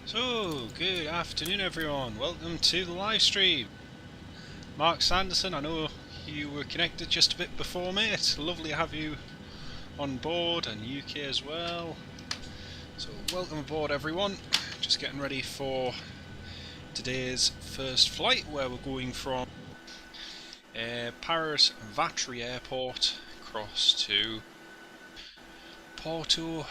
So, good afternoon everyone, welcome to the live stream. Mark Sanderson, I know you were connected just a bit before me. It's lovely to have you on board, and UK as well. So welcome aboard everyone. Just getting ready for today's first flight, where we're going from Paris Vatry airport across to Porto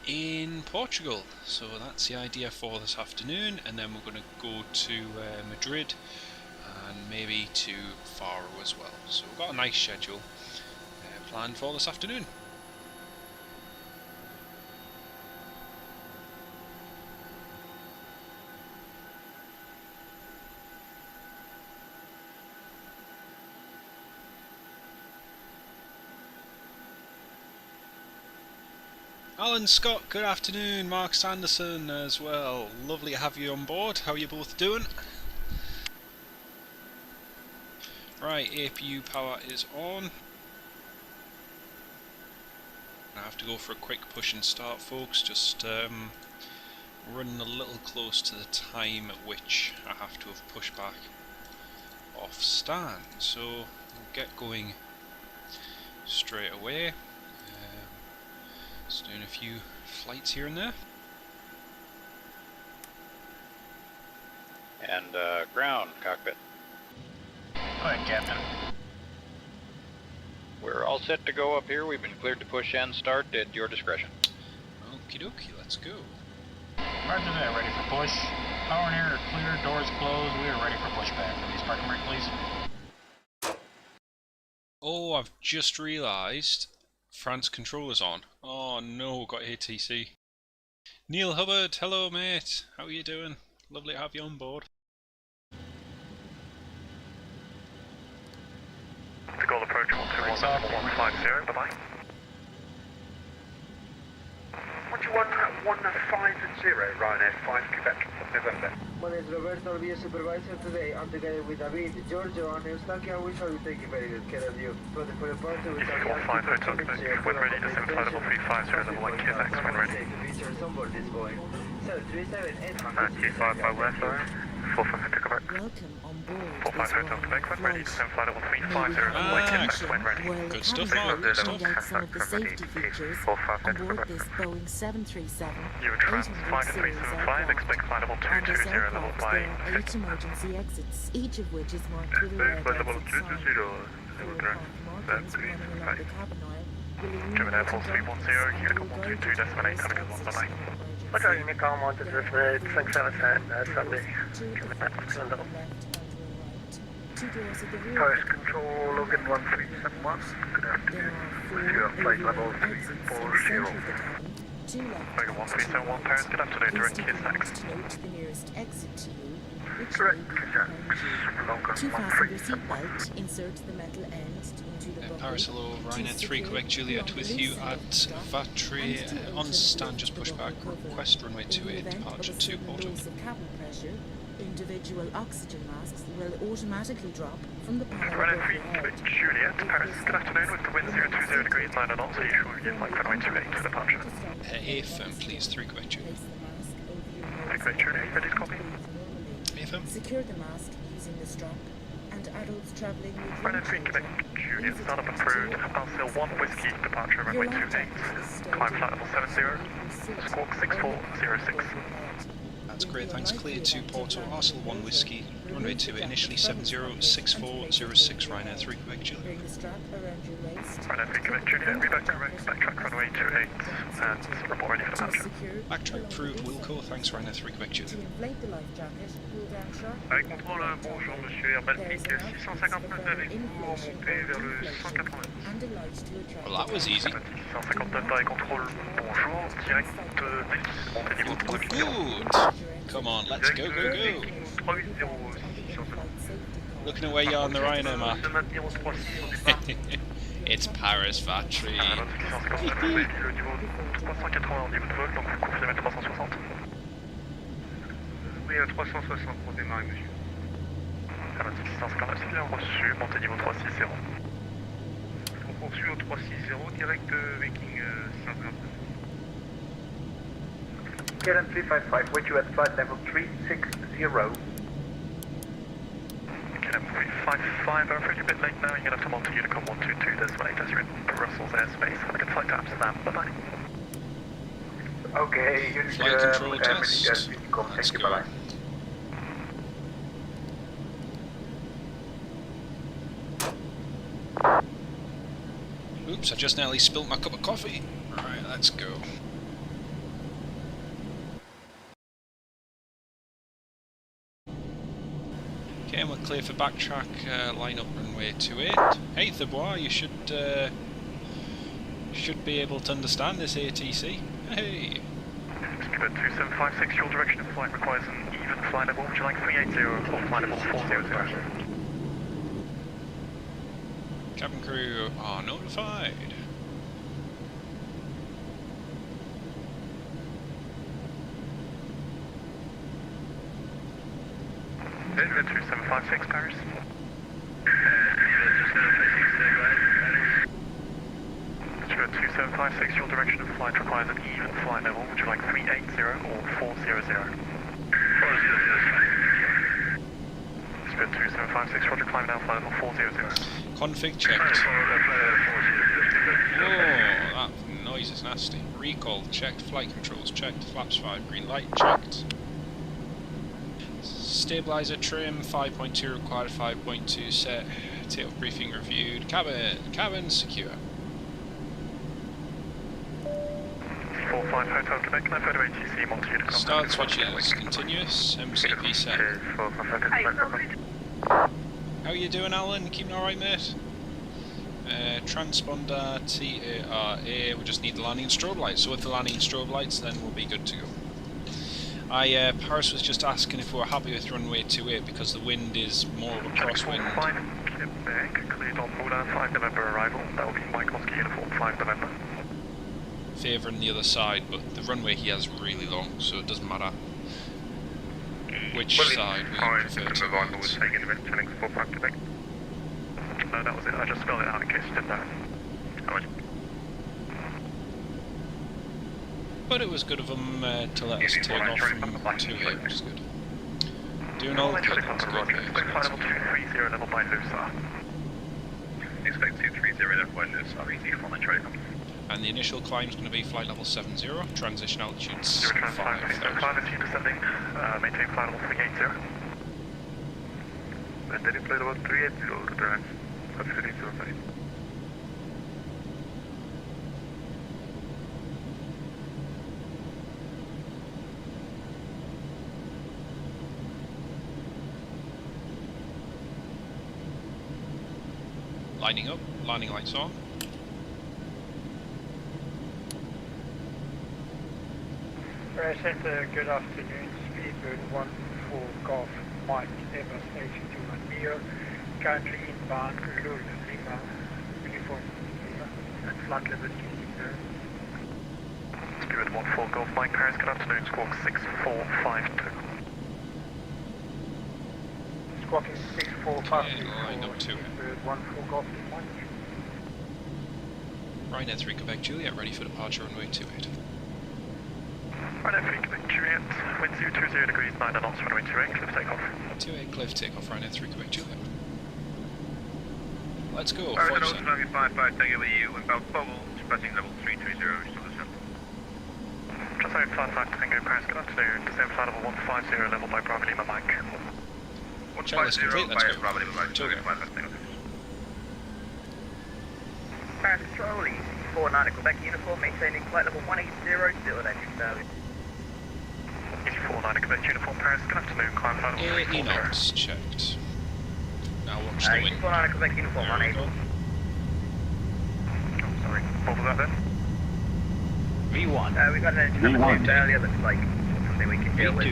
in Portugal. So that's the idea for this afternoon, and then we're going to go to Madrid and maybe to Faro as well. So we've got a nice schedule planned for this afternoon. Alan Scott, good afternoon. Mark Sanderson as well. Lovely to have you on board. How are you both doing? Right, APU power is on. I have to go for a quick push and start, folks. Just running a little close to the time at which I have to have pushed back off stand. So we'll get going straight away. Just doing a few flights here and there. And ground, cockpit. Go ahead, Captain. We're all set to go up here. We've been cleared to push and start at your discretion. Okie dokie, let's go. Roger that, ready for push. Power and air are clear, doors closed. We are ready for pushback. Release parking brake, please. Oh, I've just realised France controller's on. Oh no, got ATC. Neil Hubbard, hello mate. How are you doing? Lovely to have you on board. The goal approach 121.150, bye-bye. 15150, Ryanair 5 Quebec, November. My name is Roberto, I'll be your supervisor today. I'm together with David, Giorgio, and Eustaquia. We shall be taking very good care of you. For the party, we shall be asking for tickets. When ready, descend flight level 350, level 1 KSX, when ready. Features on board this Boeing. So, 378. 25 by west, 450 Quebec. Welcome on board 45 Hotel Quebec, when ready, descend flight level 350, level 1 KSX, when ready. Good stuff, Mark. good Find out some of the safety features on board this Boeing 737 You would trans flight 375, expect flight level 220, level by 8 emergency exits, each of which is marked with a red exit sign. 4 markings running along the cabin aisle. German Air Force 310, Unicom 122.8, having a 1 bye-bye. Okay, Unicom 122.8, 677, Sunday. Paris Control, Logan 1371. Good afternoon. Zero flight level 340. Logan 1371, Paris, good afternoon, direct KSX. Correct, KSX. Logan 1371. Insert the metal end into the bucket. Paris, hello, Ryanair 3 Quebec Juliet with you at Vatry. On stand, just push back, request runway 28, departure to Porto. Individual oxygen masks will automatically drop from the panel. Ryanair 3 Quebec Juliet, Paris, good afternoon, with the wind 020 degrees, 9 knots, so you should begin like runway 28 to departure. AFM please, 3 Quebec Juliet. 3 Quebec Juliet, ready to copy? AFM. Secure the mask using the strap, and adults travelling with Ryanair 3 Quebec Juliet, start up approved, Alcil 1 Whiskey, departure runway 28, climb flight level 70, squawk 6406. That's great, thanks. Clear to Porto, Arsenal 1 Whiskey, runway 2, initially 706406, Ryanair 3 Quebec Juliet. Ryanair 3 Quebec Juliet, reback correct, backtrack runway 28, and report ready for departure. Backtrack approved, Wilco, thanks Ryanair 3 Quebec Juliet. Avec contrôle, bonjour monsieur Air Baltique 659 avec vous, remontez vers le 190. Well, that was easy. 659 avec contrôle, bonjour, direct Nice, montez niveau 3. Good! Come on, let's go, go, go! Looking at where you are on the Ryanair map. It's Paris Vatry. Le niveau 380 en niveau de vol, donc vous confirmez 360. Oui, 360 pour démarrer, monsieur. Aéronautique 659, c'est bien reçu, montée niveau 360. On poursuit au 360, direct Viking 659. KLM 355, with you at flight level 360. KLM 355, I'm afraid you're a bit late now. You're going to have to monitor Unicom 122 decimator as you're in Brussels airspace. Have a good flight to Amsterdam. Bye-bye. Okay, Unicom, Flight control test. Unicom, Let's thank you, go. bye-bye. Oops, I just nearly spilt my cup of coffee. Right, let's go. Okay, and we're clear for backtrack, line up runway 28. Hey, Thebois, you should be able to understand this ATC. Hey! Skipper 2756, your direction of flight requires an even flight level. Would you like 380 or flight level 400? Cabin crew are notified. Skipper 2756, Paris. Skipper 2756, your direction of flight requires an even flight level. Would you like 380 or 400? 400. Skipper 2756, roger, climb now, flight level 400. Config checked. Whoa, that noise is nasty. Recall checked, flight controls checked, flaps 5, green light checked. Stabilizer trim, 5.2 required, 5.2 set. Takeoff briefing reviewed. Cabin secure. 45 Hotel Quebec, and photo ATC, monitor Unicom. Start switches continuous, MCP set. How you doing, Alan? Keeping alright, mate? Transponder TARA, we just need the landing and strobe lights. So with the landing and strobe lights, then we'll be good to go. Paris was just asking if we were happy with runway 28 because the wind is more of a crosswind. 5 Quebec, cleared on board 5 November arrival. That will be Mike Moscow uniform 5 November. Favouring the other side, but the runway here is really long, so it doesn't matter which side we prefer to use. No, that was it. I just spelled it out in case you didn't know. But it was good of them to let us take off from 28, which is good. Doing all good, that's good. Expect flight level 230 level by Lusa. Expect 230 level by Lusa, easy for my trade. And the initial climb is going to be flight level 70, transition altitude 5,000. 5,000. As you descending, maintain flight level 380. Maintaining flight level 380, return. Absolutely, sorry. Lining up, landing lights on. Center, good afternoon. Speedbird 14 Golf Mike, Airbus A221 Neo. Currently inbound, Lulu Lima, uniform Lima, at flight level 260. Spirit 14 Golf Mike, Paris, good afternoon, squawk 6452. Squawking 6452 line up to it. Speedbird 14 Golf Mike. Ryanair 3 Quebec Juliet, ready for departure runway 28. Ryanair 3 Quebec Juliet, wind 020 degrees 9 knots, runway 28, cliff takeoff. 28 cliff takeoff, Ryanair 3 Quebec Juliet. Let's go, Alright, 5 Tsunami 55, take over you, inbound Fogel, dispatching level 320, still the center. Just over flight flight Tango Paris, good afternoon, descend flight level 150, level by Bravo Lima Mike. Checklist complete, let's go. Bravo Lima Mike, Juliet. Paris Control, EC49 Quebec uniform, maintaining flight level 180, still at entry value. EC49 Quebec uniform, Paris, good afternoon, climb flight level 8 340. knots checked. Now watch the wind. EC49 Quebec uniform, There we go. unable. Oh, sorry, what was that then? V1. We've got an engine number 2 failure, looks like something we can deal with.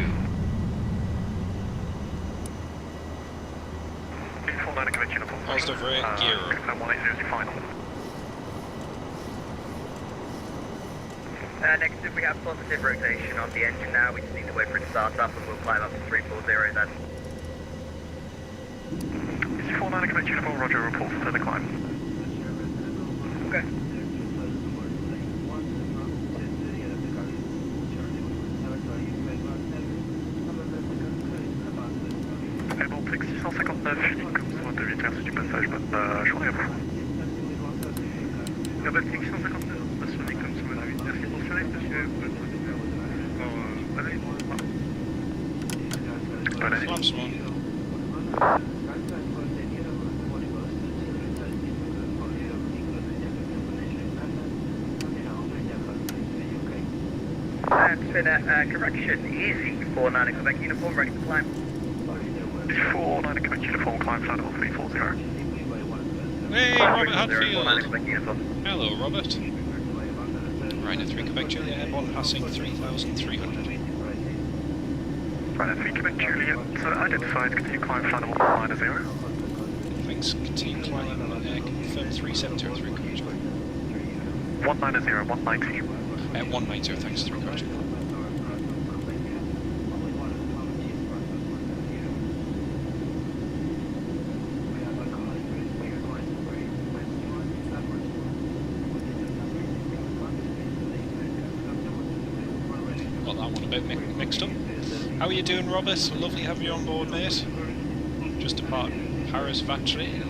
EC49 Quebec uniform. Positive rate, gear up. 180 is your final. Next, if we have positive rotation on the engine now, we just need to wait for it to start up and we'll climb up to 340 then. EC49 Quebec uniform, roger, report to the climb. Okay. Flaps one. Correction, easy, 49 Quebec uniform, ready for climb. 49 Quebec uniform, climb flight level 340. Hey, Robert Hadfield! 49 Quebec uniform. Hello, Robert. Ryder 3 Quebec Juliet, airborne passing 3,300. Ryder 3 Quebec Juliet, identified, continue climb flight level 190. Thanks, continue climb, confirm 3703 Quebec Juliet. 190, 190. 190, thanks, 3 Quebec Juliet. Got that one a bit mixed up. How are you doing, Robert? Lovely to have you on board, mate. Just apart Paris Vatry.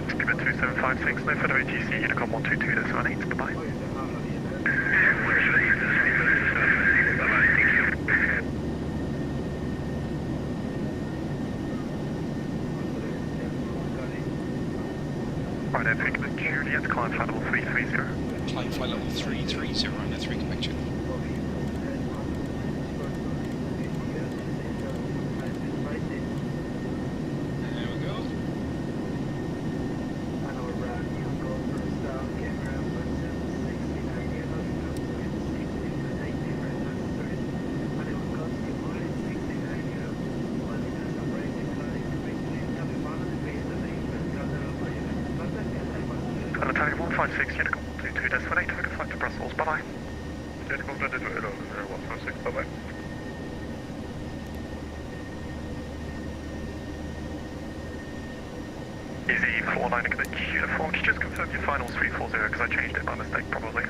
Skipper 2756, no further ATC, Unicom 122.18, bye-bye. Ryder 3 Quebec Juliet, climb flight level 330. Climb flight level 330, Ryder 3 Quebec Juliet. Italia 156, Unicom 122.18, have a good flight to Brussels, bye-bye. Unicom 156, bye-bye. Easy 49 Quebec uniform, could you just confirm your finals 340 because I changed it by mistake probably.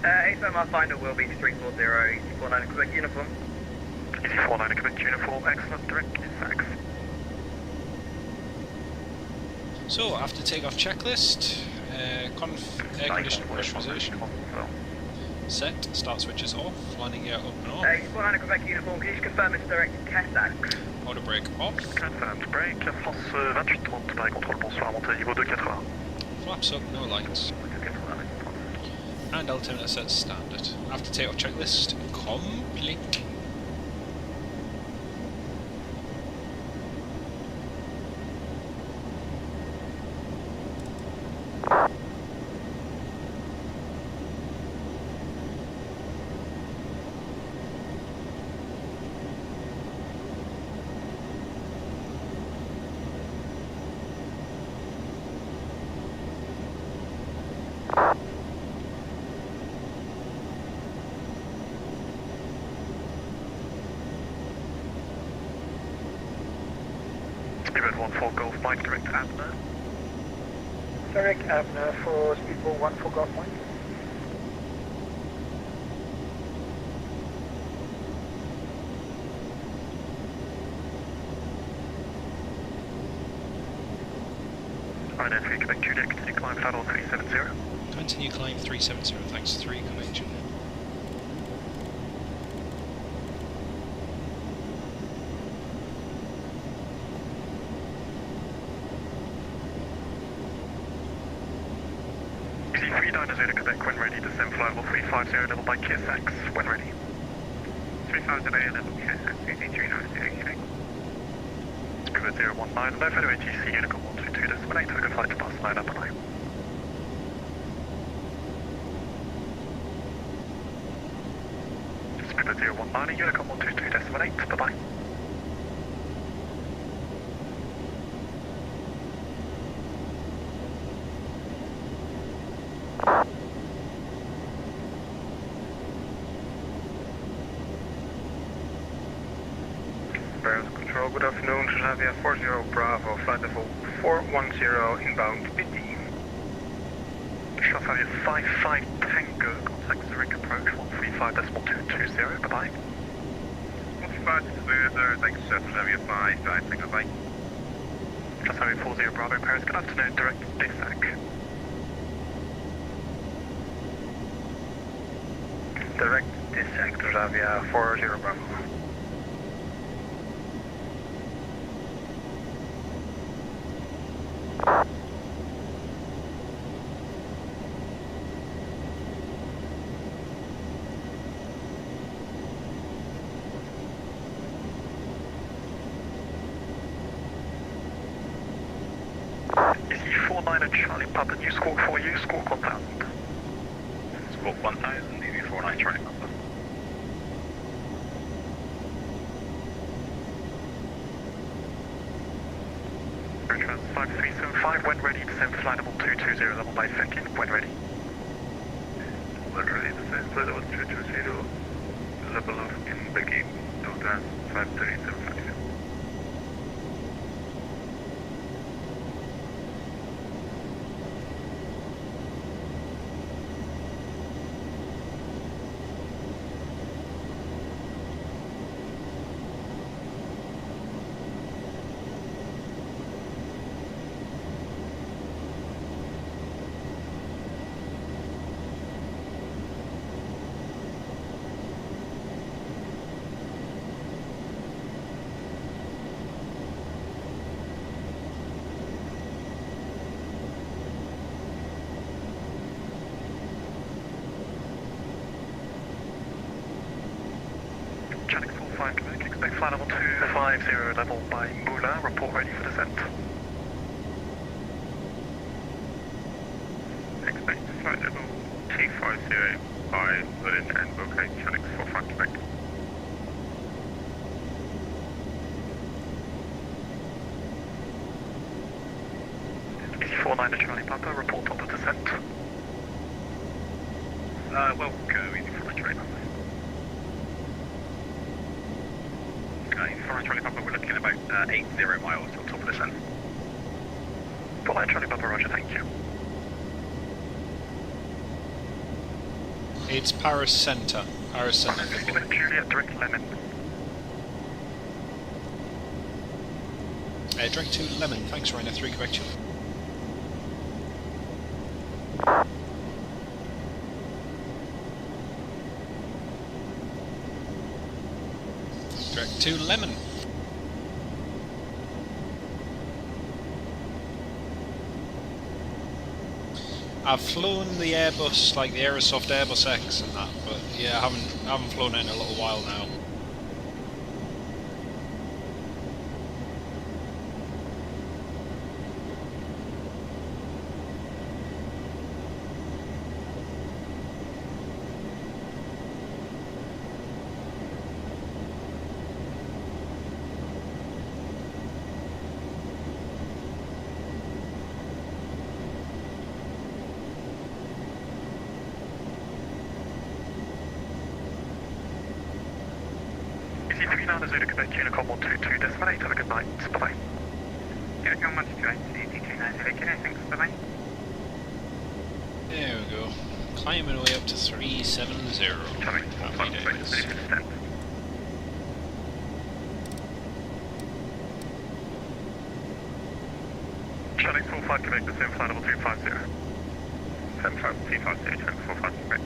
AFM, our final will be 340, easy 49 Quebec uniform. Easy 49 Quebec uniform, excellent, direct thanks. So, after takeoff checklist, air conditioning pressurization set, start switches off, landing gear up and off. 49 Quebec uniform, can you just confirm it's direct Cassax? Motor brake off. Confirmed, brake, France 2830, Paris contrôle, bonsoir, montée niveau 280. Flaps up, no lights. And altimeter set standard. After takeoff checklist, complete. Speedbird 14 Golf Mike, direct Abner. Derek Abner for Speedball 14 Golf Mike. Ryder 3 Quebec Juliet, continue climb flight level 370. Continue climb 370, thanks 3 Quebec Juliet. Easy 390 Quebec, when ready, descend flight level 350, level by KSX, when ready. 350 level KSX, easy 390 Quebec. Speedbird 019, no further ATC, Unicom 122.18, have a good flight to Brussels. line up line. Spirit 019, Unicom 122.8, bye-bye. Control, good afternoon, Xavier 40 Bravo, flight level 410 inbound PT. Xavier 55 Tango, contact Zurich approach 135.220, bye-bye. 15 thanks, Xavier 5, Tango, bye. Xavier 40 Bravo, Paris, good afternoon, direct DSAC. Direct DSAC to Xavier 40 Bravo. Charlie Papa, new squawk for you, squawk 1000. Squawk 1000, EV49 Charlie Papa. Trans 5375, when ready, descend flight level 220, level by second, when ready. When ready, descend flight level 220, level of in begin, Delta 537. Expect flight level 250 level by Moulin, report ready for descent. Expect flight level 250 by Berlin and OK, Channix 45 Quebec. EC49 to Charlie Papa, report on the descent. Well, go EC49 Charlie Papa. EC49 Charlie Papa, we're looking at about 80 miles to the top of the descent. 49 Charlie Papa, roger, thank you. It's Paris Centre. Paris Centre. Quebec Juliet, direct Lemon. Direct to Lemon. Thanks, Ryanair 3 Quebec Juliet. Direct to Lemon. I've flown the Airbus, like the Aerosoft Airbus X and that, but yeah, I haven't flown it in a little while now. EC39 Zulu Quebec Unicom 122.8, have a good night, bye-bye. Unicom 128, EC29 Zulu Quebec, thanks, bye-bye. There we go. Climbing away up to 370. Coming, Happy days. ready for descent. Channix 45 Quebec, descend flight level 250. 250, Channix 45 Quebec.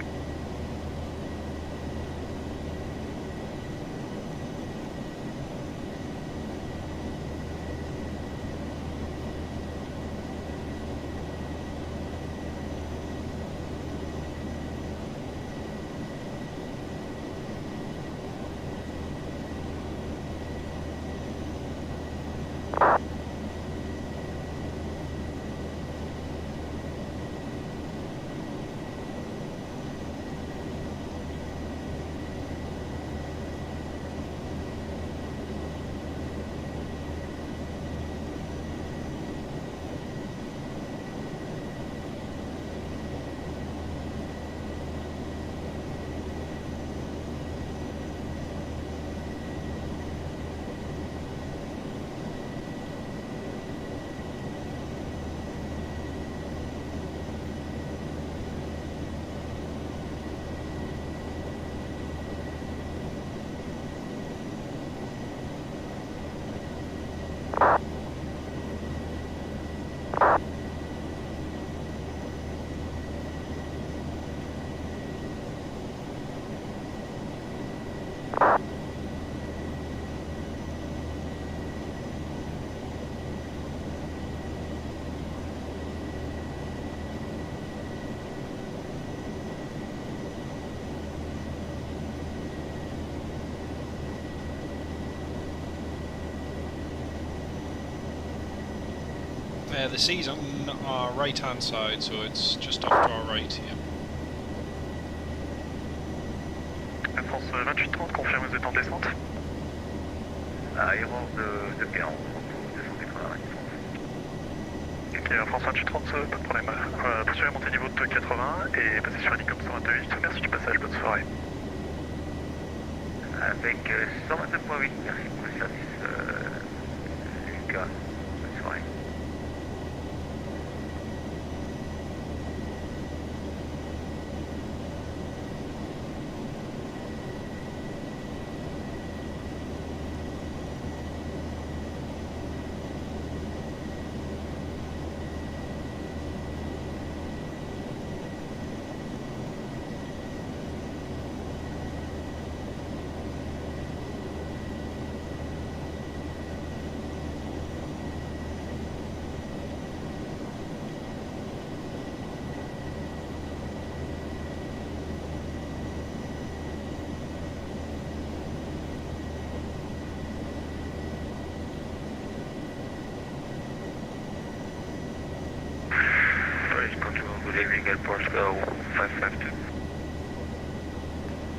The sea's on our right hand side, so it's just off to our right here. Air France 2830, confirme vous êtes en descente. Erreur de Péan, descendez par la France. Ok, Air France 2830, pas de problème. Poursuivez à monter niveau de 80 et passez sur Helicom 128. Merci du passage, bonne soirée. Avec 129.8, merci pour le service Lucas, bonne soirée. Good evening at Portugal 552.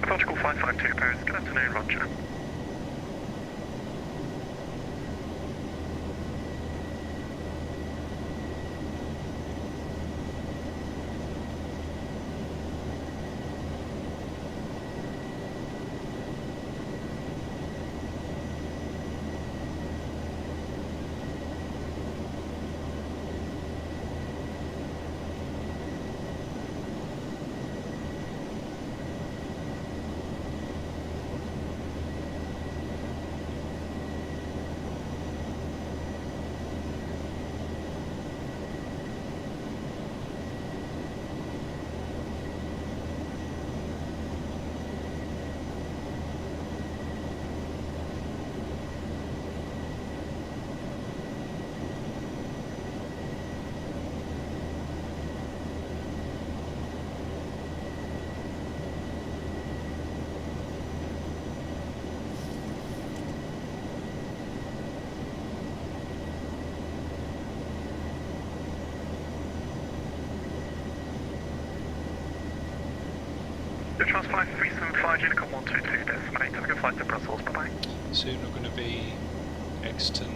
Portugal 552, Paris, good afternoon, Roger. Trans 5375, Unicom 122, decimate, have a good flight to Brussels, bye-bye. Soon we're going to be exiting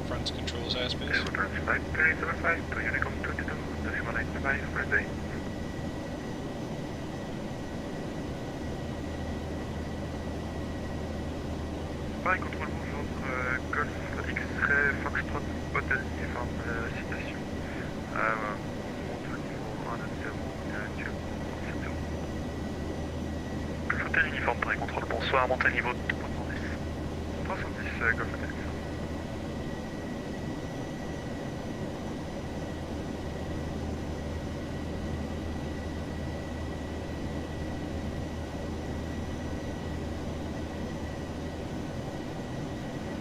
France Control's airspace. Trans 5375 to Unicom 22, decimate, bye-bye, have a great day. Pareil, contrôle bonjour, Golf X-Ray, Foxtrot, Hotel, enfin, citation. Monte au niveau 190, Golf Hotel uniforme, pareil, contrôle, bonsoir, montez le niveau de 310. 310, Golf Hotel.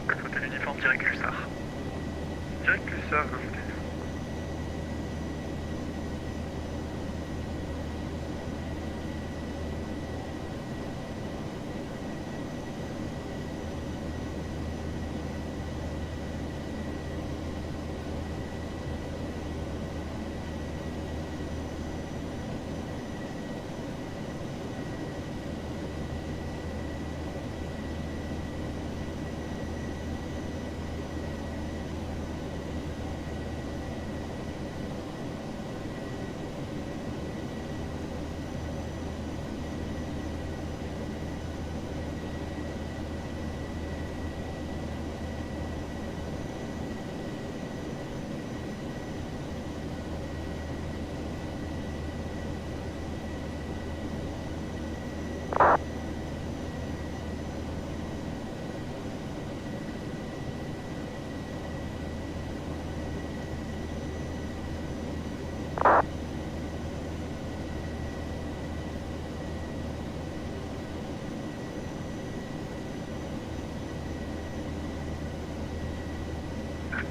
Golf Hotel uniforme, direct Lussard. Direct Lussard, Golf Hotel.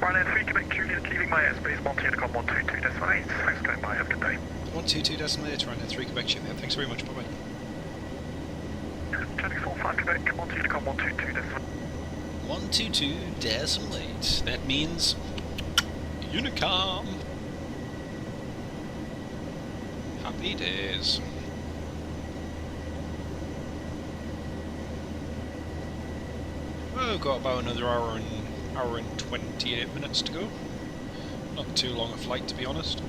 Ryanair 3 Quebec Juliet, leaving my airspace, Monty Unicom 122, decimal 8. Thanks for going by, have a good day. 122 decimal 8, Ryanair 3 Quebec Juliet. Thanks very much, bye-bye. Traffic 45 Quebec, Monty Unicom 122, decimal 122 decimal 8. That means Unicom! Happy days. Well, we've got about another hour and 28 minutes to go. Not too long a flight, to be honest.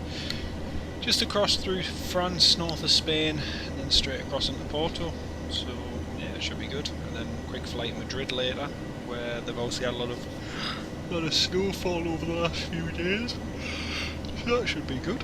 Just across through France, north of Spain, and then straight across into Porto. So yeah, it should be good. And then quick flight Madrid later, where they've obviously had a lot of snowfall over the last few days. So that should be good.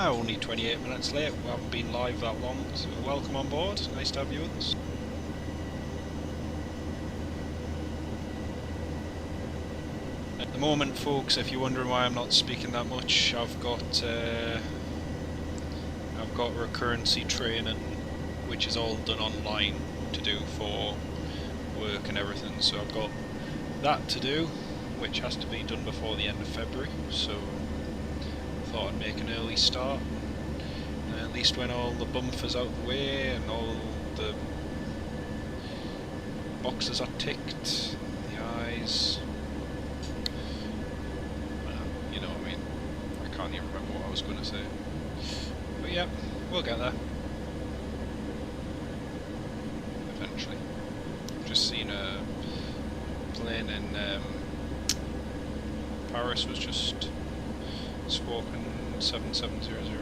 Only 28 minutes late, we haven't been live that long, so welcome on board, nice to have you with us. At the moment, folks, if you're wondering why I'm not speaking that much, I've got recurrency training, which is all done online to do for work and everything, so I've got that to do, which has to be done before the end of February, so thought I'd make an early start. At least when all the bumpers out the way and all the boxes are ticked, the eyes, you know what I mean. I can't even remember what I was going to say. But yeah, we'll get there. Eventually. I've just seen a plane in Paris was just squawking 7700.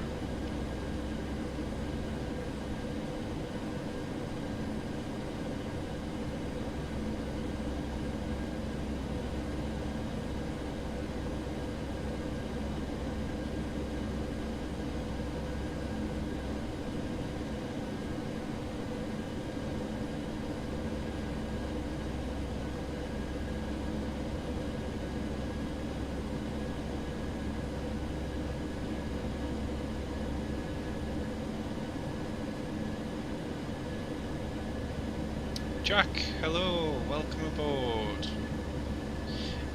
Jack, hello, welcome aboard.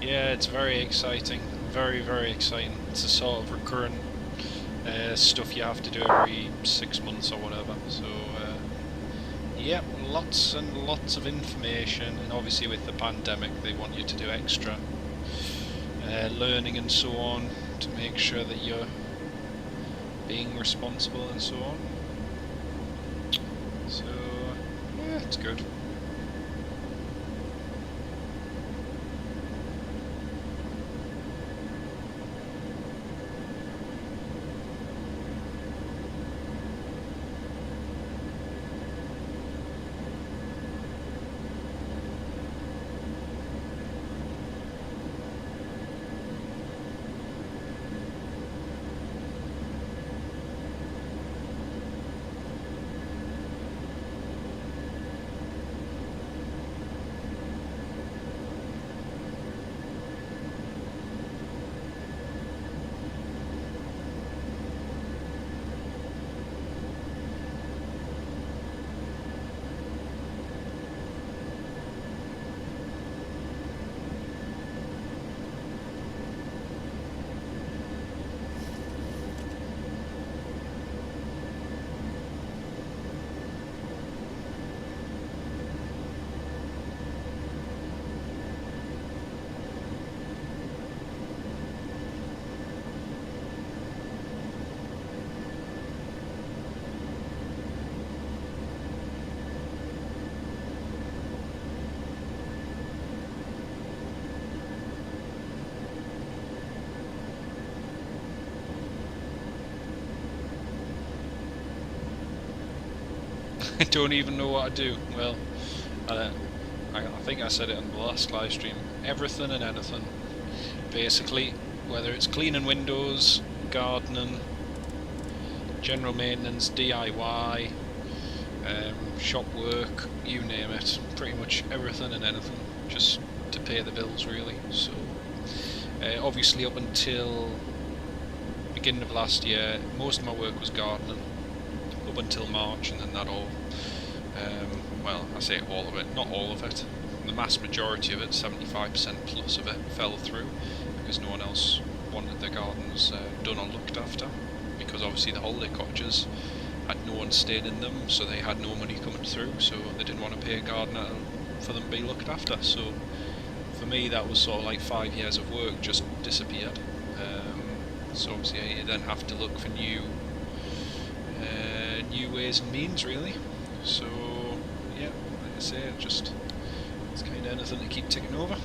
Yeah, it's very exciting, very, very exciting. It's a sort of recurrent stuff you have to do every 6 months or whatever, so yep, lots and lots of information, and obviously with the pandemic they want you to do extra learning and so on to make sure that you're being responsible and so on. So yeah, it's good. I don't even know what to do. Well, I think I said it on the last live stream. Everything and anything, basically. Whether it's cleaning windows, gardening, general maintenance, DIY, shop work, you name it. Pretty much everything and anything, just to pay the bills, really. So, obviously, up until beginning of last year, most of my work was gardening. Up until March, and then that all. Well, I say all of it, not all of it. The mass majority of it, 75% plus of it, fell through because no one else wanted their gardens done or looked after. Because obviously the holiday cottages had no one staying in them, so they had no money coming through, so they didn't want to pay a gardener for them to be looked after. So for me, that was sort of like 5 years of work just disappeared. So obviously you then have to look for new ways and means, really. So yeah, like I say, it's kind of anything to keep ticking over.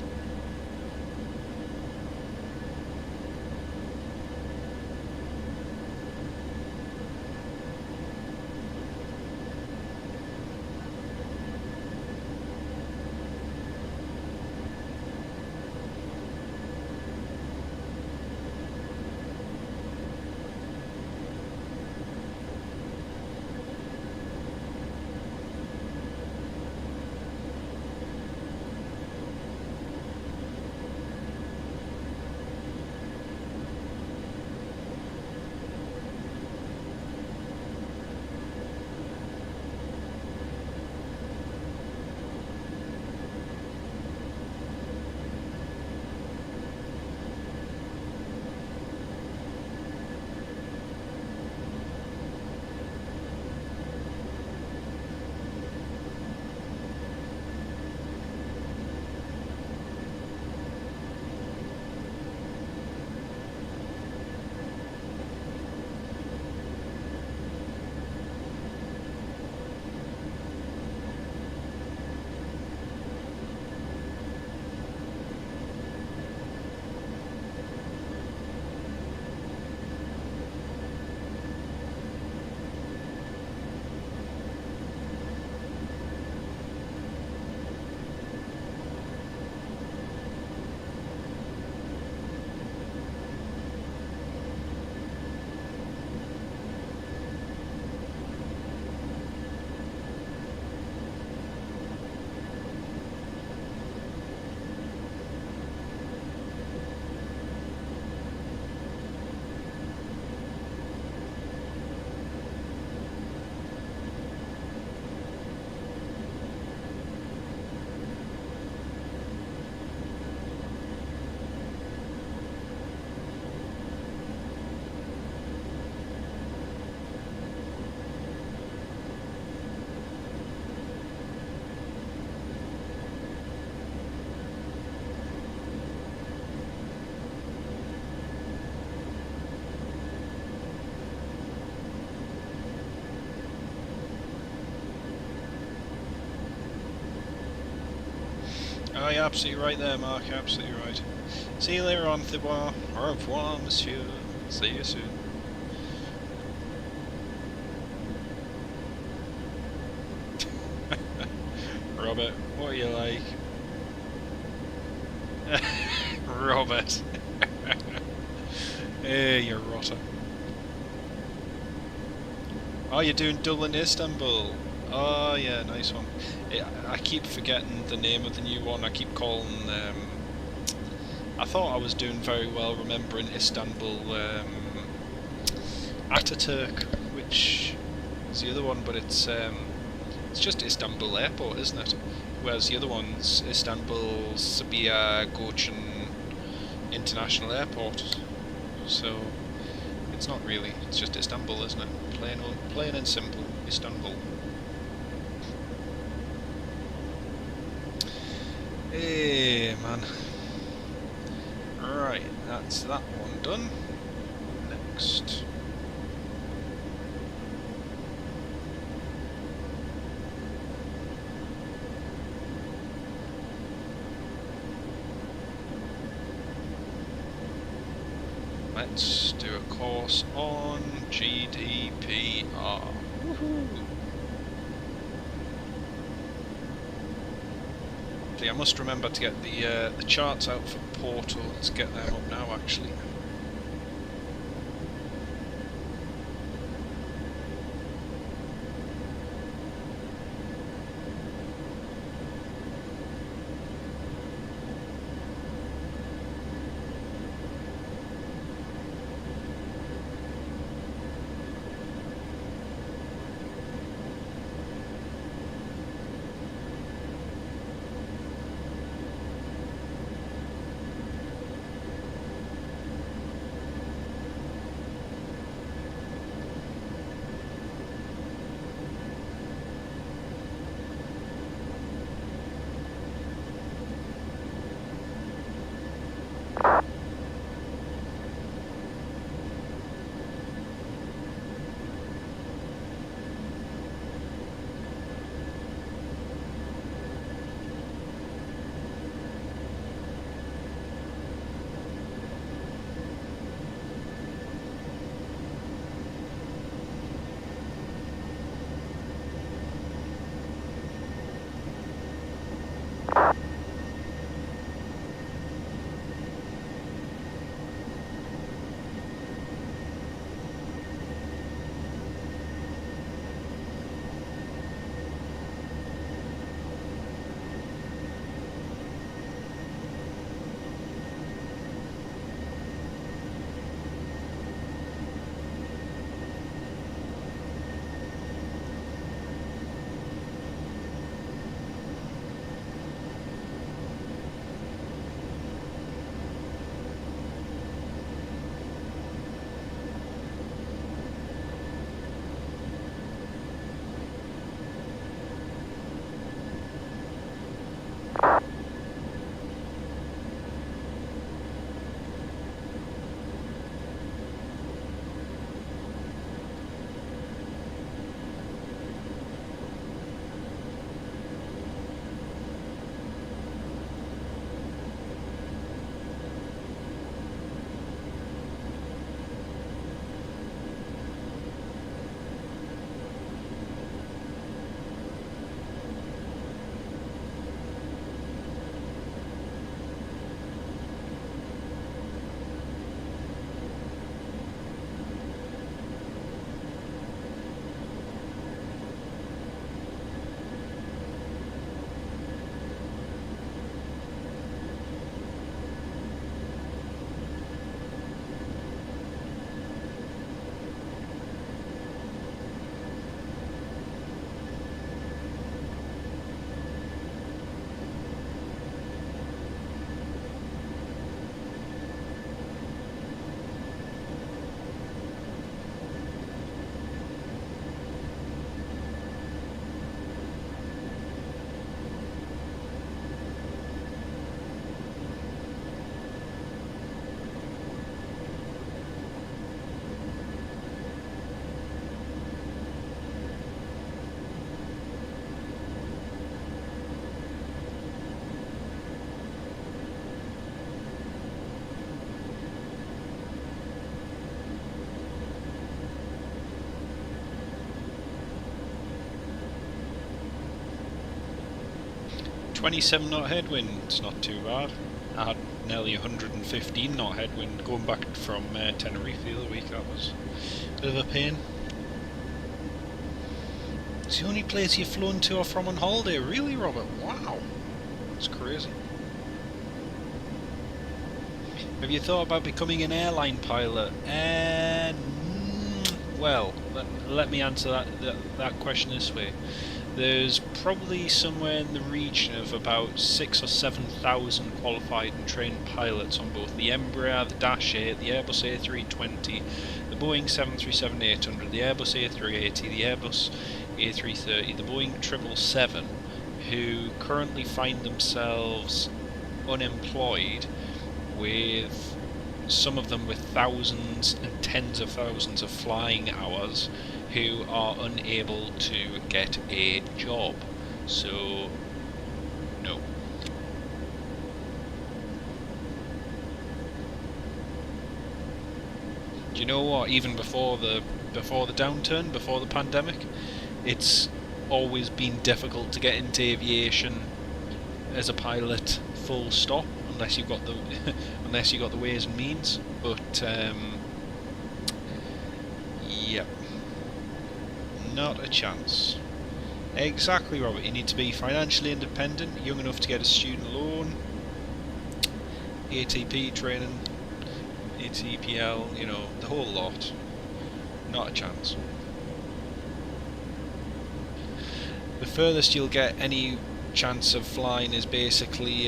Oh, you're absolutely right there, Mark, you're absolutely right. See you later on, Thibaut. Au revoir, monsieur. See you soon. Robert, what are you like? Robert. Hey, you rotter. Oh, you're doing Dublin Istanbul. Oh yeah, nice one. I keep forgetting the name of the new one. I keep calling. I thought I was doing very well remembering Istanbul Ataturk, which is the other one, but it's just Istanbul Airport, isn't it? Whereas the other one's Istanbul Sabiha Gökçen International Airport. So it's not really. It's just Istanbul, isn't it? Plain and simple, Istanbul. Hey man. Right, that's that one done. Next. Let's do a course on GDPR. Woohoo! correctly. I must remember to get the charts out for Porto. Let's get them up now, actually. ...27 knot headwind, it's not too bad. I had nearly 115 knot headwind going back from Tenerife the other week. That was a bit of a pain. It's the only place you've flown to or from on holiday, really, Robert? Wow, that's crazy. Have you thought about becoming an airline pilot? Well, let me answer that question this way. There's probably somewhere in the region of about 6,000 or 7,000 qualified and trained pilots on both the Embraer, the Dash 8, the Airbus A320, the Boeing 737-800, the Airbus A380, the Airbus A330, the Boeing 777, who currently find themselves unemployed, with some of them with thousands and tens of thousands of flying hours, who are unable to get a job. So, no. Do you know what? Even before the downturn, before the pandemic, it's always been difficult to get into aviation as a pilot, full stop, unless you've got the unless you got the ways and means. But yep, not a chance. Exactly, Robert. You need to be financially independent, young enough to get a student loan, ATP training, ATPL, you know, the whole lot. Not a chance. The furthest you'll get any chance of flying is basically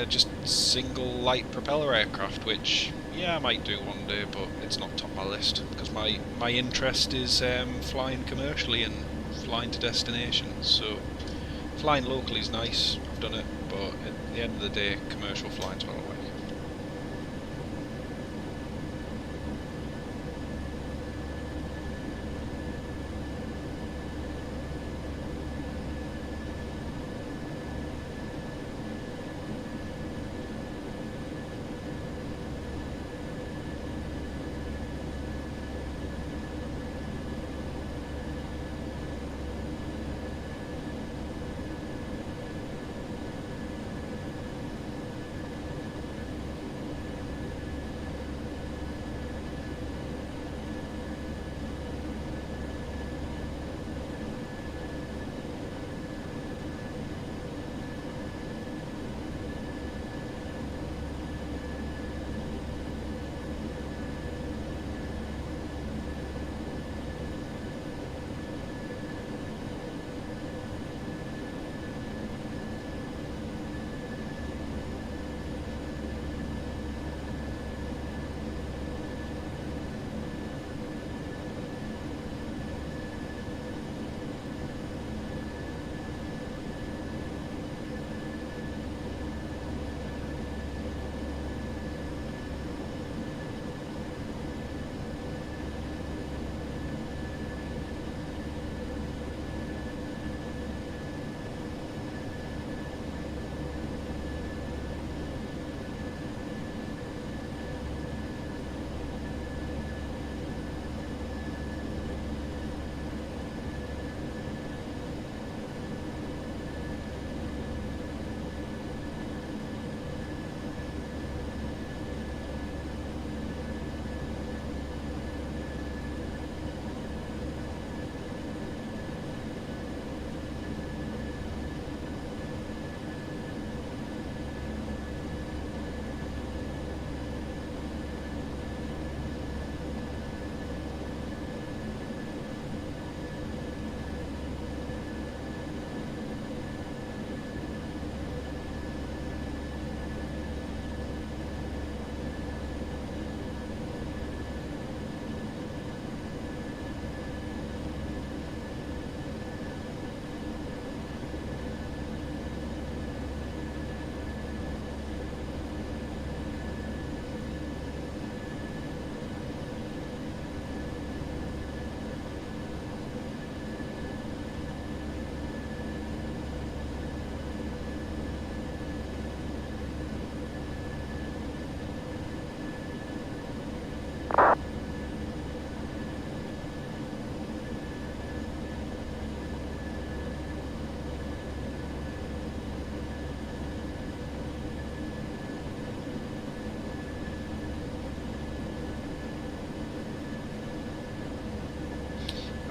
just single light propeller aircraft, which, yeah, I might do one day, but it's not top of my list, because my interest is flying commercially and flying to destinations. So flying locally is nice, I've done it, but at the end of the day, commercial flying's well away.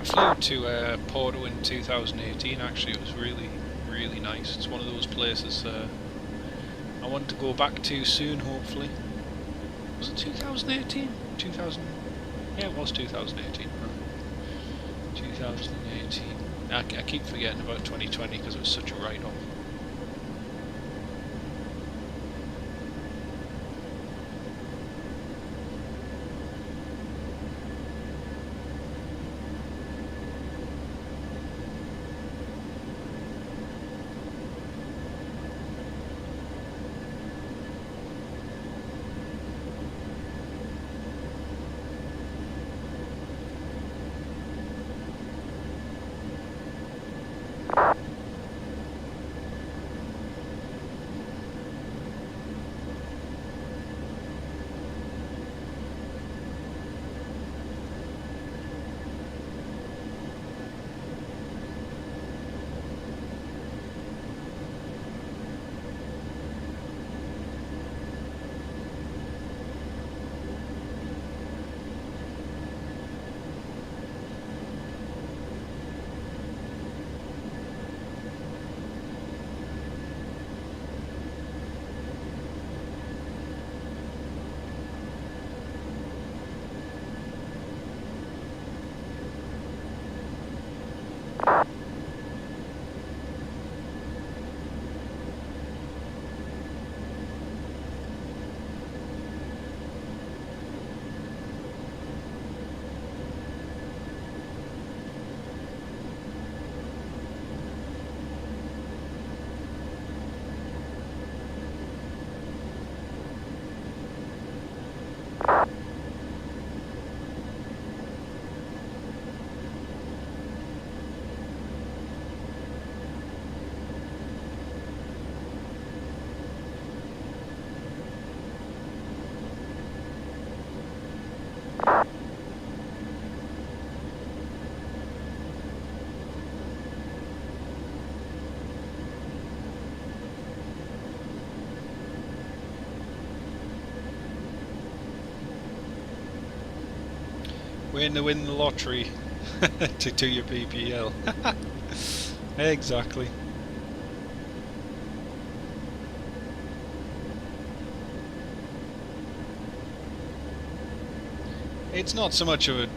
I flew to Porto in 2018. Actually, it was really nice. It's one of those places I want to go back to soon, hopefully. Was it 2018? 2000? Yeah, it was 2018. 2018. I keep forgetting about 2020 because it was such a write-off. waiting to win the lottery to do your PPL. Exactly. It's not so much of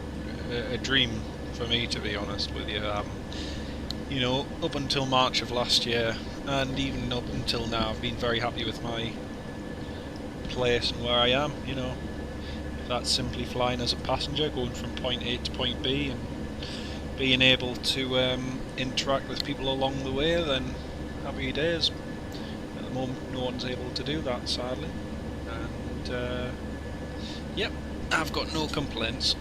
a dream for me, to be honest with you. You know, up until March of last year, and even up until now, I've been very happy with my place and where I am. You know, if that's simply flying as a passenger, going from point A to point B, and being able to interact with people along the way, then happy days. At the moment, no one's able to do that, sadly. And yep, I've got no complaints.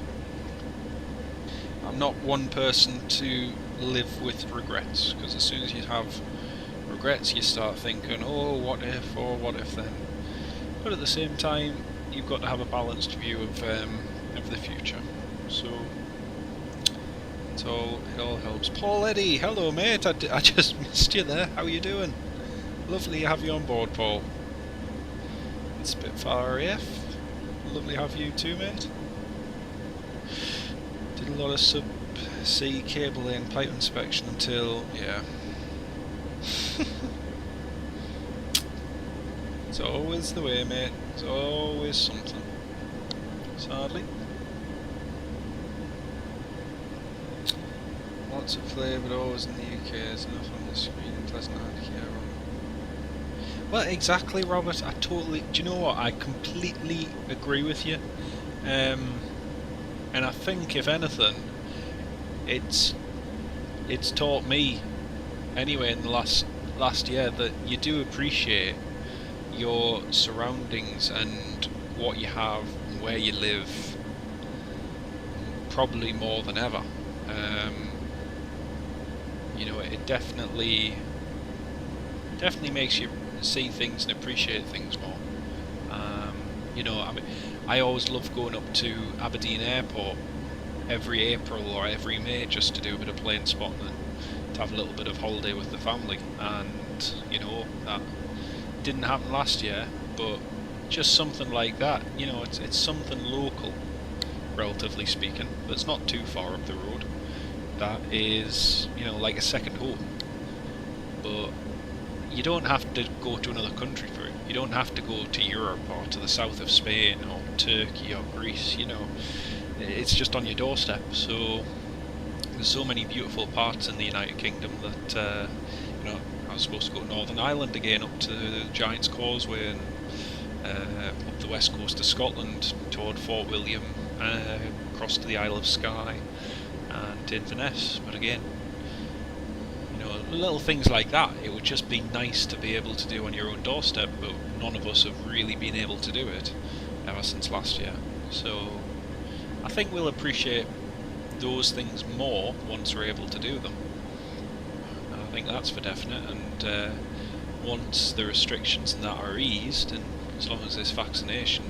I'm not one person to live with regrets, because as soon as you have regrets you start thinking, oh, what if, or what if then. But at the same time, you've got to have a balanced view of the future. So it all helps. Paul Eddy, hello mate, I just missed you there. How are you doing? Lovely to have you on board, Paul. It's a bit far AF. Lovely to have you too, mate. Did a lot of sub-sea cable laying pipe inspection until, yeah. It's always the way, mate. It's always something. Sadly. Lots of play, but always in the UK. There's enough on the screen and pleasant care on. Well, exactly, Robert. I totally. Do you know what? I completely agree with you. And I think, if anything, it's taught me, anyway, in the last year, that you do appreciate your surroundings and what you have and where you live, probably more than ever. You know, it definitely makes you see things and appreciate things more. You know, I mean, I always love going up to Aberdeen Airport every April or every May just to do a bit of plane spotting and to have a little bit of holiday with the family. And you know, that didn't happen last year, but just something like that. You know, it's something local, relatively speaking, that's not too far up the road. That is, you know, like a second home. But you don't have to go to another country for it. You don't have to go to Europe or to the south of Spain or Turkey or Greece, you know. It's just on your doorstep. So there's so many beautiful parts in the United Kingdom that, you know, I was supposed to go to Northern Ireland again, up to the Giant's Causeway, and up the west coast of Scotland toward Fort William, across to the Isle of Skye and Inverness. But again, you know, little things like that, it would just be nice to be able to do on your own doorstep, but none of us have really been able to do it ever since last year. So I think we'll appreciate those things more once we're able to do them. I think that's for definite, and once the restrictions and that are eased, and as long as this vaccination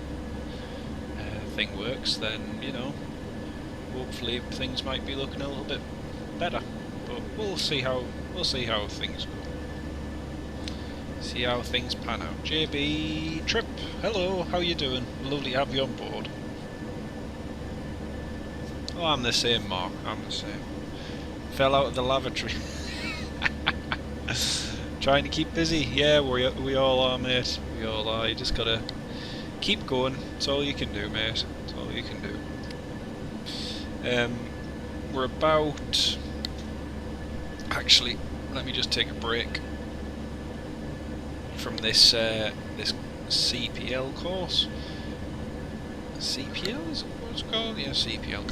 thing works, then, you know, hopefully things might be looking a little bit better. But we'll see how things go. See how things pan out. JB Trip, hello, how you doing? Lovely to have you on board. Oh, I'm the same, Mark. I'm the same. Fell out of the lavatory. Trying to keep busy. Yeah, we all are, mate. We all are. You just gotta keep going. It's all you can do, mate. It's all you can do. We're about... Actually, let me just take a break from this this CPL course. CPL is what it's called? Yeah, CPL.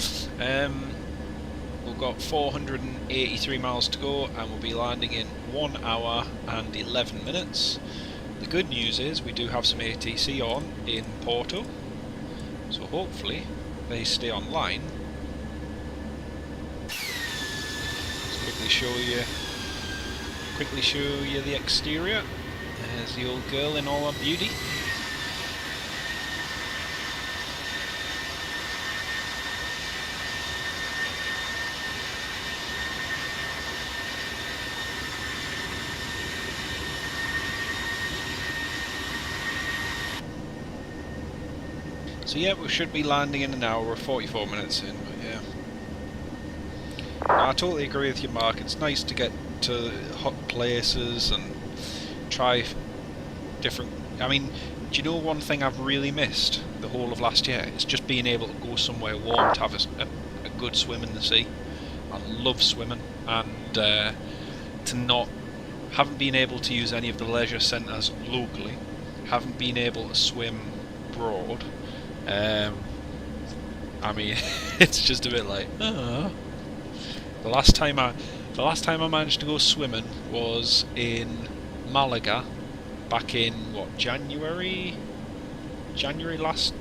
We've got 483 miles to go, and we'll be landing in 1 hour and 11 minutes. The good news is we do have some ATC on in Porto, so hopefully they stay online. Let's quickly show you the exterior. There's the old girl in all her beauty. So yeah, we should be landing in an hour. We're 44 minutes in, but yeah. I totally agree with you, Mark. It's nice to get to hot places and try different... I mean, do you know one thing I've really missed the whole of last year? It's just being able to go somewhere warm to have a good swim in the sea. I love swimming, and to not... haven't been able to use any of the leisure centres locally, haven't been able to swim abroad. I mean, it's just a bit like, The last time I managed to go swimming was in Malaga, back in what, January last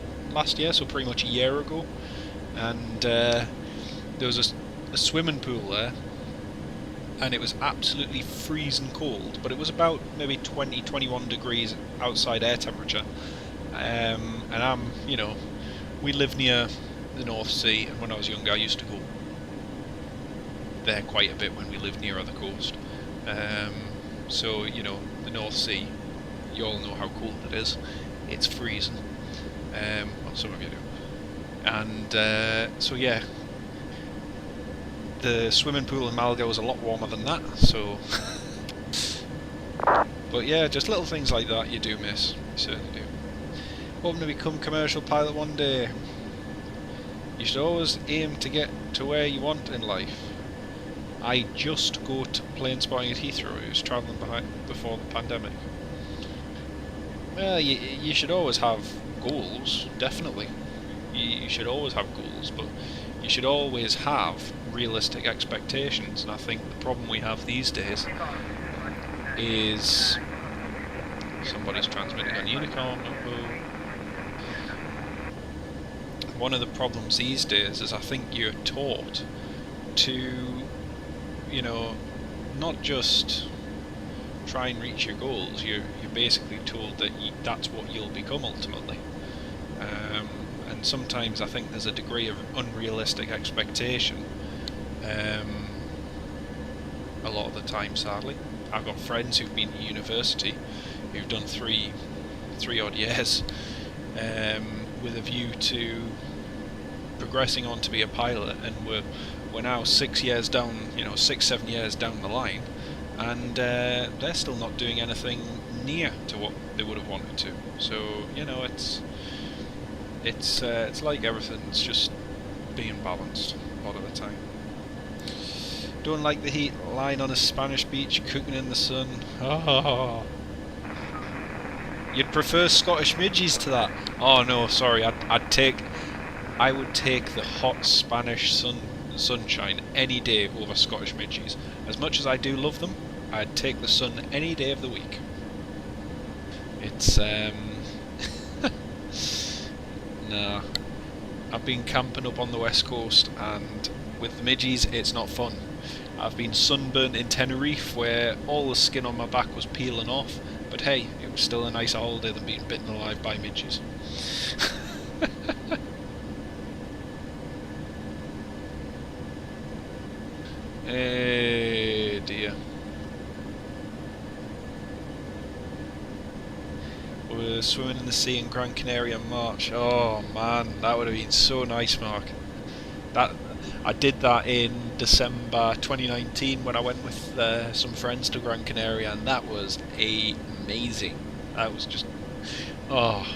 year, so pretty much a year ago, and there was a swimming pool there, and it was absolutely freezing cold, but it was about maybe 20-21 degrees outside air temperature, and I'm, you know, we live near the North Sea, and when I was younger I used to go there quite a bit when we lived near the coast. So, you know, the North Sea, you all know how cold it is. It's freezing. Well, some of you do. And so yeah, the swimming pool in Malaga was a lot warmer than that, so... But yeah, just little things like that you do miss. You certainly do. Hoping to become commercial pilot one day. You should always aim to get to where you want in life. I just go to plane spotting at Heathrow. It was travelling before the pandemic. Well, you should always have goals, definitely. You should always have goals, but you should always have realistic expectations. And I think the problem we have these days is somebody's transmitting on Unicom. One of the problems these days is I think you're taught to, you know, not just try and reach your goals. You're basically told that that's what you'll become ultimately. And sometimes I think there's a degree of unrealistic expectation. A lot of the time, sadly. I've got friends who've been to university who've done three odd years with a view to progressing on to be a pilot, and we're now 6 years down, 6-7 years down the line, and they're still not doing anything near to what they would have wanted to. So, you know, it's like everything, it's just being balanced a lot of the time. Don't like the heat, lying on a Spanish beach, cooking in the sun. Oh. You'd prefer Scottish midges to that? Oh no, sorry, I would take the hot Spanish sunshine any day over Scottish midges. As much as I do love them, I'd take the sun any day of the week. It's nah. I've been camping up on the west coast, and with the midges it's not fun. I've been sunburnt in Tenerife where all the skin on my back was peeling off, but hey, it was still a nicer holiday than being bitten alive by midges. Hey dear. We're swimming in the sea in Gran Canaria in March. Oh man, that would have been so nice, Mark. I did that in December 2019 when I went with some friends to Gran Canaria, and that was amazing. That was just... oh,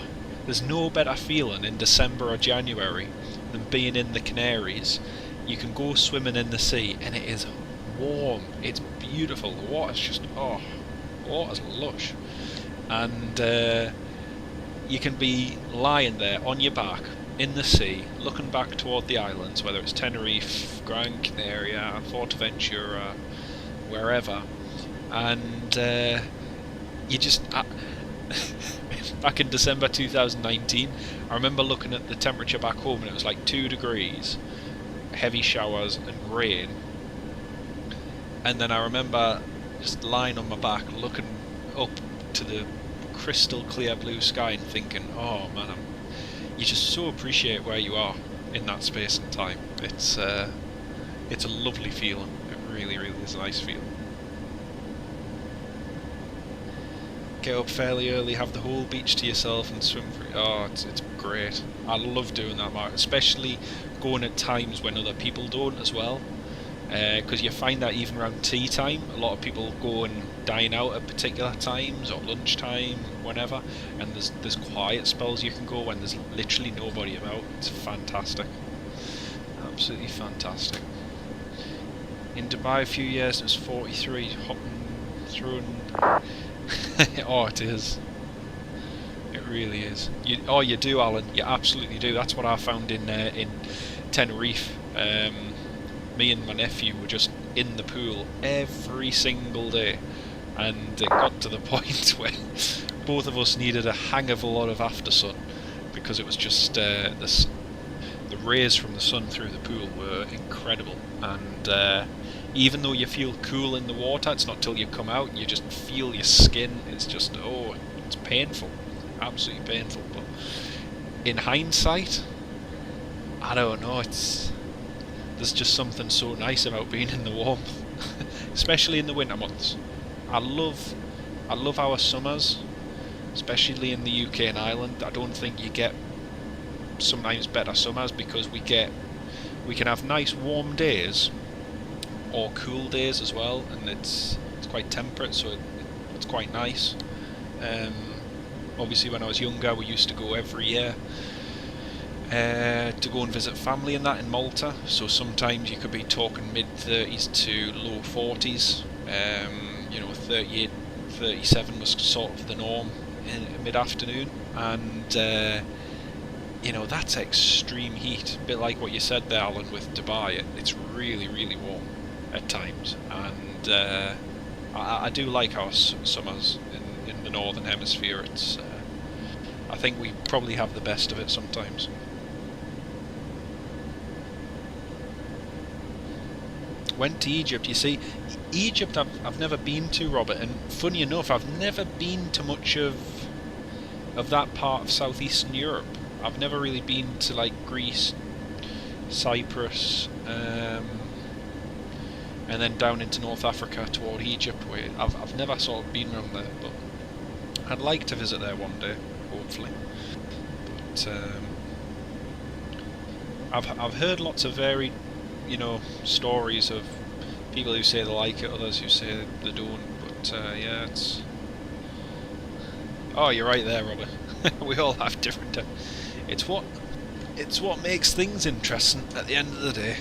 there's no better feeling in December or January than being in the Canaries. You can go swimming in the sea and it is warm, it's beautiful, the water's just, oh, the water's lush. And you can be lying there on your back in the sea, looking back toward the islands, whether it's Tenerife, Gran Canaria, Fuerteventura, wherever, and you just... back in December 2019, I remember looking at the temperature back home and it was like 2 degrees, heavy showers and rain, and then I remember just lying on my back looking up to the crystal clear blue sky and thinking, oh man, you just so appreciate where you are in that space and time. It's a lovely feeling. It really, really is a nice feeling. get up fairly early, have the whole beach to yourself and swim through. Oh, it's great. I love doing that, Mark, especially going at times when other people don't as well. Because you find that even around tea time, a lot of people go and dine out at particular times, or lunchtime, whenever, and there's quiet spells you can go when there's literally nobody about. It's fantastic. Absolutely fantastic. In Dubai a few years, it was 43, hopping through and... oh, it is. It really is. You do, Alan. You absolutely do. That's what I found in Tenerife. Me and my nephew were just in the pool every single day, and it got to the point where both of us needed a hang of a lot of after sun, because it was just the rays from the sun through the pool were incredible. And even though you feel cool in the water, it's not till you come out you just feel your skin. It's just, oh, it's painful, absolutely painful. But in hindsight, I don't know, there's just something so nice about being in the warmth, especially in the winter months. I love our summers, especially in the UK and Ireland. I don't think you get sometimes better summers, because we can have nice warm days or cool days as well, and it's quite temperate, so it's quite nice. Obviously when I was younger we used to go every year to go and visit family and that in Malta, so sometimes you could be talking mid-30s to low 40s. 38, 37 was sort of the norm in mid-afternoon, and that's extreme heat, a bit like what you said there, Alan, with Dubai. It's really, really warm at times, and I do like our summers in the northern hemisphere. I think we probably have the best of it sometimes. Went to Egypt. You see, Egypt I've never been to, Robert, and funny enough, I've never been to much of that part of southeastern Europe. I've never really been to like Greece, Cyprus, and then down into North Africa toward Egypt. Where I've never sort of been around there, but I'd like to visit there one day, hopefully. But I've heard lots of varied, stories of people who say they like it, others who say they don't. But yeah, it's. Oh, you're right there, Robert. We all have different. It's what makes things interesting at the end of the day.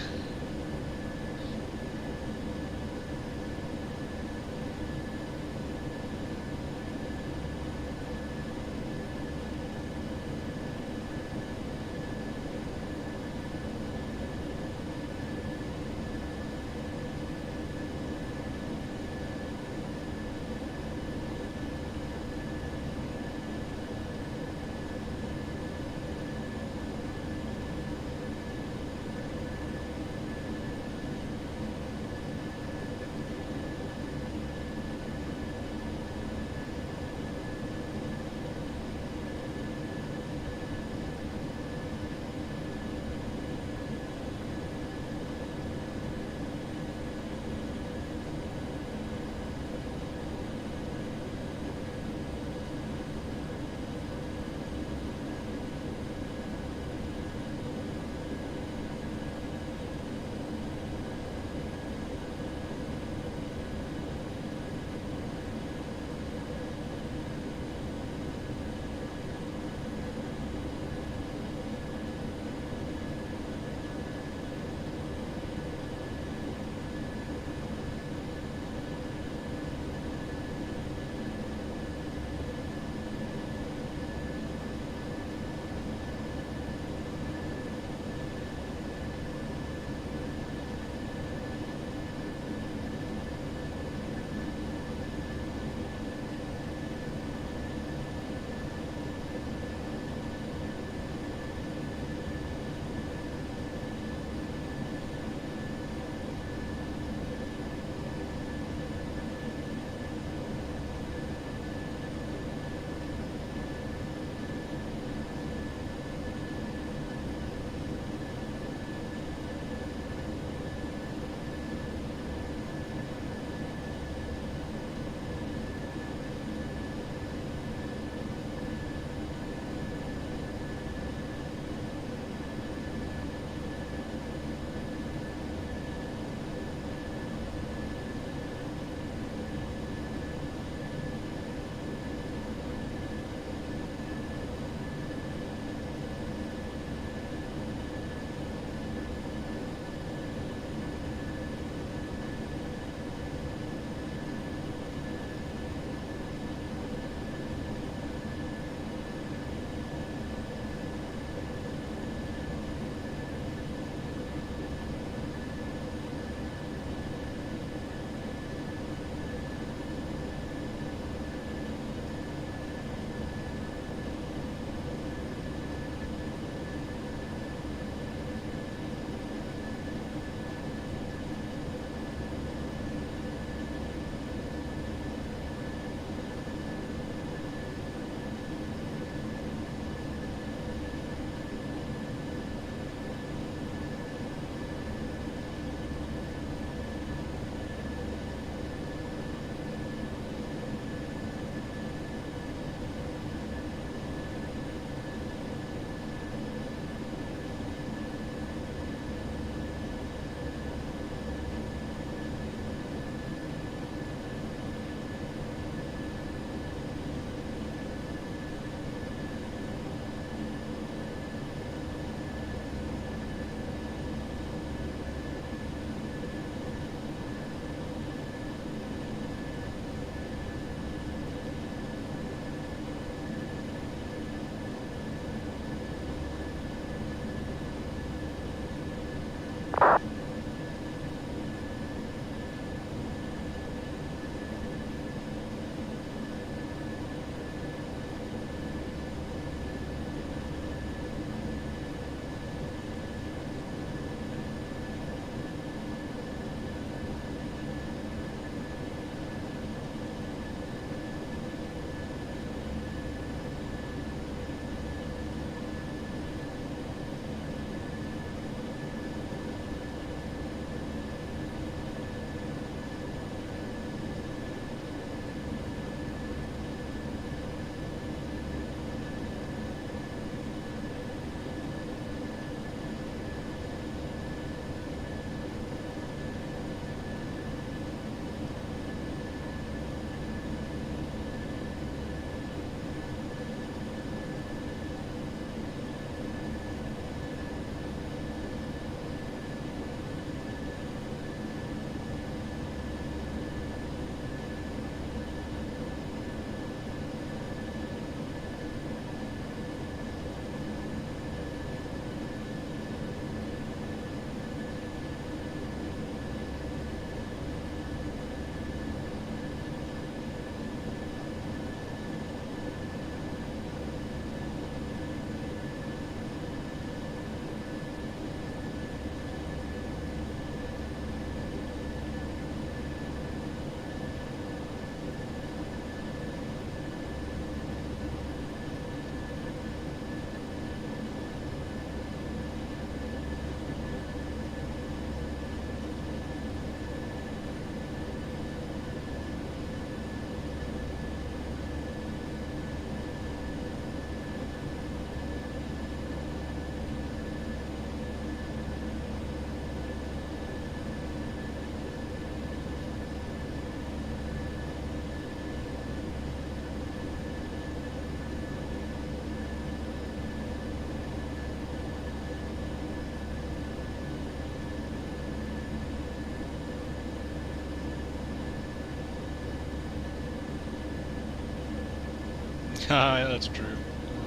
Ah, that's true.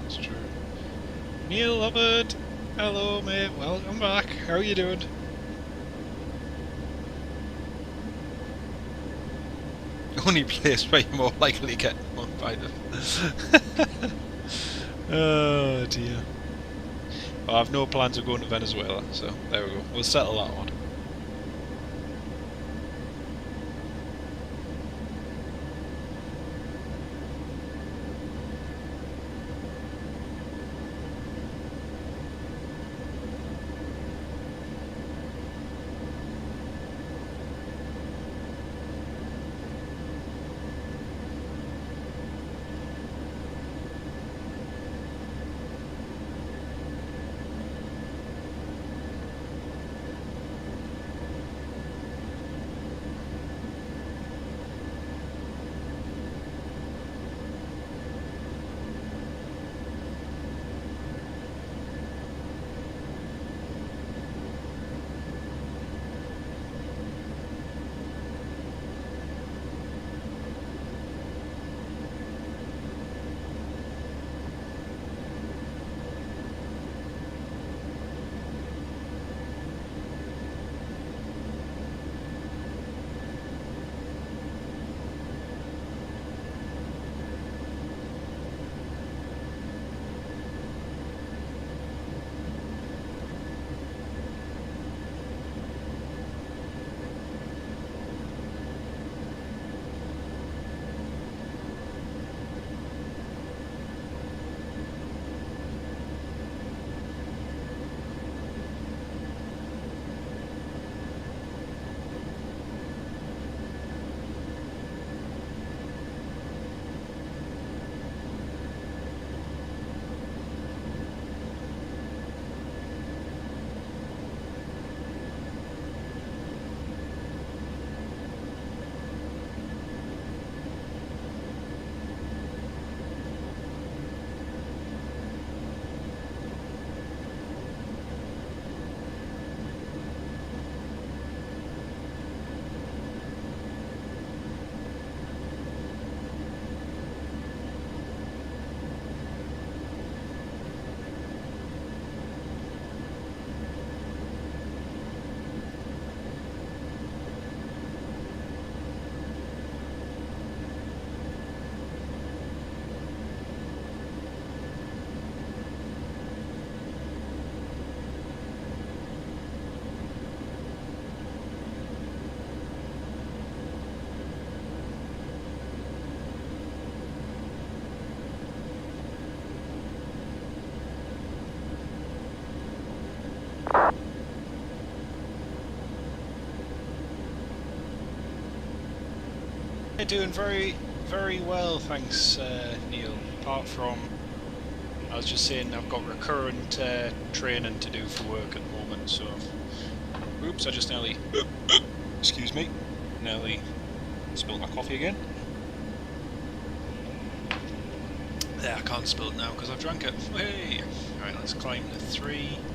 That's true. Neil Hubbard! Hello, mate. Welcome back. How are you doing? Only place where you're more likely to get mugged by them. Oh dear. Well, I have no plans of going to Venezuela, so there we go. We'll settle that one. They're doing very, very well, thanks, Neil. Apart from, I was just saying, I've got recurrent training to do for work at the moment, so... Oops, I just nearly... excuse me. Nearly spilled my coffee again. There, I can't spill it now because I've drank it. Hey! Right, let's climb to 390.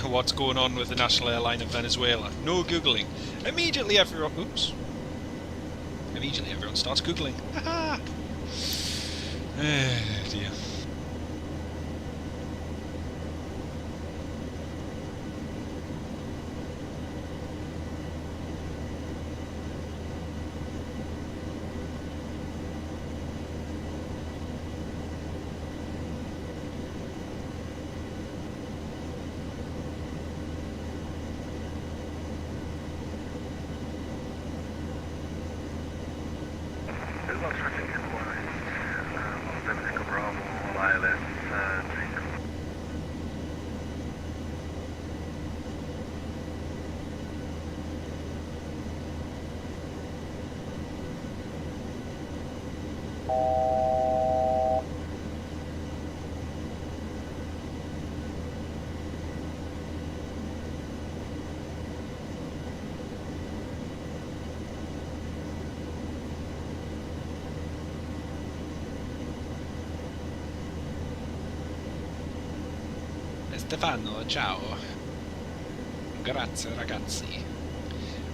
What's going on with the national airline in Venezuela? No googling. Immediately everyone starts googling. Haha. Dear. Stefano, ciao. Grazie ragazzi.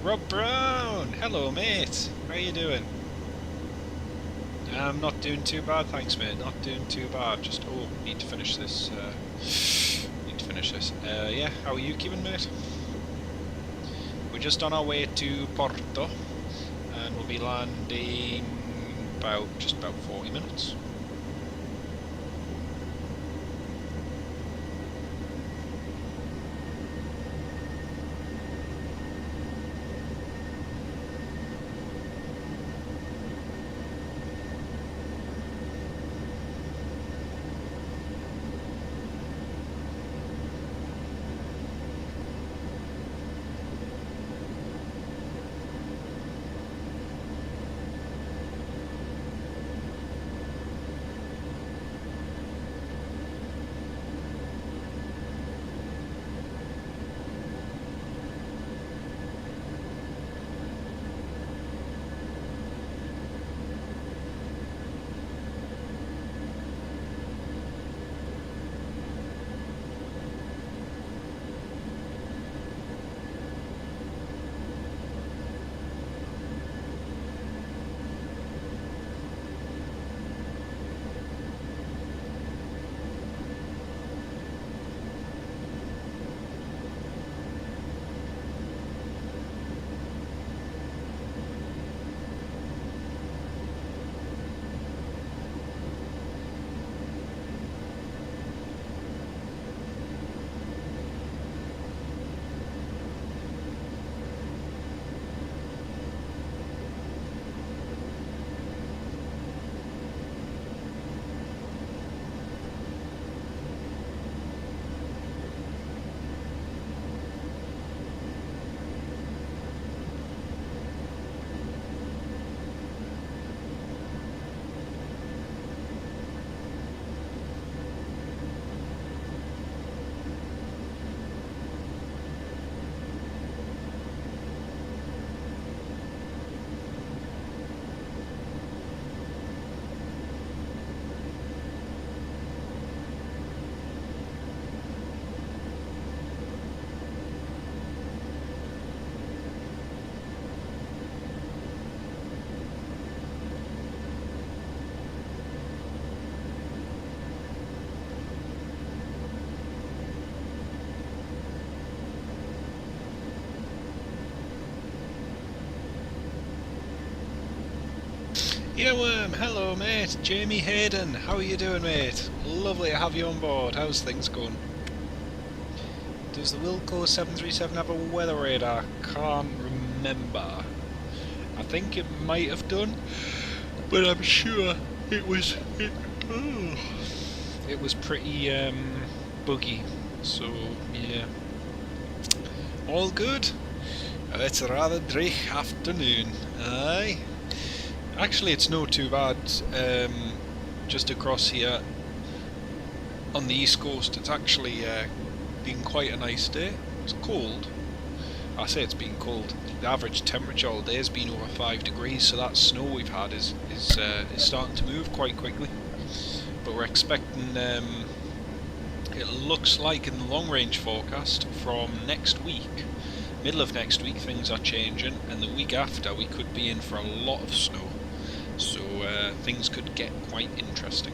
Rob Brown, hello mate. How you doing? I'm not doing too bad, thanks mate. Not doing too bad. Just need to finish this. Yeah, how are you keeping, mate? We're just on our way to Porto, and we'll be landing just about 40 minutes. Earworm, hello mate, Jamie Hayden, how are you doing mate? Lovely to have you on board, how's things going? Does the Wilco 737 have a weather radar? Can't remember. I think it might have done, but I'm sure it was pretty buggy, so yeah. All good? It's a rather dry afternoon, aye? Actually, it's not too bad. Just across here on the east coast, it's actually been quite a nice day. It's cold. I say it's been cold. The average temperature all day has been over 5 degrees, so that snow we've had is starting to move quite quickly. But we're expecting. It looks like in the long-range forecast from next week, middle of next week, things are changing, and the week after we could be in for a lot of snow. So things could get quite interesting.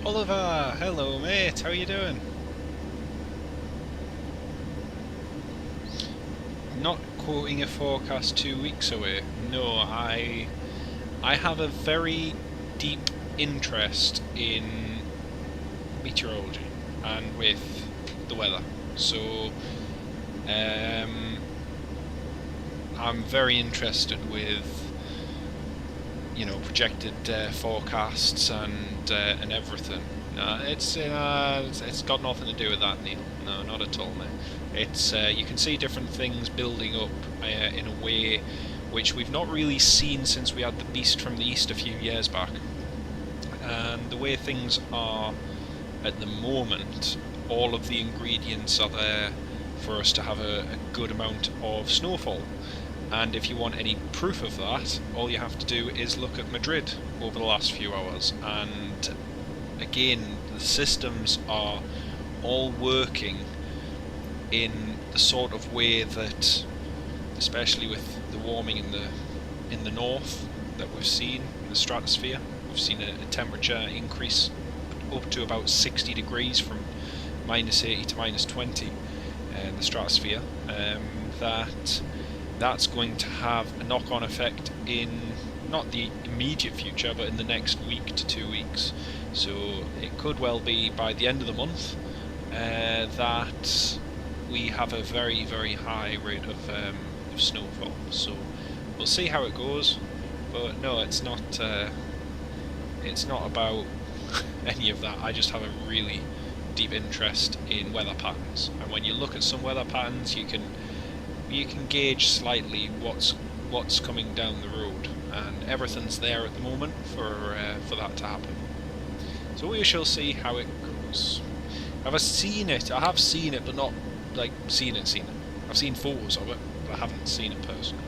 Oliver, hello mate, how are you doing? Not quoting a forecast 2 weeks away. No, I have a very deep interest in meteorology and with the weather. So I'm very interested with, you know, projected forecasts and everything. It's got nothing to do with that, Neil. No, not at all, mate. It's you can see different things building up in a way which we've not really seen since we had the Beast from the East a few years back. And the way things are at the moment, all of the ingredients are there for us to have a good amount of snowfall. And if you want any proof of that, all you have to do is look at Madrid over the last few hours. And again, the systems are all working in the sort of way that, especially with the warming in the north that we've seen in the stratosphere, we've seen a temperature increase up to about 60 degrees from -80 to -20 in the stratosphere. That's going to have a knock-on effect in not the immediate future, but in the next week to 2 weeks. So it could well be by the end of the month that we have a very, very high rate of snowfall. So we'll see how it goes. But no, it's not about any of that. I just have a really deep interest in weather patterns, and when you look at some weather patterns, you can gauge slightly what's coming down the road, and everything's there at the moment for that to happen. So we shall see how it goes. Have I seen it? I have seen it, but not like seen it. I've seen photos of it, but I haven't seen it personally.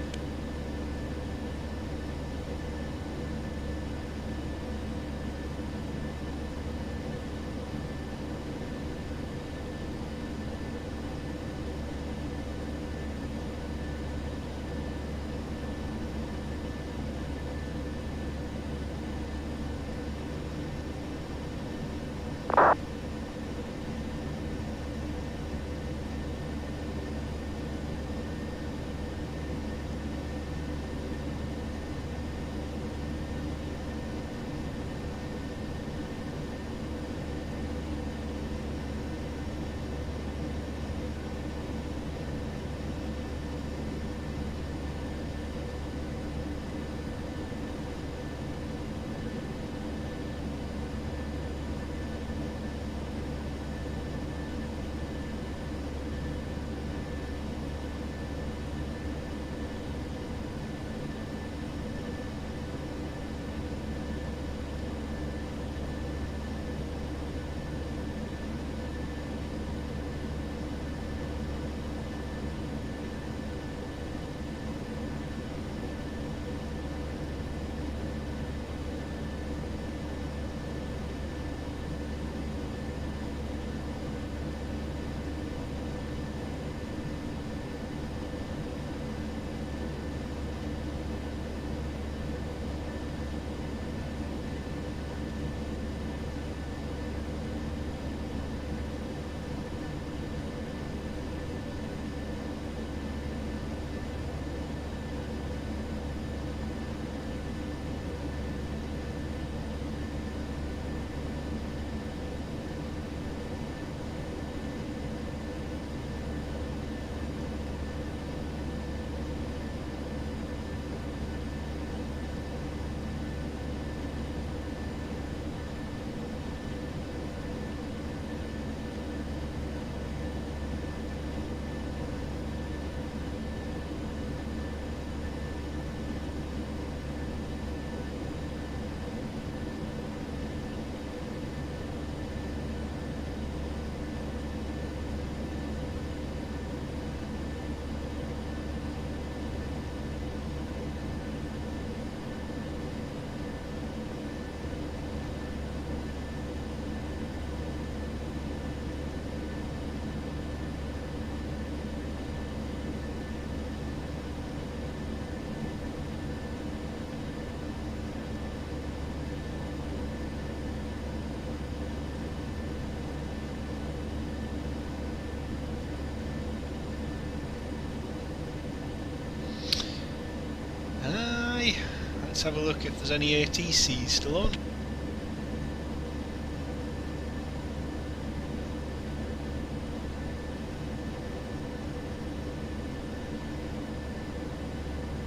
Let's have a look if there's any ATCs still on.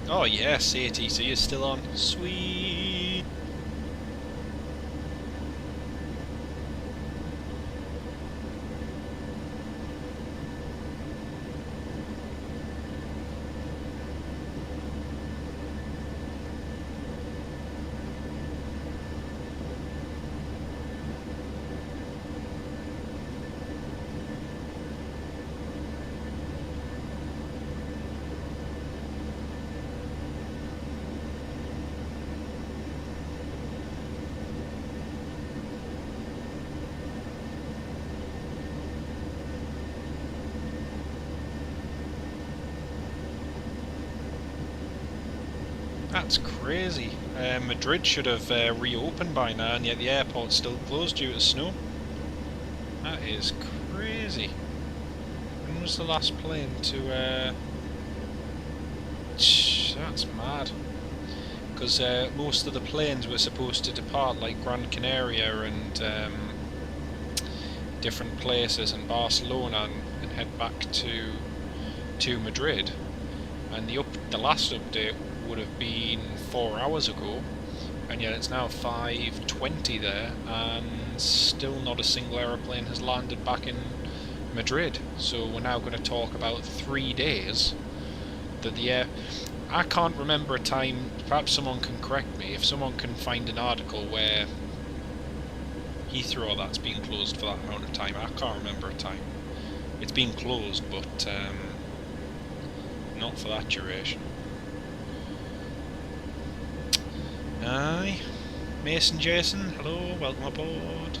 Oh yes, ATC is still on. Sweet! That's crazy. Madrid should have reopened by now, and yet the airport's still closed due to snow. That is crazy. When was the last plane to... That's mad. Because most of the planes were supposed to depart, like Gran Canaria and different places in Barcelona, and head back to Madrid. And the last update would have been 4 hours ago, and yet it's now 5:20 there, and still not a single aeroplane has landed back in Madrid. So we're now going to talk about 3 days that the air... I can't remember a time, perhaps someone can correct me, if someone can find an article where Heathrow that's been closed for that amount of time. I can't remember a time. It's been closed, but not for that duration. Aye. Mason Jason, hello, welcome aboard.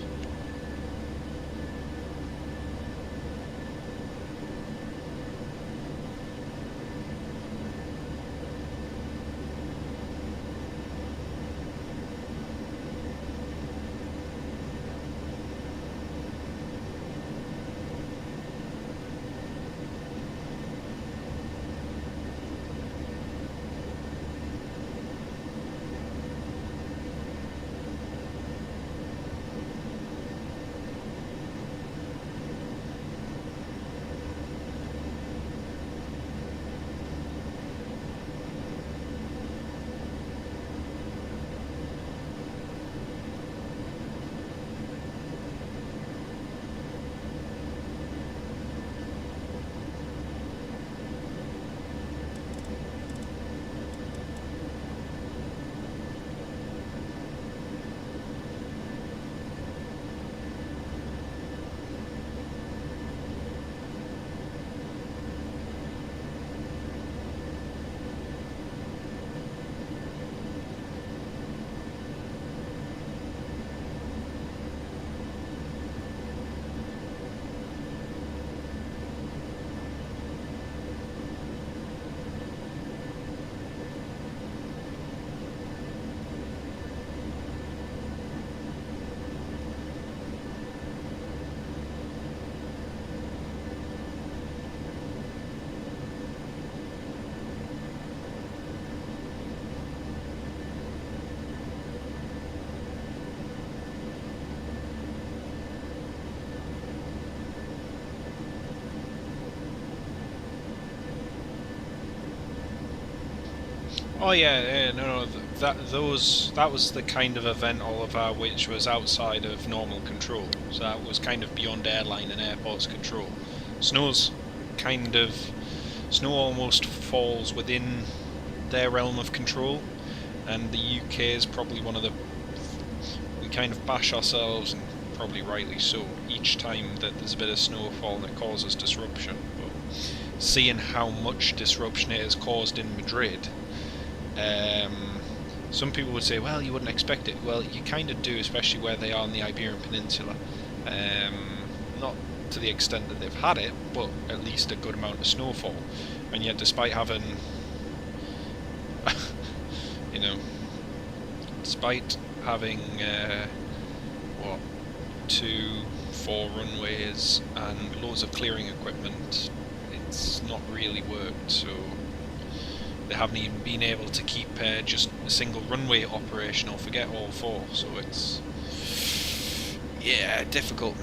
Oh yeah, no, that was the kind of event, Oliver, which was outside of normal control. So that was kind of beyond airline and airport's control. Snow almost falls within their realm of control, and the UK is probably one of the... We kind of bash ourselves, and probably rightly so, each time that there's a bit of snowfall and it causes disruption. But seeing how much disruption it has caused in Madrid, some people would say, well, you wouldn't expect it. Well, you kind of do, especially where they are in the Iberian Peninsula. Not to the extent that they've had it, but at least a good amount of snowfall. And yet, despite having, you know, despite having, 4 runways and loads of clearing equipment, it's not really worked. So they haven't even been able to keep just a single runway operational, forget all four, so it's, yeah, difficult.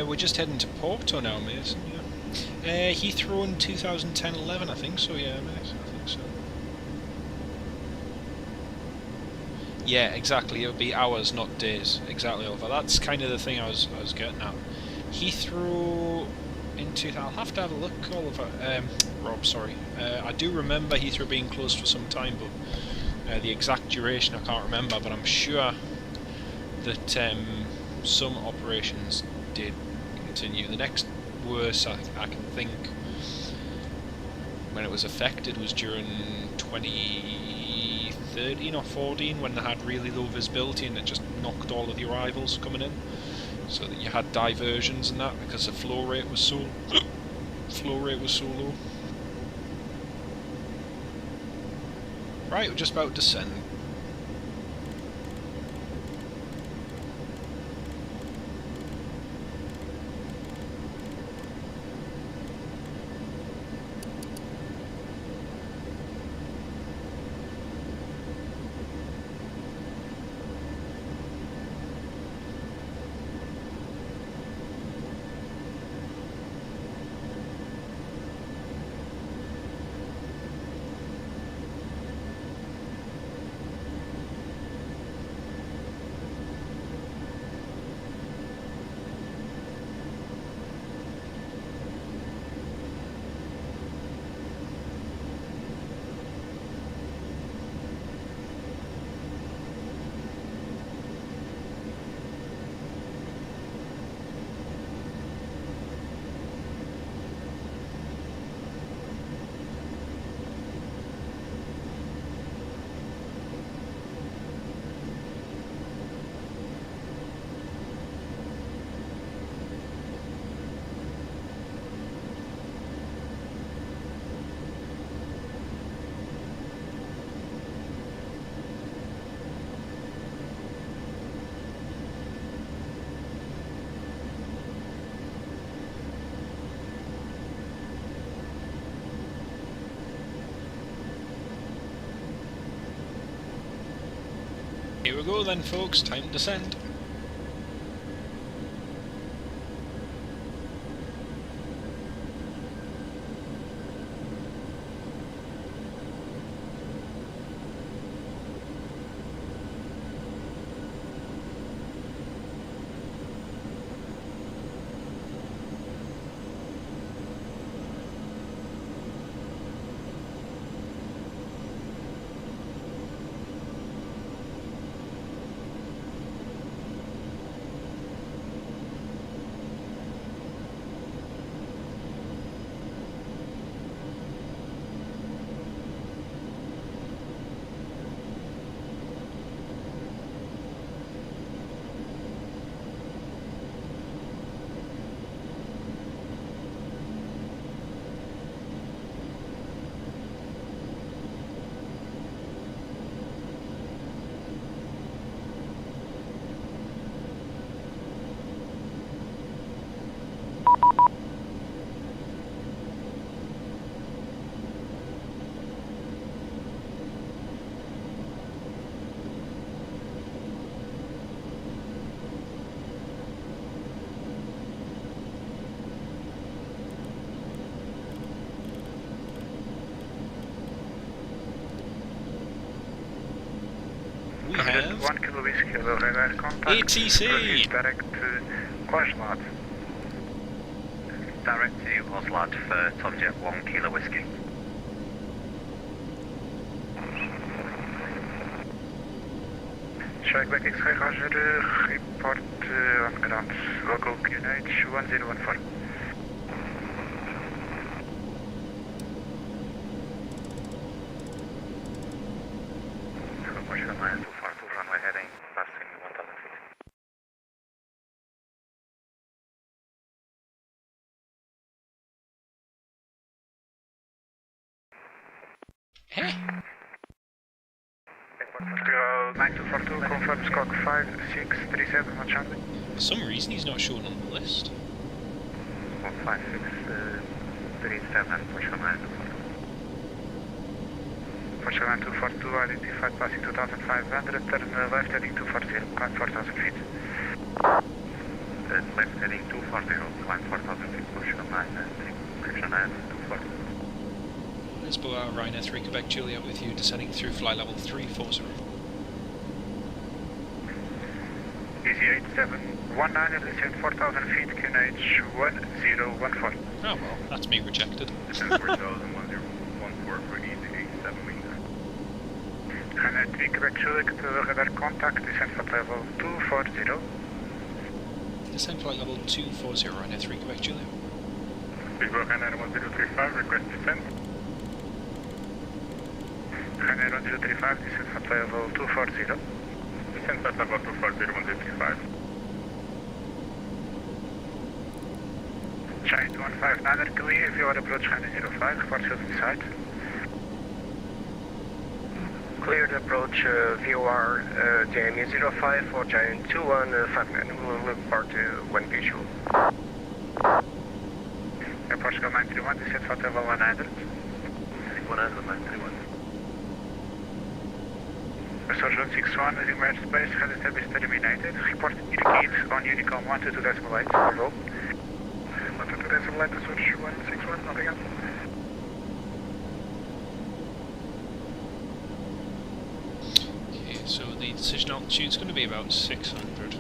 We're just heading to Porto now, Mason, yeah. Heathrow in 2010-11, I think so, yeah, mate, I think so. Yeah, exactly, it'll be hours, not days, exactly, Oliver. That's kind of the thing I was getting at. Heathrow in 2000, I'll have to have a look, Oliver, Rob, sorry. I do remember Heathrow being closed for some time, but the exact duration I can't remember, but I'm sure that some operations did continue. The next worst I can think when it was affected was during 2013 or 14 when they had really low visibility and it just knocked all of the arrivals coming in, so that you had diversions and that because the flow rate was so low. Right, we're just about to descend. Here we go then, folks, time to descend. We have 1 kilo whiskey, hello, radar contact. ATC. Proceed direct to Oslo. Direct to Oslo for Tomjet 1 kilo whiskey. Strike back X-ray, Roger, report on ground, local QNH 1014. Portugal and 242 runway heading, passing 1000 feet. Hey. Portugal 9242, confirm Scott 5637, much handling. For some reason he's not shown on the list. 15637, Portugal 9242. Portugal 242, identified passing 2500, turn left heading 240, climb 4000 feet. Left heading 240, climb 4000 feet, Portugal 993, correction 240. Lisboa, Ryanair 3 Quebec Juliet with you, descending through flight level 340. EI-DCL, descend 4000 feet, QNH 1014. Oh well, that's me rejected. Descend 4000, 1014 for EI-DCL, Ryanair 3 Quebec Juliet, radar contact, descend flight level 240. Descend flight level 240, Ryanair 3 Quebec Juliet. Lisboa, Ryanair 1035, request descent. Ryanair 1035, descend flight level 240. Descend flight level 240, 1035. Giant 159 clear, if you are approach Ryanair 05, report field inside. Cleared approach VOR JME 05 for Giant 2159. We'll report to when visual. Portugal 931, descend flight level 100. 100, 931. Surgeon 61, as emerged space, has service terminated. Report indicate on Unicom 122.8. Bravo. 122.8, Surgeon 161, nothing else. Okay, so the decision altitude is going to be about 600.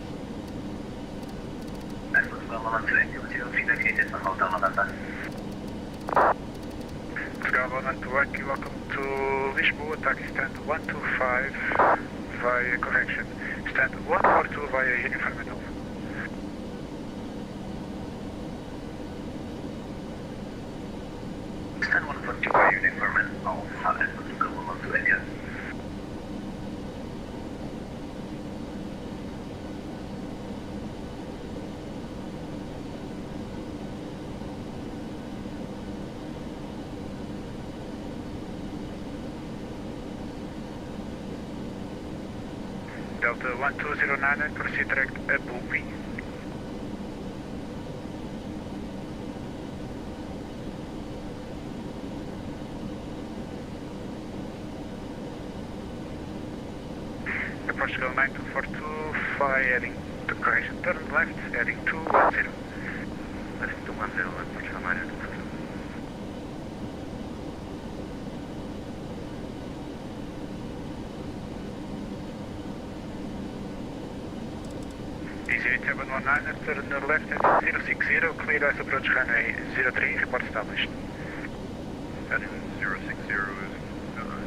Portugal 121, welcome to Lisboa, taxi stand 125 via correction. Stand 142 via uniform maneuver. Stand 142 via uniform and Alpha and Portugal 128. Delta 1209, proceed direct Abu B. Portugal 9242, fly heading to correction, turn left, heading 210. Heading 210, Portugal 9242. EZ719, turn left, heading 060, clear as approach runway 03, report established. Heading 060 is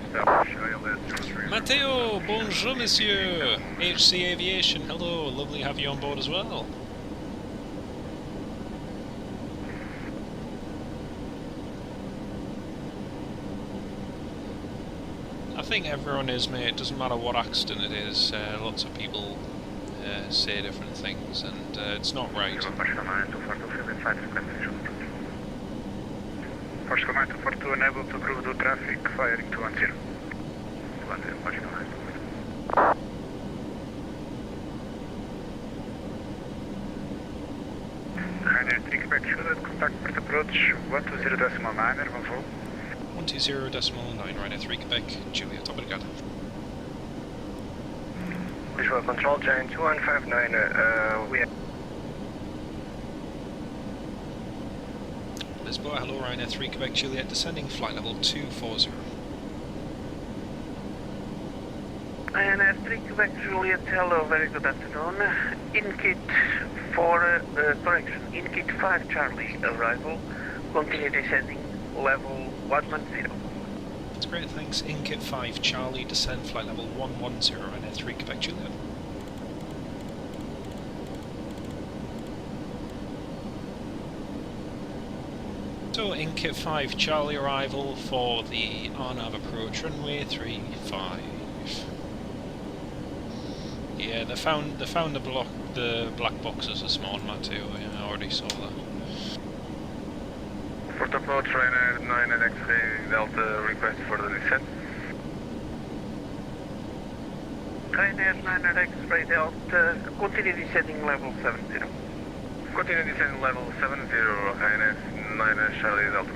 established, ILS 03. Matteo, bonjour monsieur! HC Aviation, hello, lovely to have you on board as well. I think everyone is, mate, it doesn't matter what accident it is, lots of people say different things, and it's not right. Portugal 9242, unable to prove the traffic, firing 210. Portugal 9242. Ryanair 3 Quebec Juliet, contact port approach 120.9, Ervan 120.9, Ryanair 3 Quebec, Juliet, obrigado. Visual control, Giant 2159, we have... Lisboa, hello, Ryanair 3 Quebec, Juliet, descending, flight level 240. Ryanair 3 Quebec Juliet, hello, very good afternoon. In kit 5 Charlie arrival, continue descending, level 110. That's great, thanks. In kit 5 Charlie, descend, flight level 110, Ryanair 3 Quebec, Juliet. So, in kit 5 Charlie arrival for the RNAV approach, runway 35. Yeah, they found the black boxes this morning, Matt, too. Yeah, I already saw that. Port approach, Ryanair 9 and X-ray Delta, request for the descent. Ryanair 9 and X-ray Delta, continue descending level 70. Continue descending level 70, Ryanair 9 and Charlie Delta.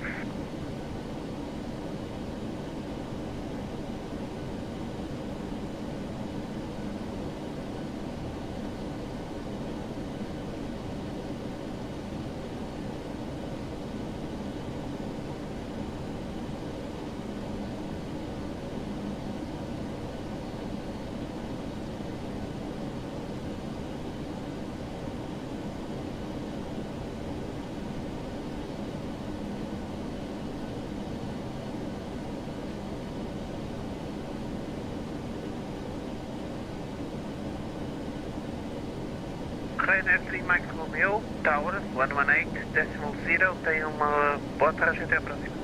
Ryanair 3 Mike Romeo, Tower 118.0, tem uma boa trajetória para cima.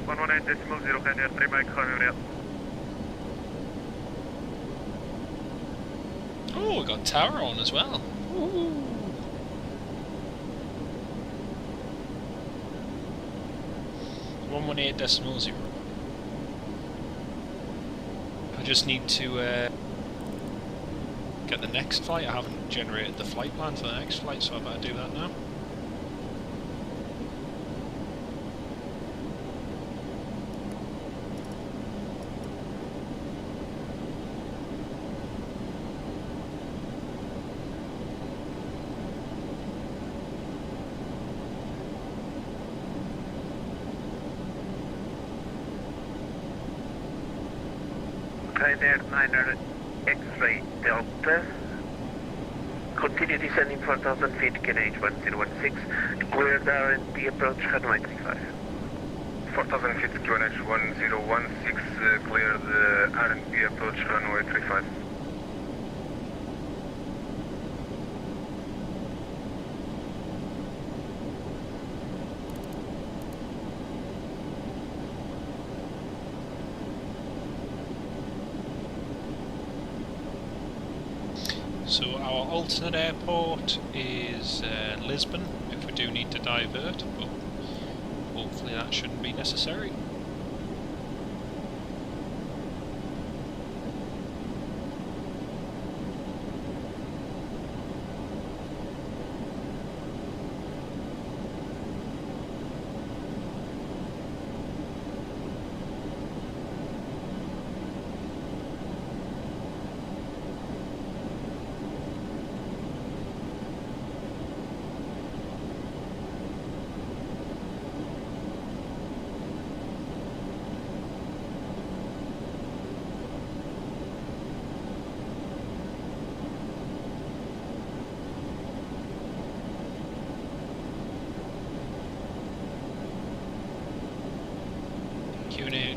118.0, Ryanair 3 Mike Romeo. Oh, we got tower on as well. Ooh. One 118.0. I just need to get the next flight. I haven't generated the flight plan for the next flight, so I better do that now. Ryanair 9 X-ray Delta, continue descending 4,000 feet, QNH 1016, cleared R&D approach runway 35. 4,000 feet, QNH 1016, cleared R&D approach runway 35. So our alternate airport is Lisbon, if we do need to divert, but hopefully that shouldn't be necessary.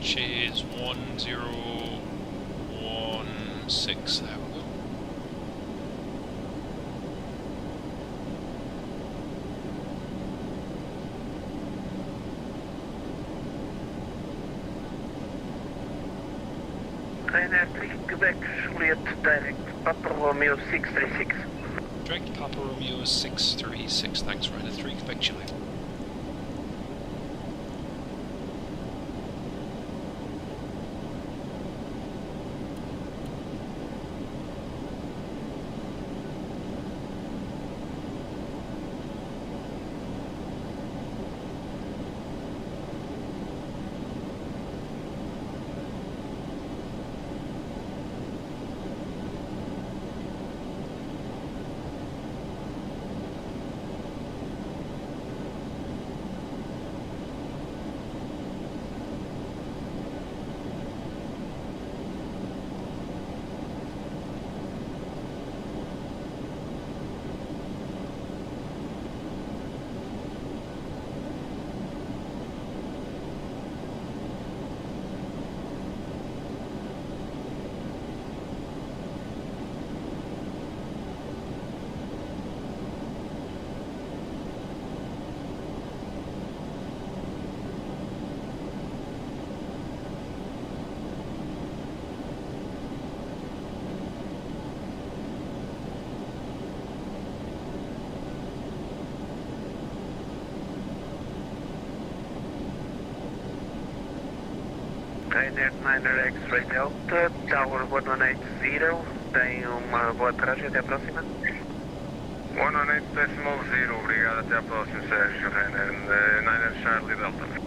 which is 1016. There we go. Ryanair 3 Quebec Juliet direct Papa Romeo 636. Direct Papa Romeo 636. Thanks, Ryanair 3 Quebec Juliet. Ryanair 9 X-Ray Delta, Tower 1180, tem uma boa aterragem, até a próxima. 118.0, obrigado, até à próxima, Sérgio, Ryanair 9 Charlie Delta.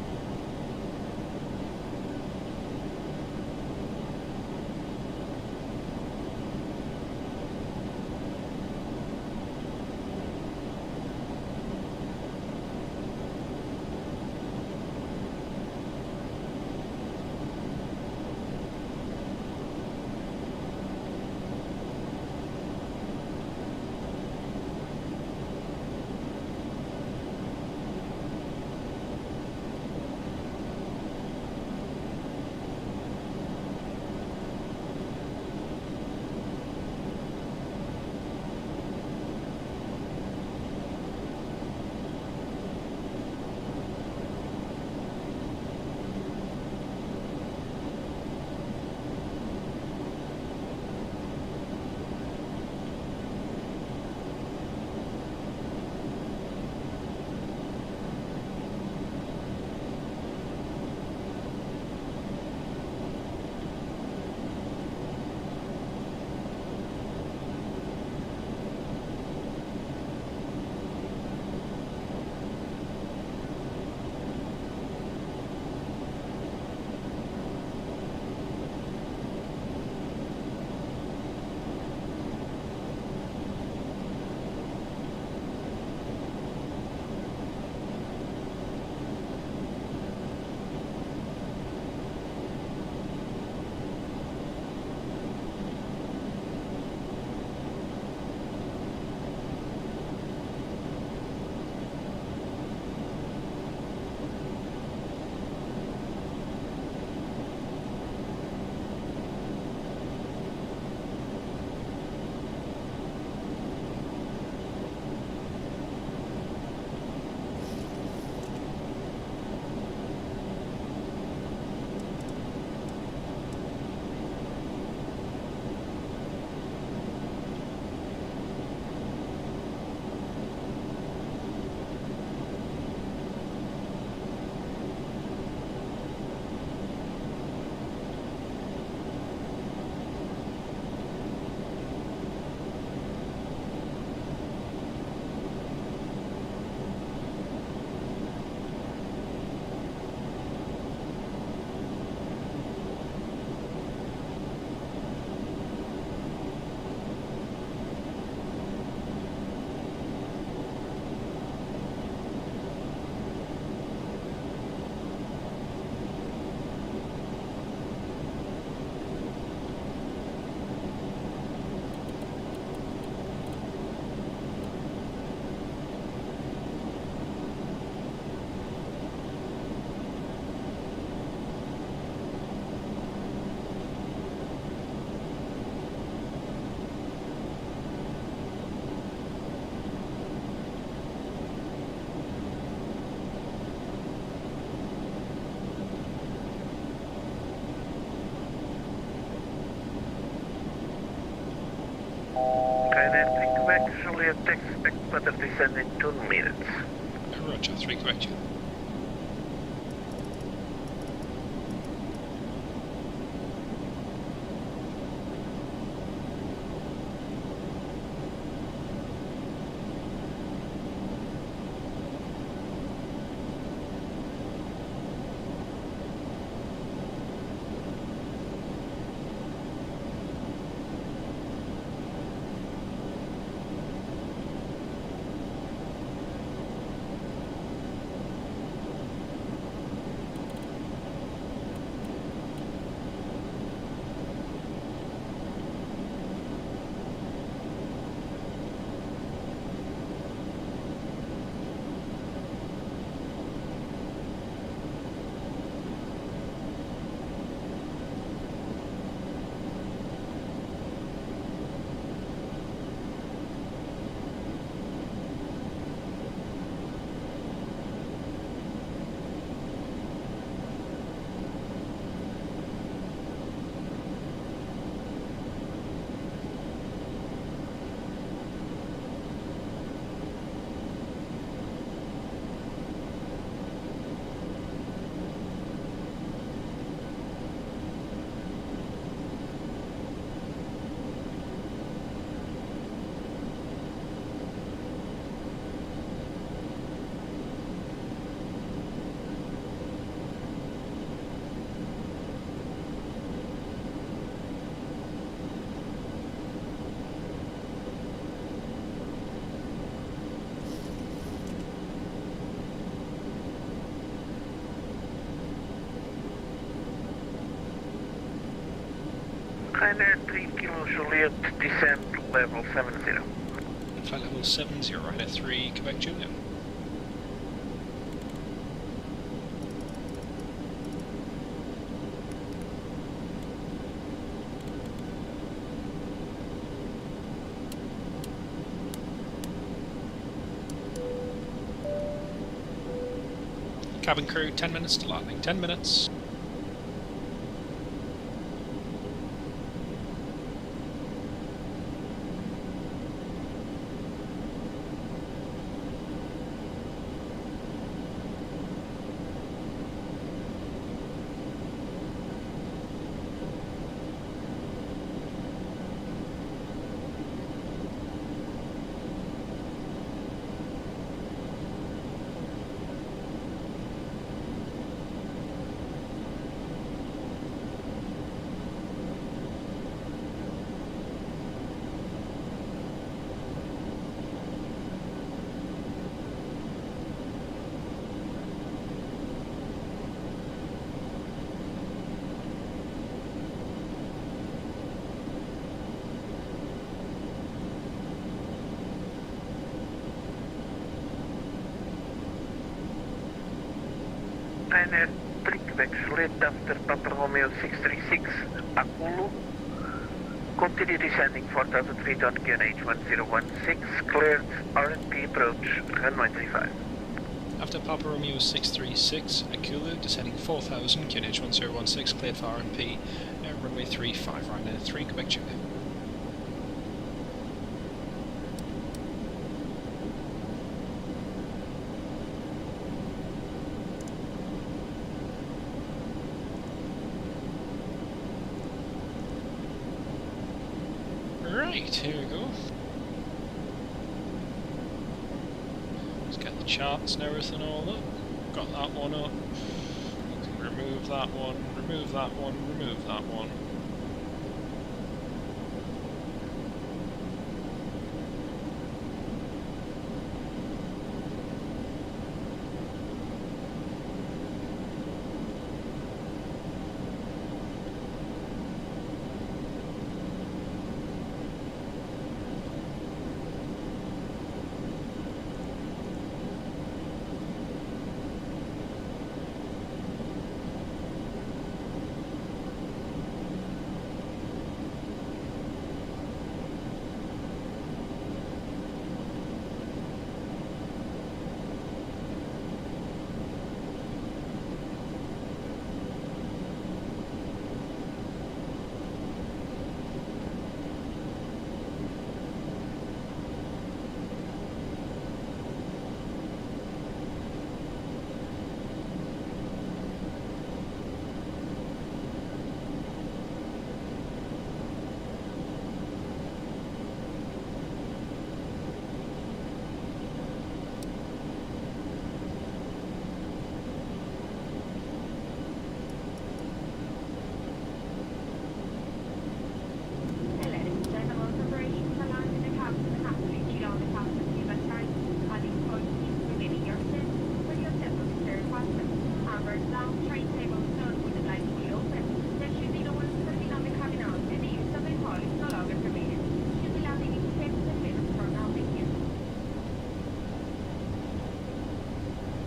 Ryanair 3 Quebec, Juliet, expect weather descend in 2 minutes. Roger, 3 Quebec Juliet. Ryanair 3 Kilo Juliet, descend level 70. Flight level 70, Ryanair 3 Quebec Juliet. Cabin crew, 10 minutes to landing, 10 minutes. Ryanair 3 Quebec Juliet after Papa Romeo 636, Akulu. Continue descending 4000 feet on QNH 1016, cleared RNP approach, runway 35. After Papa Romeo 636, Akulu, descending 4000, QNH 1016, cleared for RMP, runway 35, Ryanair 3 Quebec Juliet. Right, here we go. Let's get the charts and everything all up. Got that one up. Remove that one, remove that one, remove that one.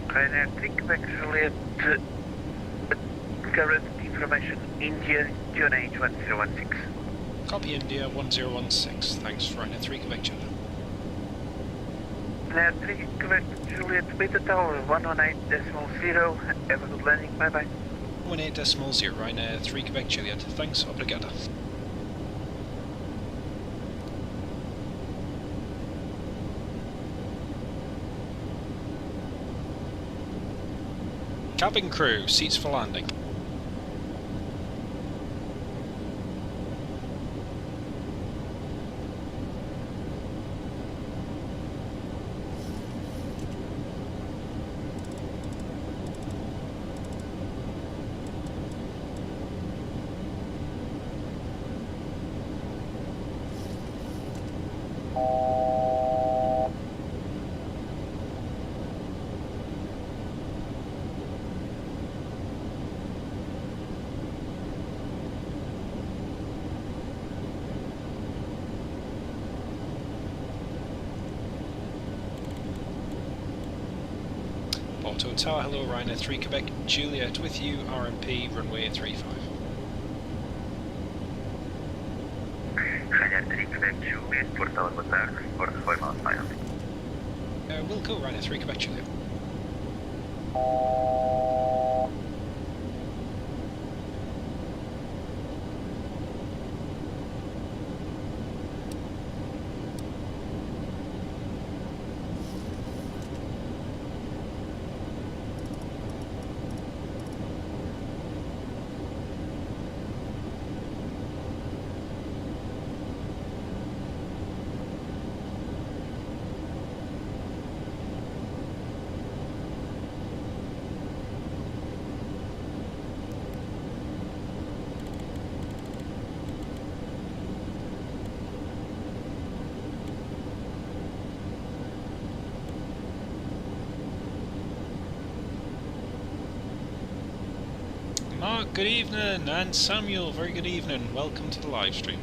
Ryanair 3 Quebec Juliet, current information India, QNH 1016. Copy India 1016. Thanks, Ryanair 3 Quebec Juliet. Ryanair 3 Quebec Juliet, Beta Tower 118.0. Have a good landing, bye bye. 18.0, Ryanair 3 Quebec Juliet. Thanks, obrigado. Cabin crew, seats for landing. Porto Tower, hello, Ryanair 3 Quebec Juliet with you, RMP, runway 35. Ryanair 3 Quebec Juliet, Porto and Madrid, 45 miles high. We'll go, Ryanair 3 Quebec Juliet. Mark, good evening, and Samuel, very good evening. Welcome to the live stream.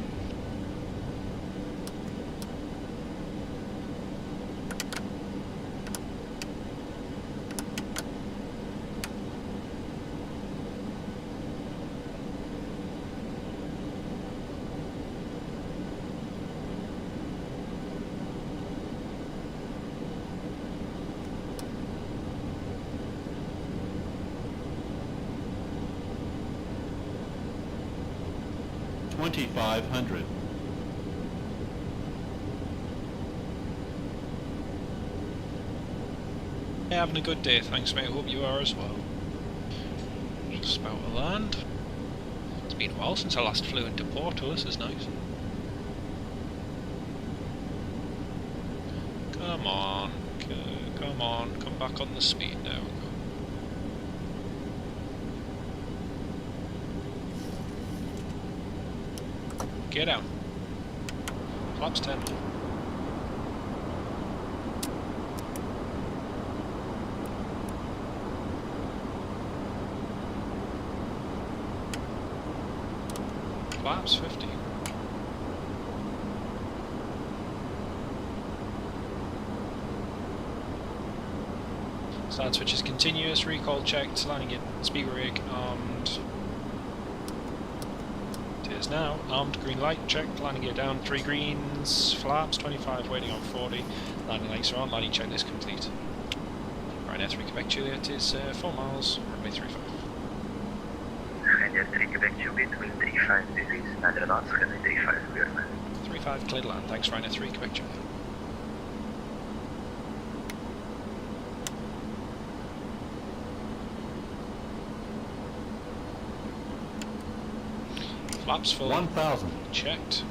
$2,500. Yeah, having a good day, thanks mate, I hope you are as well. Just about to land. It's been a while since I last flew into Porto, this is nice. Come on, come on, come back on the speed now. Get down. Flaps 10. Flaps 50. Start switch is continuous, recall checked, landing it, speed rig armed. It is now armed, green light checked, landing it down, 3 greens, flaps 25, waiting on 40, landing lights are on, landing checklist complete. Ryanair 3 Quebec Juliet is 4 miles, runway 35. Ryanair 3 Quebec Juliet with 35 degrees, and advance runway 35, we are 35 cleared land, thanks Ryanair 3 Quebec Juliet. Flaps full. 1,000. Checked.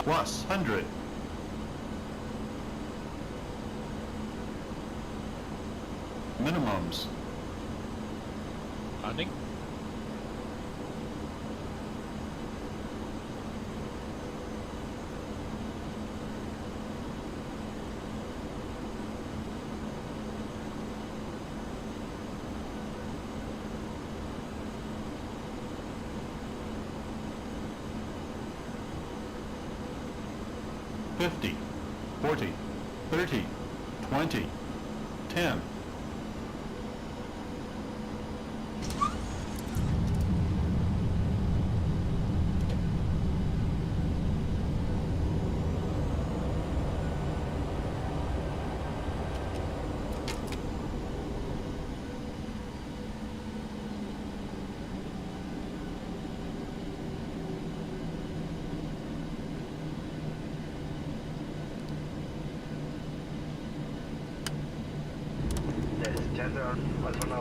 100. Minimums. Landing. $50, $40, $30, $20, $10.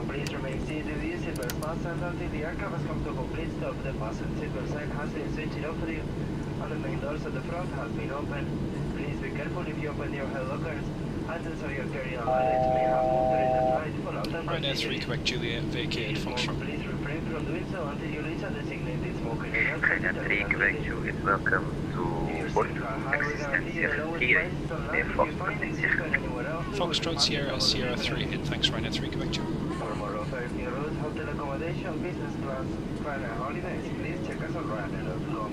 Please remain seated with your seatbelts fastened until the aircraft has come to a complete stop. The fasten seatbelt sign has been switched off for you, and the main doors at the front has been opened. Please be careful if you open your head lockers. Items of your carry-on luggage may have moved during the flight. For out and Right, 3 Quebec Juliet, vacated Foxtrot. Please refrain from doing so until you reach a designated smoking area. China 3 Quebec Juliet, welcome to Porto. Existencia Retire, Fox Potencia. Foxtrot Sierra, Sierra 3 hit, thanks Ryanair 3 Quebec Juliet. For more offers, new routes, hotel accommodation, business class, Ryanair holidays, please check us on Ryanair.com.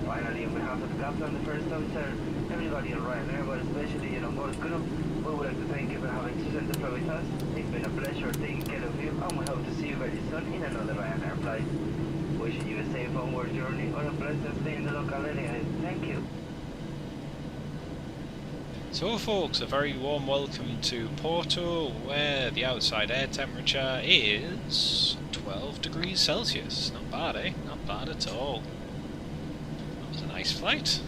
Finally, on behalf of the captain, the first officer, everybody on Ryanair, but especially your onboard crew, we would like to thank you for having chosen to fly with us. It's been a pleasure taking care of you, and we hope to see you very soon in another Ryanair flight. Wishing you a safe onward journey or a pleasant stay in the local area. Thank you. So folks, a very warm welcome to Porto, where the outside air temperature is 12 degrees Celsius. Not bad, eh? Not bad at all. That was a nice flight.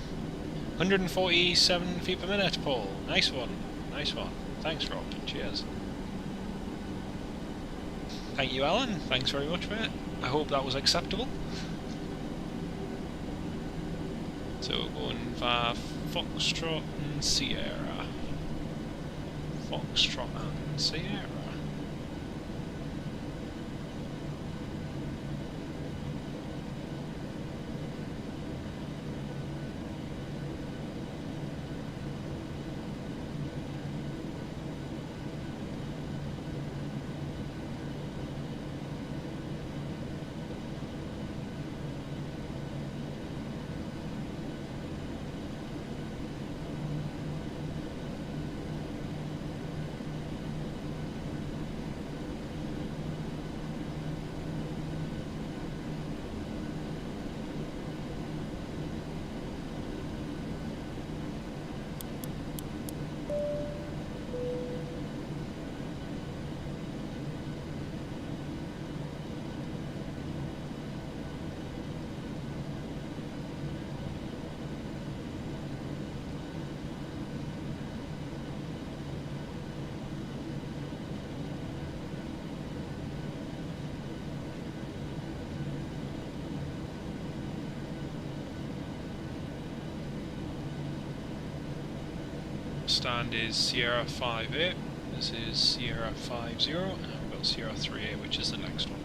147 feet per minute, Paul. Nice one. Nice one. Thanks, Rob. Cheers. Thank you, Alan. Thanks very much, mate. I hope that was acceptable. So going via Foxtrot and Sierra. Foxtrot and Sierra. Stand is Sierra 58, this is Sierra 50, and we've got Sierra 38, which is the next one.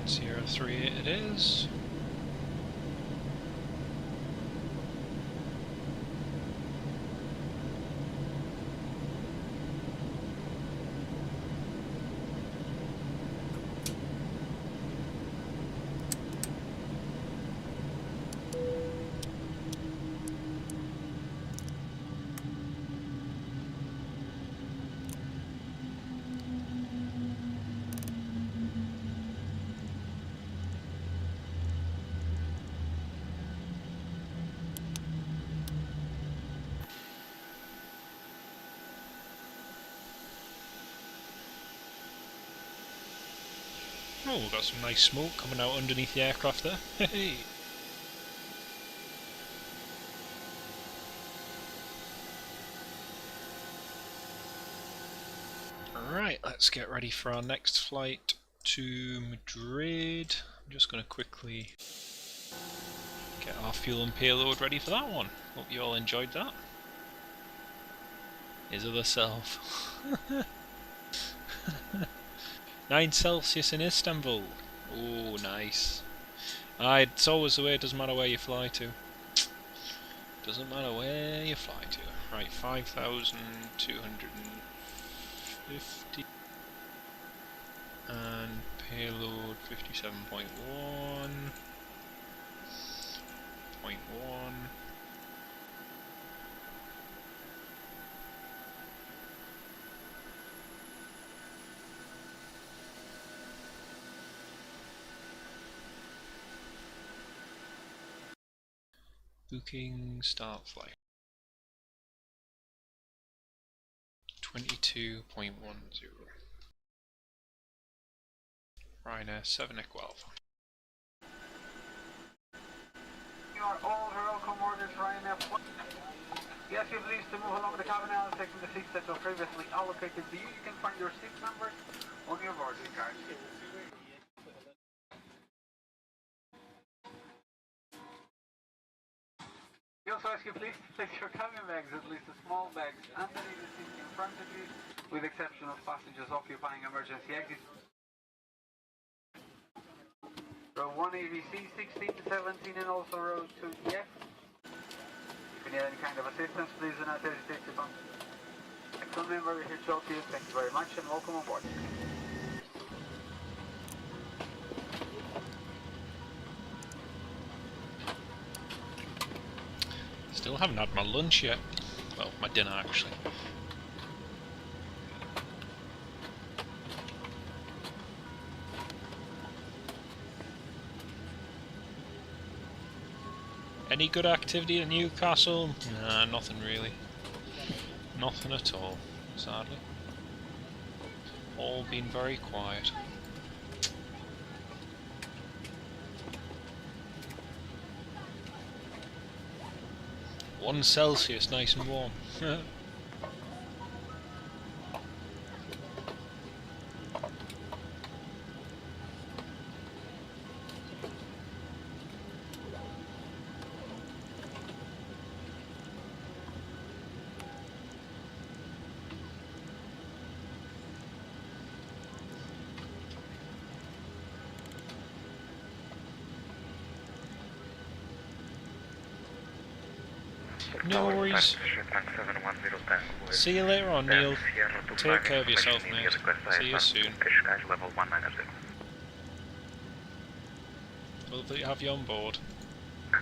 Sierra 38 it is. Oh, we've got some nice smoke coming out underneath the aircraft there. Hey! Right, let's get ready for our next flight to Madrid. I'm just going to quickly get our fuel and payload ready for that one. Hope you all enjoyed that. His other self. 9 Celsius in Istanbul. Oh, nice. It's always the way, it doesn't matter where you fly to. Doesn't matter where you fly to. Right, 5,250. And payload 57.1. 0.1. Booking start flight. 22.10. Ryanair 7 Echo Alpha. You are all welcome orders, Ryanair. Yes, you please to move along the cabin aisle, taking the seats that were previously allocated to you. You can find your seat numbers on your boarding card. We also ask you please to place your cabin bags, at least the small bags, underneath the seat in front of you, with the exception of passengers occupying emergency exits. Row 1 AVC, 16, 17 and also row 2EF. If you need any kind of assistance, please do not hesitate to contact a crew member here to help you. Thank you very much and welcome aboard. Still haven't had my lunch yet. Well, my dinner actually. Any good activity at Newcastle? Nah, nothing really. Nothing at all, sadly. All been very quiet. One Celsius, nice and warm. No worries. See you later on, Neil. Take care of yourself, mate. See you soon. Lovely to have you on board.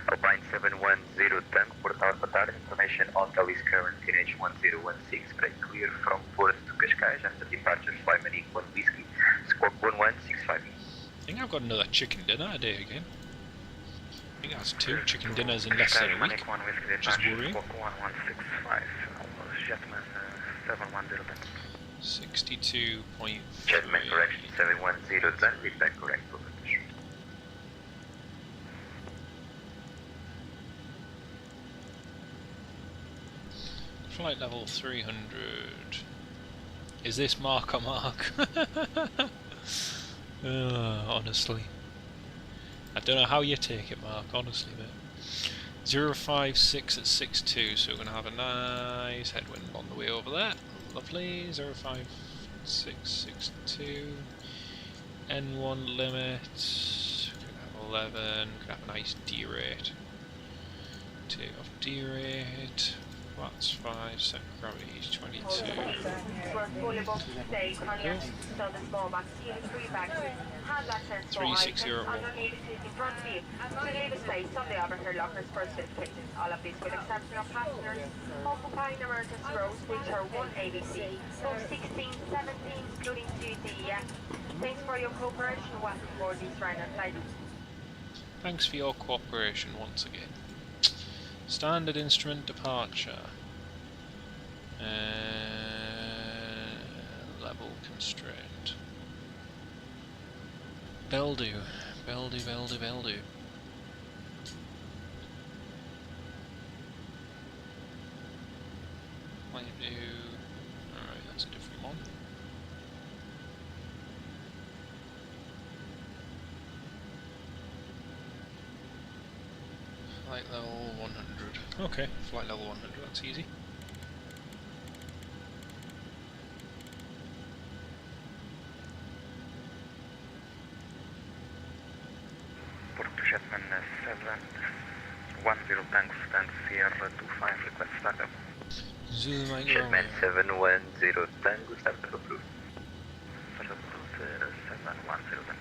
Alpine 710 tank, Porto Vatry, information hotel is currently in H1016, break clear from Porto to Cascais after departure, fly Manic 1 Whiskey, squawk 1165. I think I've got another chicken dinner today again. I think that's 2 chicken dinners in less than a week, which is worrying. 62.3. Jetman correction 710, return correct position. Flight level 300. Is this Mark or Mark? Honestly. I don't know how you take it, Mark, honestly, mate. 056 at 62, so we're going to have a nice headwind on the way over there. Lovely. 05662. N1 limit. Could have 11. Could have a nice D rate. Take off D rate. That's 5, set gravity is 22. We're fully booked today, Connie. So the small bags, free bags, hand access for items underneath the seat in front of you. To leave a space on the overhead lockers for suitcases. All of these with exception of passengers occupying emergency rows, which are 1 ABC, so 16, 17, including 2 DEF. Thanks for your cooperation. Welcome aboard these Ryanair flights. Thanks for your cooperation once again. Standard instrument departure. Level constraint. Beldu. Beldu. Alright, that's a different one. Flight level 100. Okay, flight level 100, that's easy. Porto Jetman 710 tanks stands Sierra 25, request startup. Zulu Mike Jetman 710 Tango, startup approved. Startup approved 710 tango.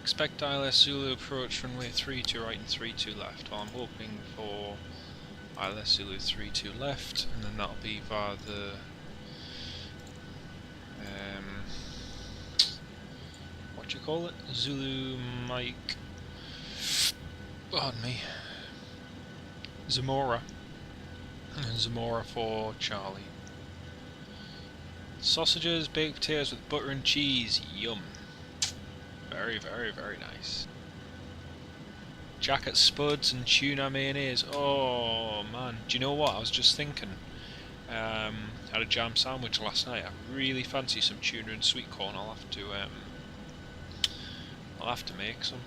Expect ILS Zulu approach runway 32 right and 32 left. Well, I'm hoping for ILS Zulu 32 left, and then that'll be via the what do you call it? Zulu Mike. Pardon me. Zamora. And Zamora for Charlie. Sausages, baked potatoes with butter and cheese. Yum. Very nice. Jacket spuds and tuna mayonnaise. Oh man, do you know what? I was just thinking. Had a jam sandwich last night. I really fancy some tuna and sweet corn. I'll have to make some.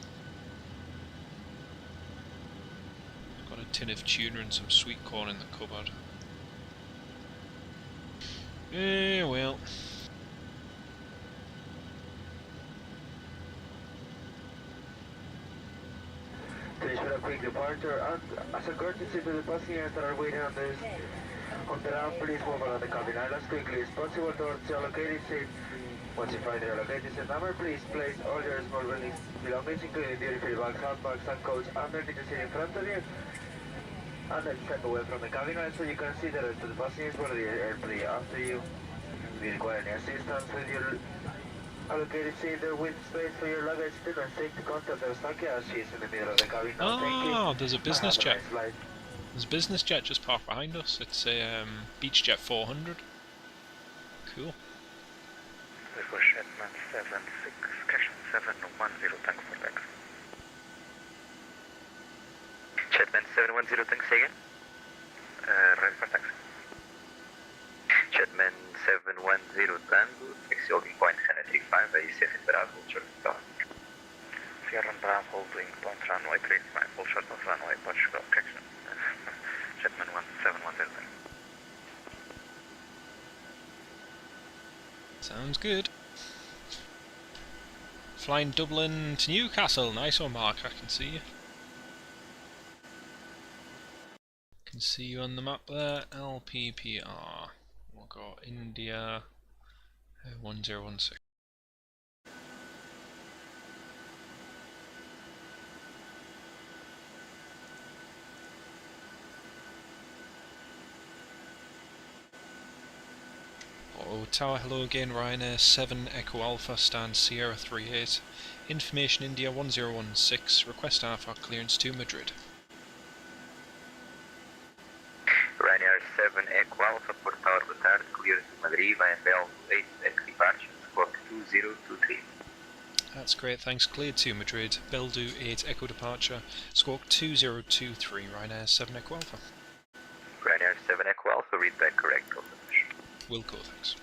I've got a tin of tuna and some sweet corn in the cupboard. Well. Finish with a quick departure, and as a courtesy to the passengers that are waiting on the ramp, please move around the cabin aisle as quickly as possible towards your allocated seat. Once you find your allocated seat number, please place all your small belongings, including duty-free bags, handbags, and coats, underneath the seat in front of you. And then step away from the cabin aisle so you can see the rest of the passengers while the airplane after you. If you require any assistance with your allocated seat with space for your luggage, do not take the contact of Saki as she is in the middle of the cabin. Oh, there's a business jet. There's a business jet just parked behind us. It's a Beach Jet 400. Cool. Request Jetman 76, Cation 710, tank for taxi. Jetman 710 tank, say again? Ready for taxi. Jetman 710 Tango, taxi holding point 135, ACF in Bravo, short of tower. Sierra Bravo holding point runway 35, full short of runway, Portugal, Cation. Jetman 710 tango. Sounds good. Flying Dublin to Newcastle. Nice one, Mark. I can see you. Can see you on the map there. LPPR. We'll go India 1016. Porto Tower, hello again, Ryanair 7 Echo Alpha, stand Sierra 38. Information India 1016, request Alpha clearance to Madrid. Ryanair 7 Echo Alpha, Porto Tower, Vatry, clear to Madrid via Bell 8 Echo departure, squawk 2023. That's great, thanks. Cleared to Madrid, Beldu 8 Echo departure, squawk 2023, Ryanair 7 Echo Alpha. Ryanair 7 Echo Alpha, read back correct confirmation. Will go, thanks.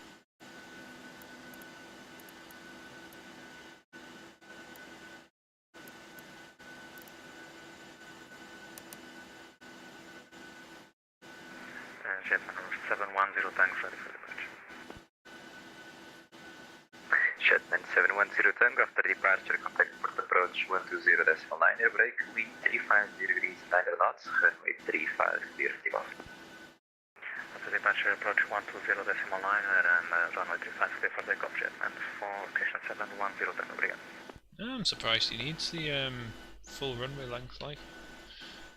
Jetman 710 tanks ready for departure. Jetman 710 Tango, after departure, contact port approach 120.9, air brake, wind 35 degrees 9 knots, runway 35, clear to off. After departure, approach 120.9 and runway 35, clear for takeoff. Jetman for Cation 710 Tango, obrigado. I'm surprised he needs the full runway length, like.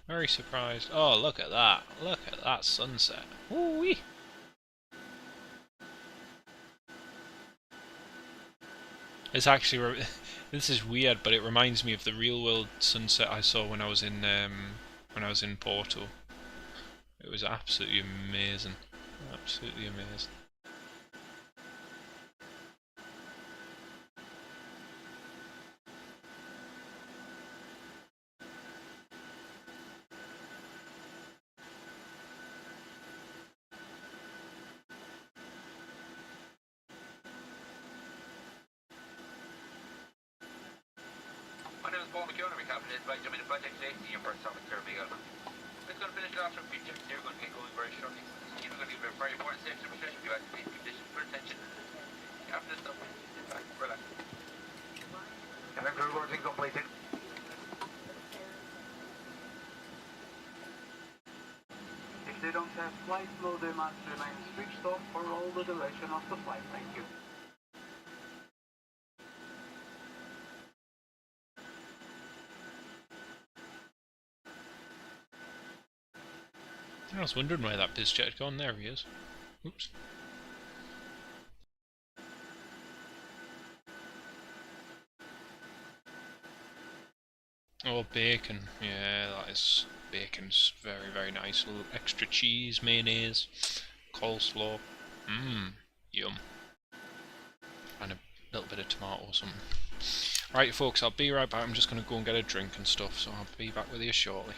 Very surprised. Oh, look at that. Look at that sunset. Woo-wee. It's actually, this is weird, but it reminds me of the real world sunset I saw when I was in Porto. It was absolutely amazing. Absolutely amazing. My name is Paul McKeown, Captain Flight Dominion Project Safety, your first officer, Miguel. It's going to finish it off from future. You're going to get going very shortly. You're going to give a very important safety demonstration to activate conditions for attention. After this stuff, sit back, relax. And then crew boarding completed. If they don't have flight mode, they must remain switched off for all the duration of the flight. Thank you. I was wondering where that BizJet had gone. There he is. Oops. Oh, bacon. Yeah, that is... bacon's very, very nice. A little extra cheese, mayonnaise, coleslaw. Mmm, yum. And a little bit of tomato or something. Right, folks, I'll be right back. I'm just going to go and get a drink and stuff, so I'll be back with you shortly.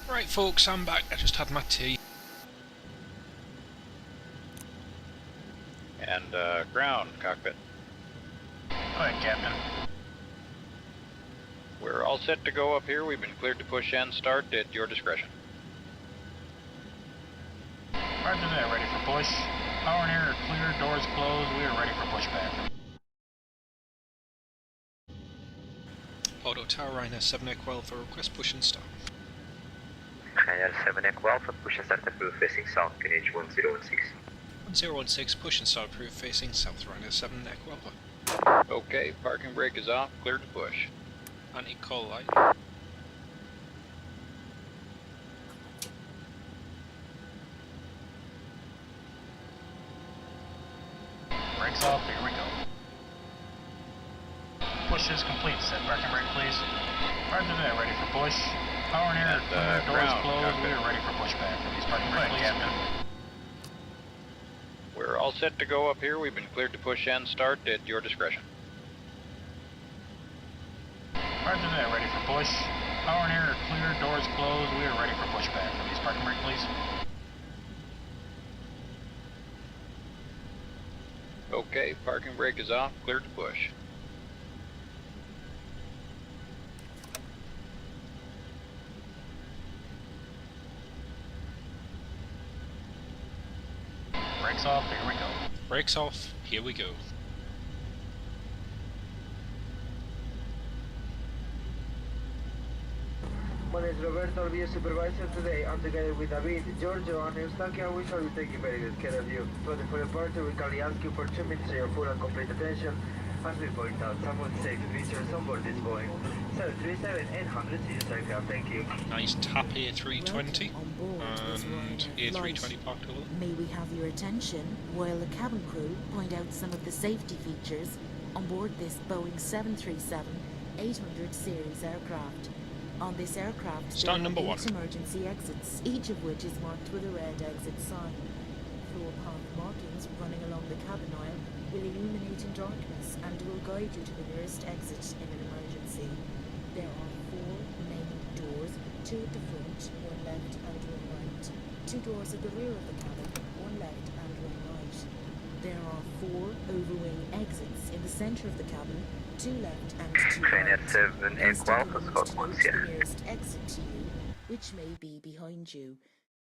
Right folks, I'm back. I just had my tea. And ground, cockpit. Go ahead, Captain. We're all set to go up here. We've been cleared to push and start at your discretion. Roger that, ready for push. Power and air are clear, doors closed, we are ready for pushback. Porto Tower, Ryanair 7 Echo Alpha, request push and start. Ryanair 7 Echo Alpha, push and start approved facing south, QNH 1016. 1016, push and start approved facing south, Ryanair 7 Echo Alpha. Okay, parking brake is off, cleared to push. Anti-call light. Brakes off, here we go. Push is complete, set parking brake please. Roger that, ready for push. Power and air, clear, doors closed, we are ready for pushback. Release parking brake please. Captain. We're all set to go up here. We've been cleared to push and start at your discretion. Roger that, ready for push. Power and air are clear, doors closed, we are ready for pushback. Release parking brake please. Okay, parking brake is off, cleared to push. Brakes off, here we go. Brakes off, here we go. My name is Roberto, I'll be your supervisor today. I'm together with David, Giorgio, and Eustaquio. We shall be taking very good care of you. For the departure, we kindly ask you for 2 minutes of your full and complete attention as we point out some of the safety features on board this Boeing 737-800 series aircraft. Thank you. Nice tap A320 and A320 parked over. May we have your attention while the cabin crew point out some of the safety features on board this Boeing 737-800 series aircraft. On this aircraft, Start there are number 8 one. emergency exits, each of which is marked with a red exit sign. Floor path markings running along the cabin aisle will illuminate in darkness and will guide you to the nearest exit in an emergency. There are 4 main doors, 2 at the front, 1 left and 1 right. 2 doors at the rear of the cabin, 1 left and 1 right. There are 4 overwing exits in the center of the cabin, 2 left and 2 Ryanair right. 7 Echo Alpha, Scott The 1 Sierra. nearest exit to you, which may be behind you.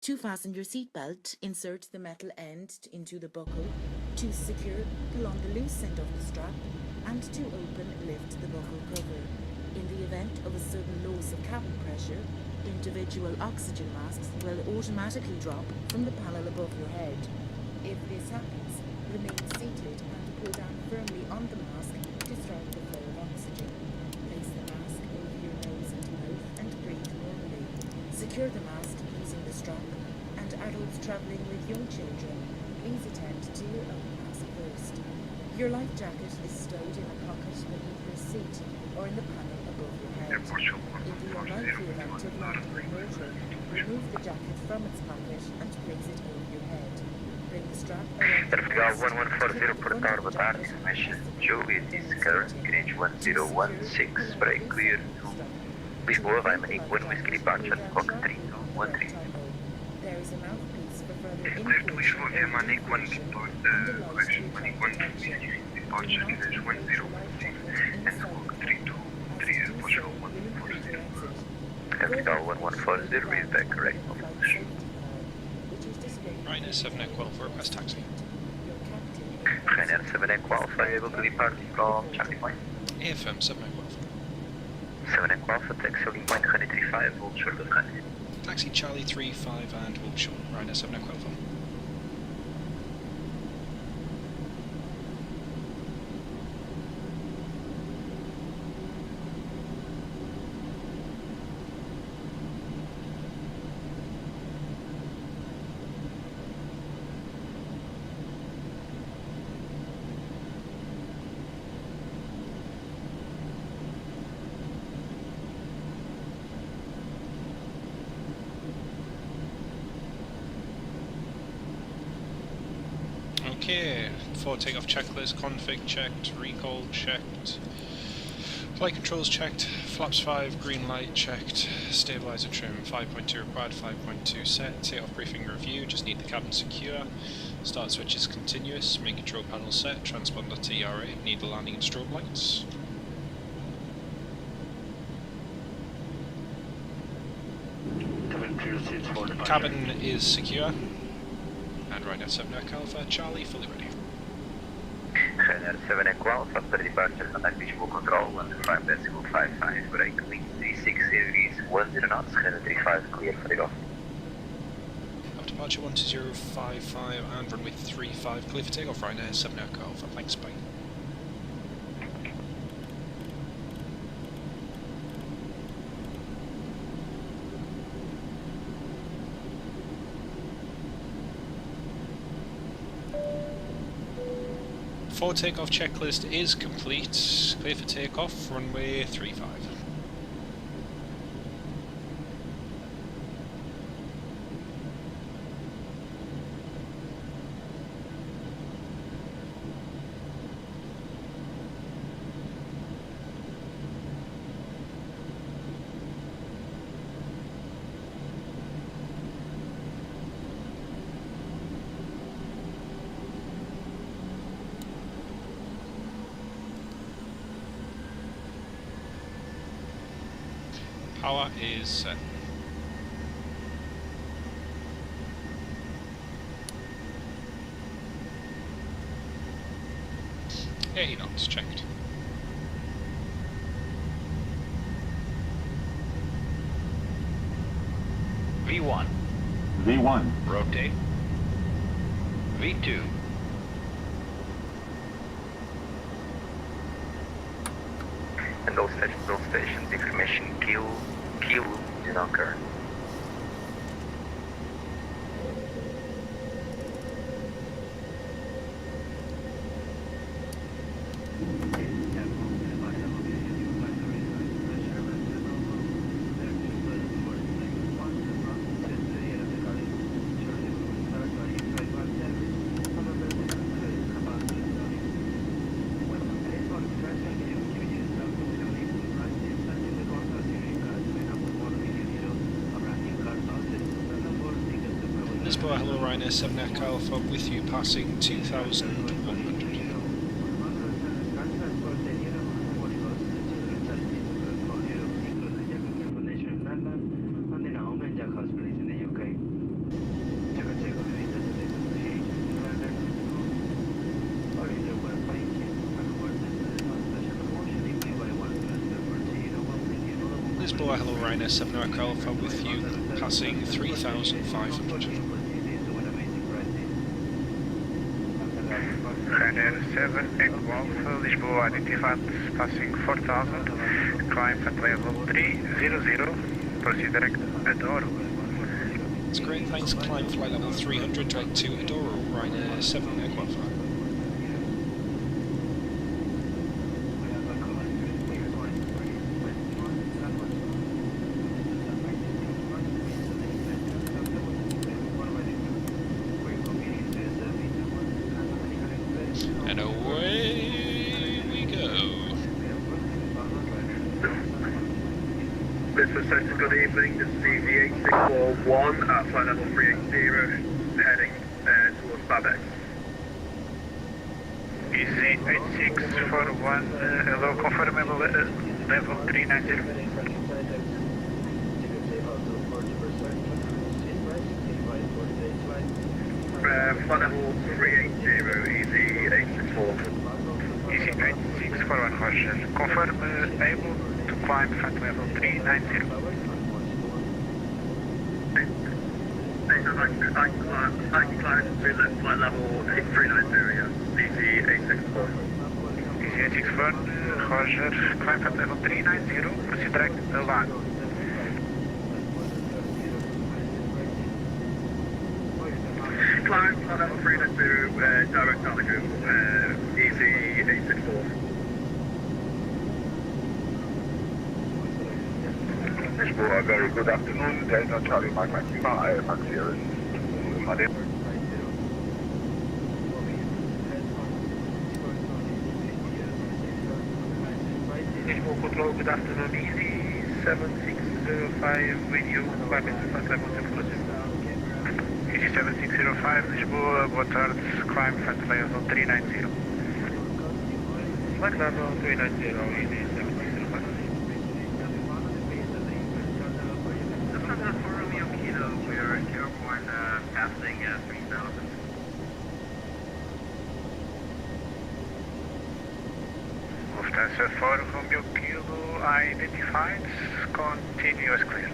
To fasten your seatbelt, insert the metal end into the buckle. To secure, pull on the loose end of the strap, and to open, lift the buckle cover. In the event of a sudden loss of cabin pressure, individual oxygen masks will automatically drop from the panel above your head. If this happens, remain seated and pull down firmly on the mask to start the flow of oxygen. Place the mask over your nose and mouth and breathe normally. Secure the mask using the strap, and adults travelling with young children, please attend to your own mask first. Your life jacket is stowed in a pocket beneath your seat or in the panel above your head. In the unlikely event of landing remotely, remove the jacket from its pocket and place it over your head. Bring the strap around the Portugal waist. 1140, Porto Tower, boa tarde. Information Juliet is current, QNH 1016, break clear to Lisboa, vai Manique 1 Whiskey departure, clock 3213. There is a mouthpiece for further Clear to information. Lisboa via Manique 1 depart, correction, Manique 1 Whiskey departure, QNH 1016, and clock 3230, Portugal 1140. Portugal 1140, read back correct. Ryanair 7 Echo Alpha, request taxi. Ryanair 7 Echo Alpha, able to depart from Charlie Point. AFM 7 Echo Alpha. 7 Echo Alpha, taxi holding point 135, hold short of runway. Taxi Charlie 35 and hold short. Ryanair 7 Echo Alpha. Okay, before takeoff checklist, config checked, recall checked, Flight controls checked, flaps 5, green light checked, stabiliser trim 5.2 required, 5.2 set, takeoff briefing review, just need the cabin secure, start switch is continuous, main control panel set, transponder TRA, need the landing and strobe lights. Cabin is secure, and right now 7 Echo Alpha, Charlie, fully ready. Ryanair 7 Echo Alpha, after departure, contact visual control, 105.55, brake, wind 360 degrees, 10 knots, Ryanair 35, clear for takeoff. After departure 12055 and runway 35, clear for takeoff, Ryanair 7 Echo Alpha, thanks, bye. Forward takeoff checklist is complete. Clear for takeoff, runway 35. Power is set. Hey, knots checked. V1. V1. Rotate. V2. And all stations, information kill, do not occur. Lisboa, hello Ryanair 7 Echo Alpha, with you passing 2100. Lisboa, hello Ryanair 7 Echo Alpha, with you passing 3500. Ryanair 7 Echo Alpha, Lisboa identified passing 4000, climb at level 300, proceed direct Adoro. That's great, thanks. Climb flight level 300, direct to Adoro, Ryanair 7 Echo Alpha. And away we go. This is Central, good evening. This is EV8641 at flight level 380, heading towards Babex. EC8641, hello, confirm level 390. Flight level 380, EV864. EC8641, Roger. Confirm able to climb flight level 390. I can climb to flight level 390, yeah. EC864. EC864, Roger. Climb flight level 390, proceed direct along. Climb flight level 390, direct altitude, EC864. Lisboa, very good afternoon. Delta Charlie Mike Maxima, IFX here in Madrid. Lisboa Control, good afternoon, easy 7605 with you, climb into fast level 2+. Easy 7605, Lisboa, boa tarde, climb fast level 390. Flight level 390, easy 7605. Lufthansa for Romeo Kilo, we are airborne passing 3000. Lufthansa for Romeo Kilo, identified, continue as cleared.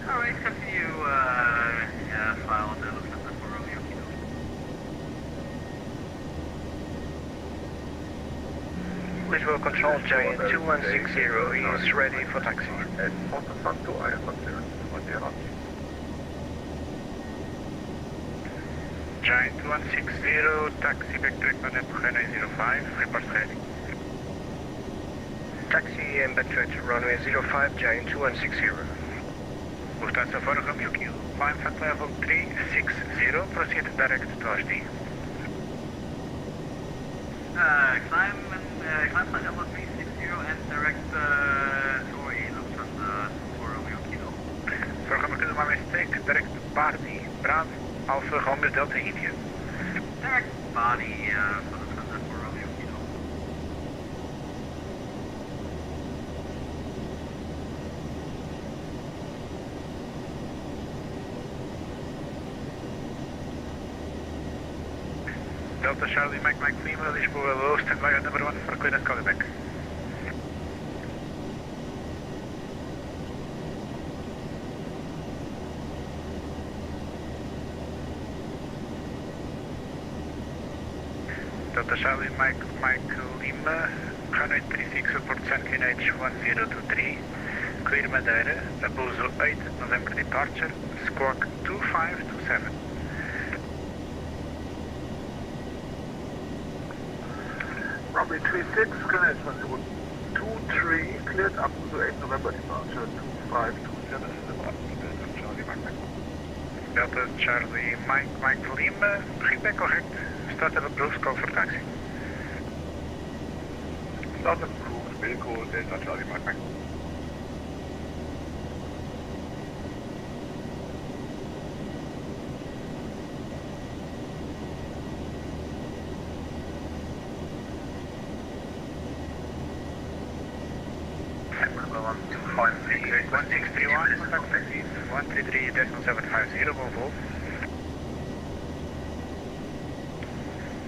Alright, continue file the Lufthansa for Romeo Kilo. Lisboa Control, Giant 2160 is ready for taxi. Giant 2160, taxi back to Ekman at 0905, report ready. Taxi and back to runway 05, Giant 2160. Lufthansa for Romeo Kilo, climb flight level 360, proceed direct to HD. Climb flight level 360 and direct to Lufthansa for Romeo Kilo. For Romeo Kilo, my mistake, direct to Bardi, Bravo, Alpha Romeo Delta India. Direct body for Lufthansa for Romeo Kilo. Delta Charlie, Mike Lima, Lisboa low, standby on number 1 for clearance callback. Delta Charlie, Mike Lima, runway 36, report San QNH 1023, clear Madeira, Abuso 8 November departure, squawk 2527. Runway 36, QNH 1023, cleared up to 8 November departure 2527, Charlie Mike. Delta Charlie, Mike Lima, feedback correct. Start of approved, call for taxi. Start of approved, vehicle Delta Charlie Mike. Exit 1631, contact taxi 133.750, Volvo.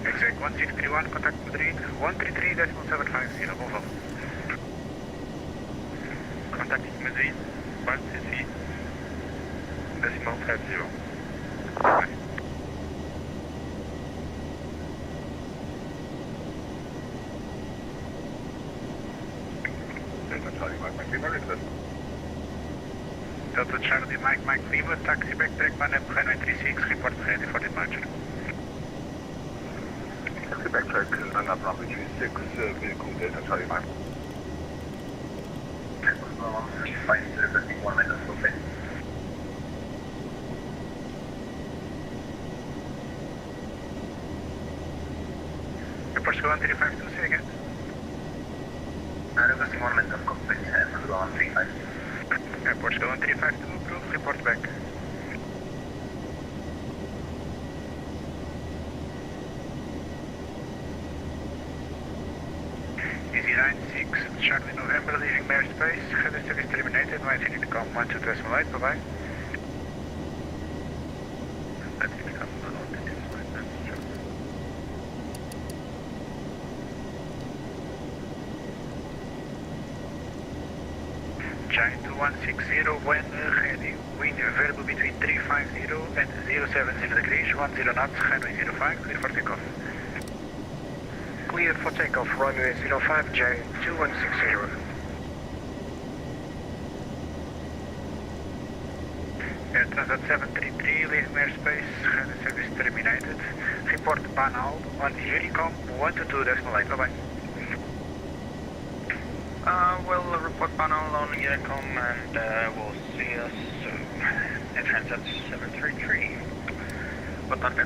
Exit 1631, contact Madrid 133.750, Volvo. Contact Madrid 133.50. Delta Charlie, Mike Lima, taxi back to Ekman at 936, report ready for departure. Taxi backtrack, runway 36, vehicle Delta Charlie Mike. Portugal 135, say again. Requesting 1 minute of cockpit, Portugal 135. Portugal 135 approved, report back. Easy 96, Charlie November, leaving airspace, header service terminated, waiting to come 12.8, bye-bye. That's it, come on, Giant 2160, when ready. Wind variable between 350 and 070 degrees, 10 knots, runway 05, clear for takeoff. Cleared for takeoff, runway 05, Giant 2160. Air Transat 733, leaving airspace, header service terminated. Report Banal on Unicom 122.8, bye-bye. We'll report panel on Unicom and we'll see us soon. Air Transat 733. Boa tarde.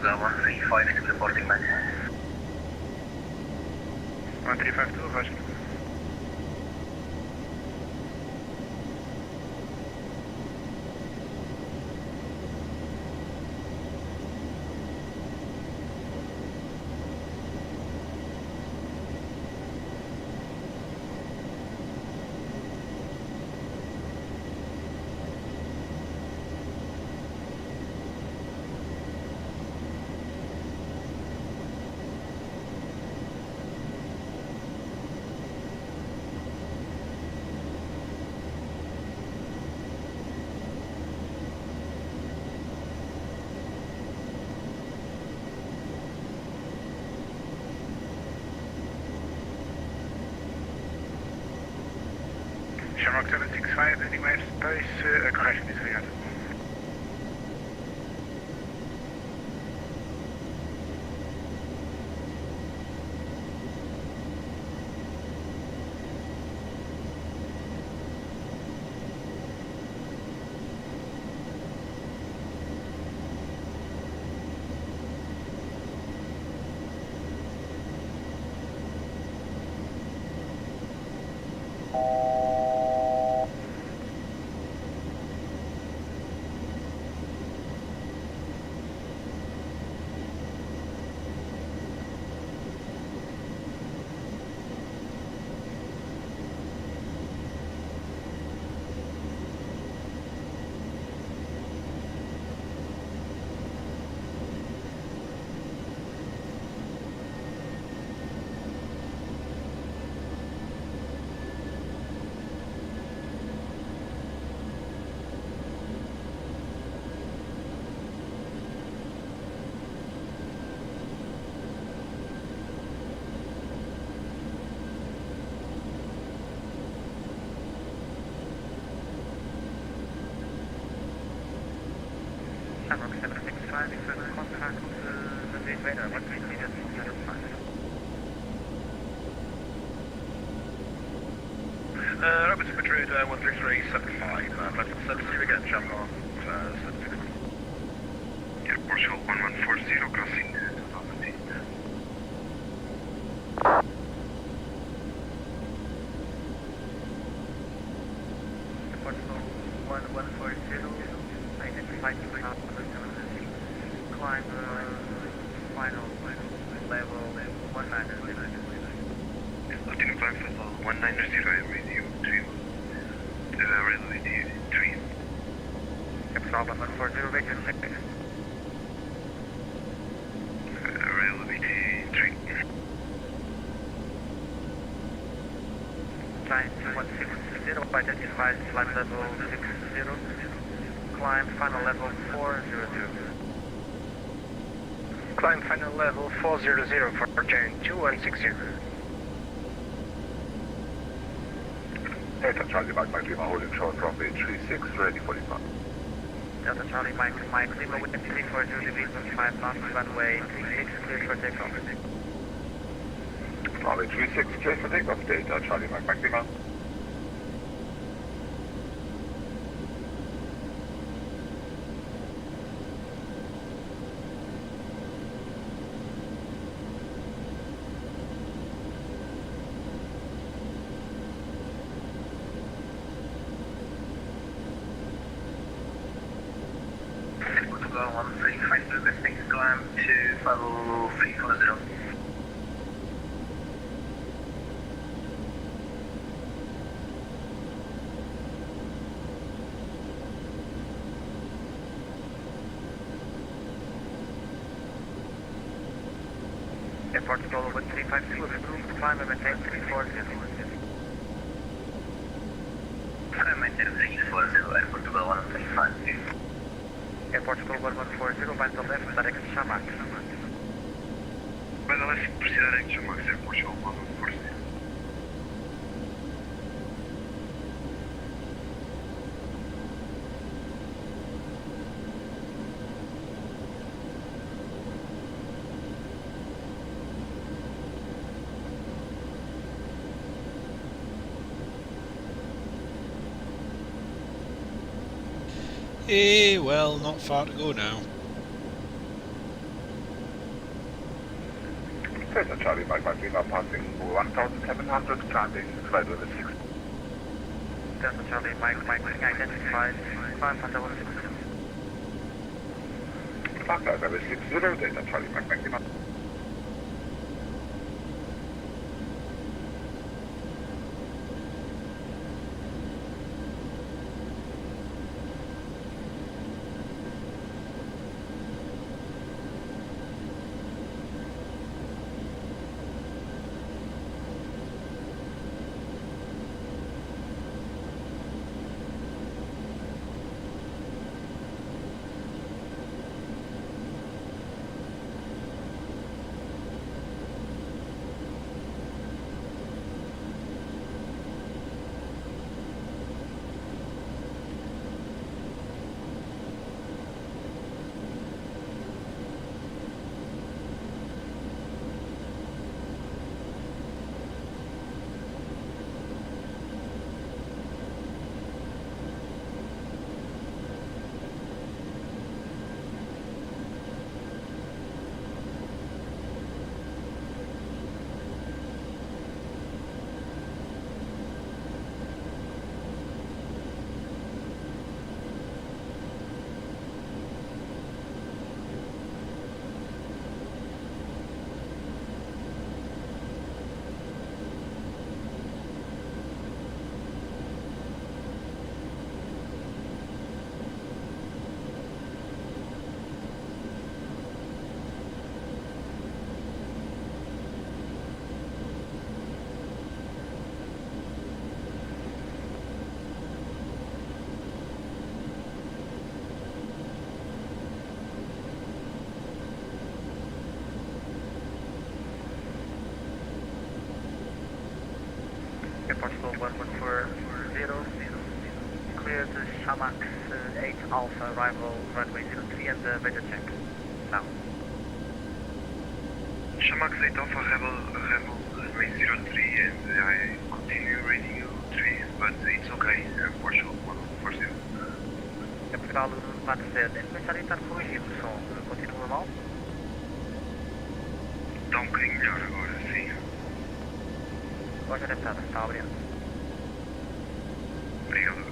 Portugal 135 reporting back. 1352, roger. Shamrock 765, anywhere space, correction disregard. Shamrock 765, if further contact the radar, what we needed from the other side. Robinson Madrid 13375, left 70 again, Shamrock 765. Yeah, Portugal 1140, crossing 2008. Portugal 1140, identified to climb final level 190. Lieutenant Black Vessel 190, radio 3. Reliability 3. Capital 140, region negative. Reliability 3. Climb 2160, identified flight level 60. Climb final level 400. Climb final level 400 for Giant 2160. Delta Charlie Mike Lima holding short runway 36, ready for depart. Delta Charlie Mike Lima with 340 division 5 knots, runway 36, clear for takeoff. Runway 36, clear for takeoff, Delta Charlie Mike Lima. Portugal 135, requesting climb to level 340. Portugal 1352, approved climb and maintain 340. Maintain 340, Portugal 135. Portugal 1140, by the left, direct Shamrock. By the left, proceed direct Shamrock, Portugal 1140. Well, not far to go now. Delta Charlie Mike Lima passing 1,700, climbing flight level 6. Delta Charlie Mike identified 516. Flight level 60, Delta Charlie Mike Lima. Portugal 1140, clear the Shamax 8 Alpha arrival runway 03 and the radar check. Now. Shamax 8 Alpha arrival runway 03 and I continue radio 3, but it's okay, Portugal 140. Portugal Madrid, a mensagem está corrigindo o som, continua normal? Está um bocadinho melhor agora, sim. Pode adaptar, está obrigado. Obrigado.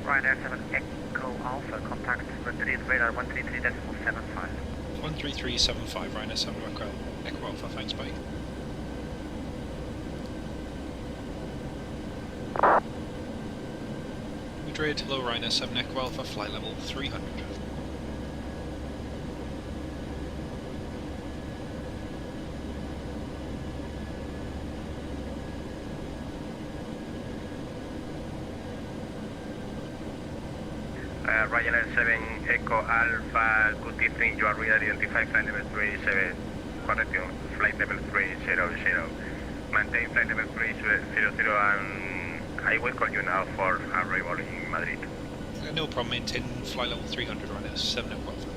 Ryanair 7 Echo Alpha, contact Madrid radar 133.75. 13375, Ryanair 7 Echo Alpha, thanks, bye. Madrid, hello Ryanair 7 Echo Alpha, flight level 300. Ryanair 7 Echo Alpha, good evening, you are ready, identify flight level 37, correction, flight level 300, maintain flight level 300 and I will call you now for arrival in Madrid. No problem, maintain flight level 300, Ryanair 7 Echo Alpha.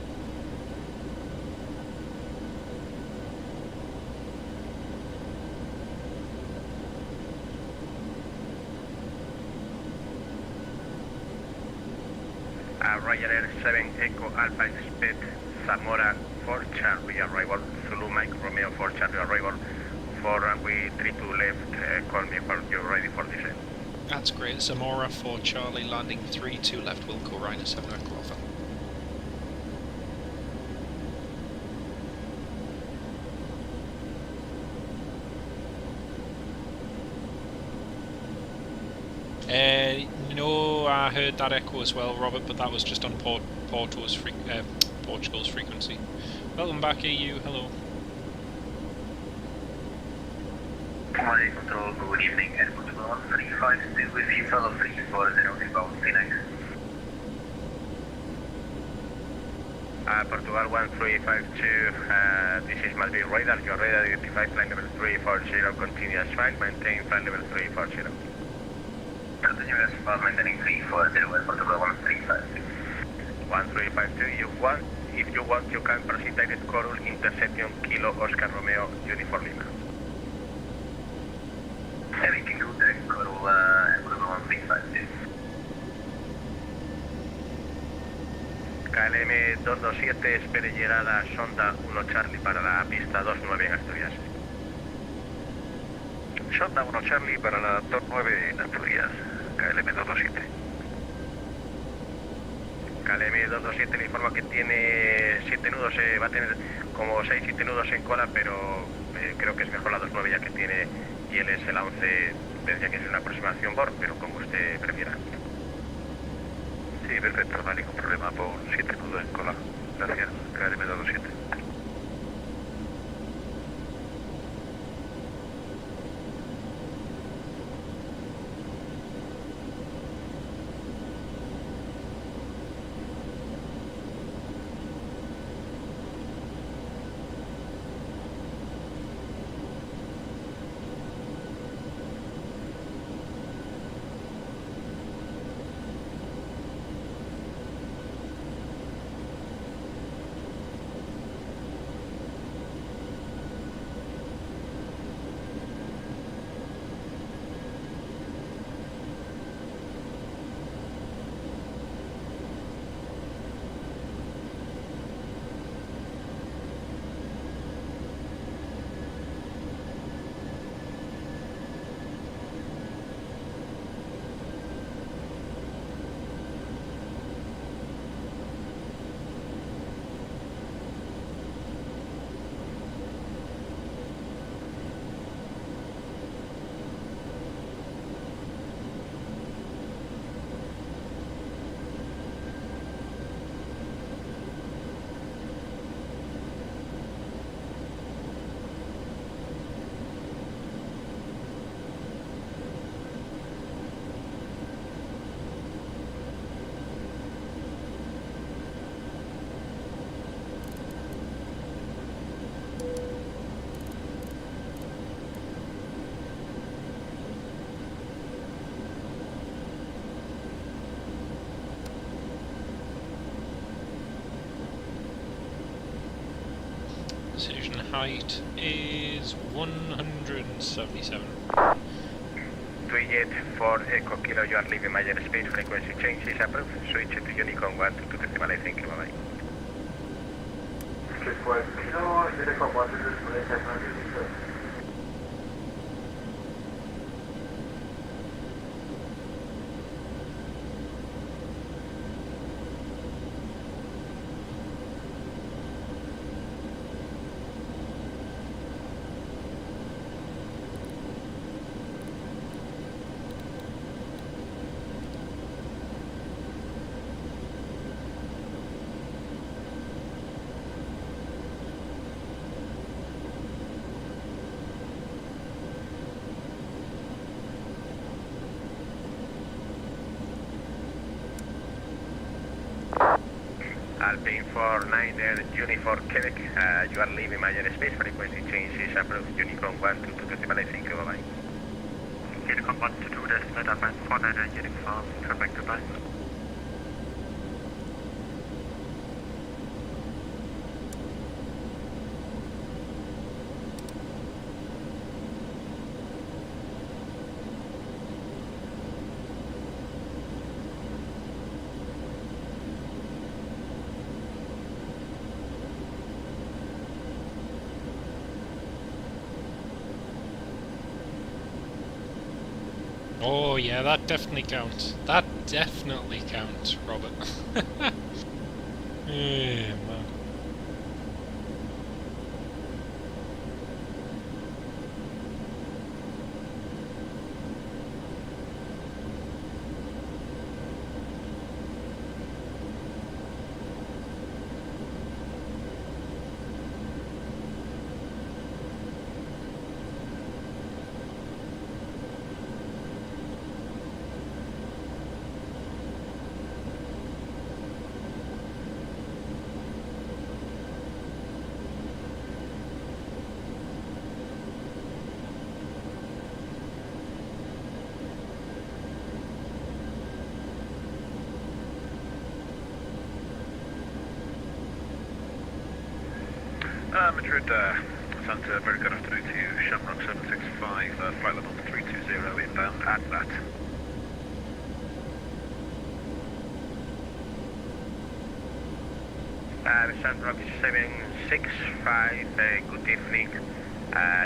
Ryanair 7 Echo Alpha expect Zamora for Charlie arrival, Zulu Mike Romeo for Charlie arrival, for runway 32 left, call me when you're ready for descent. That's great, Zamora for Charlie, landing 32 left, Wilco, Ryanair 7 Echo Alpha. No, I heard that echo as well, Robert, but that was just on Porto's Portugal's frequency. Welcome back, EU. Hello. Command Control, good evening, and Portugal 135 with you, fellow 340 about Phoenix. Portugal 1352, this is Madrid radar, your radar identified flight level 340, continuous flight, maintain flight level 340. Continuous flight, maintaining 340 with Portugal 1352. 1352, if you want, you can proceed direct Coral, interception, Kilo, Oscar Romeo, Uniform Lima. Everything good, direct Coral, Portugal 1352. KLM 227, espere llegada sonda 1 Charlie para la pista 29 en Asturias. Sonda 1 Charlie para la 29 en Asturias, KLM 227. KLM 227 le informa que tiene 7 nudos, va a tener como 6-7 nudos en cola, pero creo que es mejor la 29 ya que tiene ILS la 11, tendría que ser una aproximación BOR, pero como usted prefiera. Sí, perfecto, no hay ningún problema, pon 7 nudos en cola. Gracias, KLM 227. Decision height is 177. Jet for Echo Kilo, you are leaving major space, frequency change is approved, switch to Unicorn 1 to decimal, I think, bye-bye. Request Kilo, Unicorn 1 to decimal, Alpine 49 Uniform Quebec, you are leaving major space, frequency change is approved, Unicorn 1 to decimal, I think, bye-bye. Unicorn 1 to 2 decimal, Alpine 49 Uniform Quebec, goodbye. Oh yeah, that definitely counts. That definitely counts, Robert. Yeah, man. Madrid, Santa, very good afternoon to you. Shamrock 765, flight level 320 inbound at that. Sandrock 765, good evening.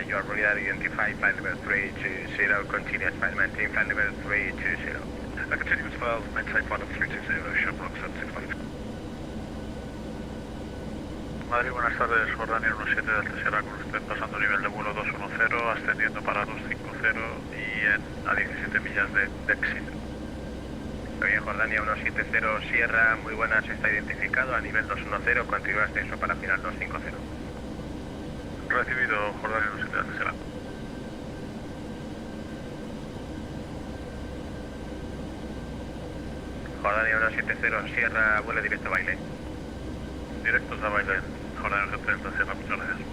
Your radar identified flight level 320, continuous flight, maintain flight level 320. Continuous file, maintain flight level 320, Shamrock 765. Madrid, buenas tardes, Jordania 17 Delta Sierra con usted pasando nivel de vuelo 210, ascendiendo para 250 y a 17 millas de éxito. Muy bien, Jordania 170 Sierra, muy buenas, está identificado a nivel 210, continúa ascenso para final 250. Recibido, Jordania 17 Delta Sierra. Jordania 170 Sierra, vuelo directo a baile. Directos a baile, Jordania 17 Delta Sierra, muchas gracias.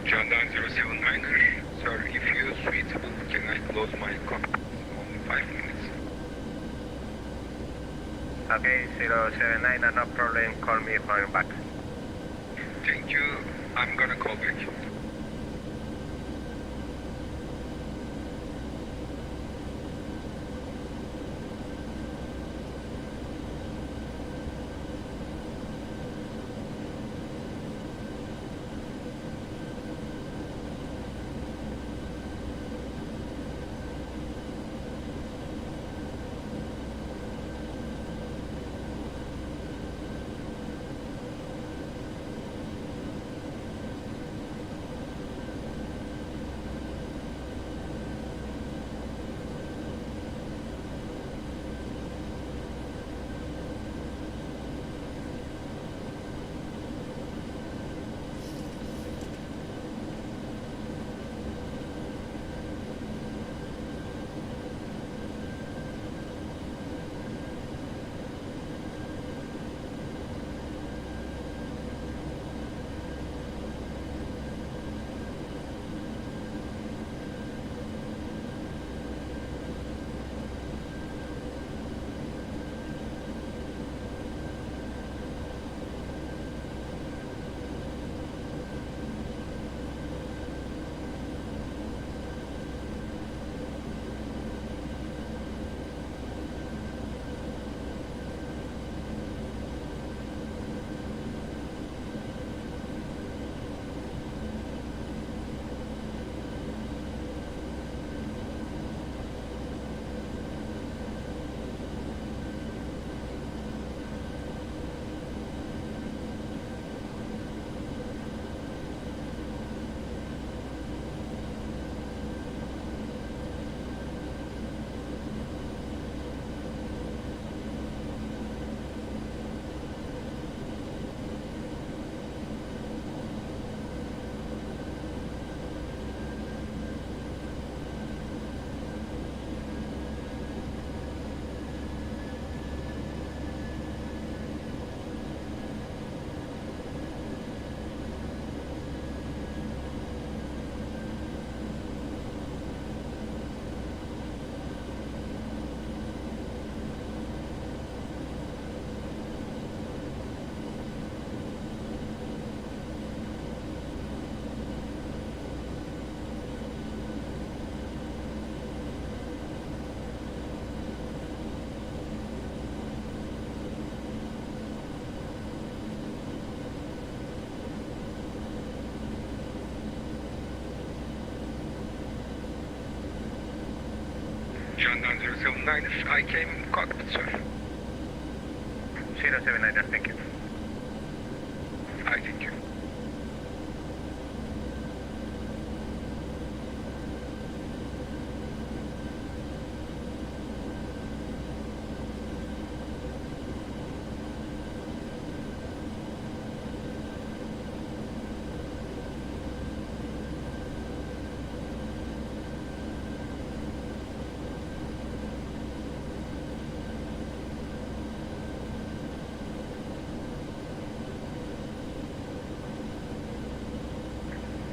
John 079er, sir, if you're suitable, can I close my cockpit? Only 5 minutes. Okay, 079, no problem, call me when back. Thank you, I'm gonna call back. John 079, I came in cockpit, sir. 079, thank you. Alright, thank you.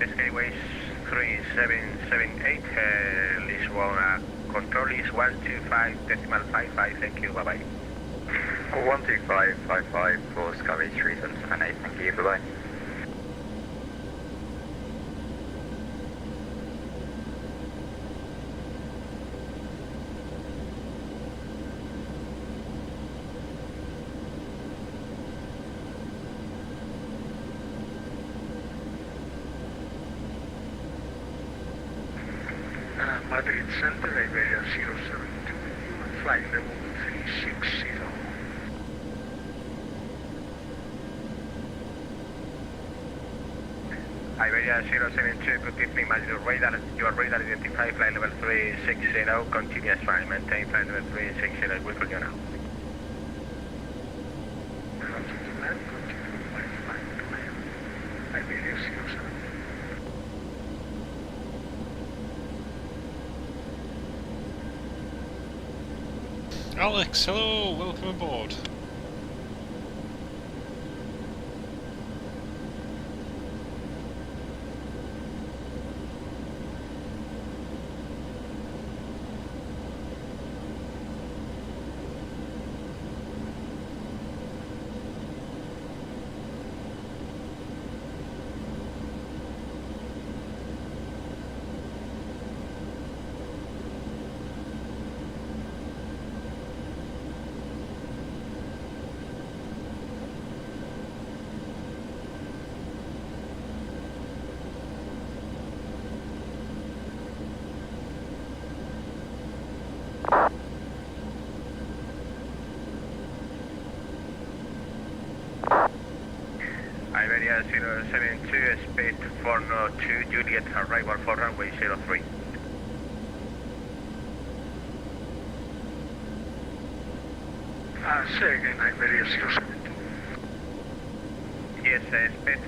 Skyways 3778, list 1, control is 125.55, thank you, bye-bye. 12555 for Skyway 3778, thank you, bye-bye. Madrid Center, Iberia 072, flight level 360. Iberia 072, good evening, your radar identify flight level 360, continuous flight, maintain flight level 360, we call you now. Iberia 072. Alex, hello, welcome aboard. Iberia 072, speed 402, Juliet, arrival for runway 03. Say again, Iberia 072. Yes, speed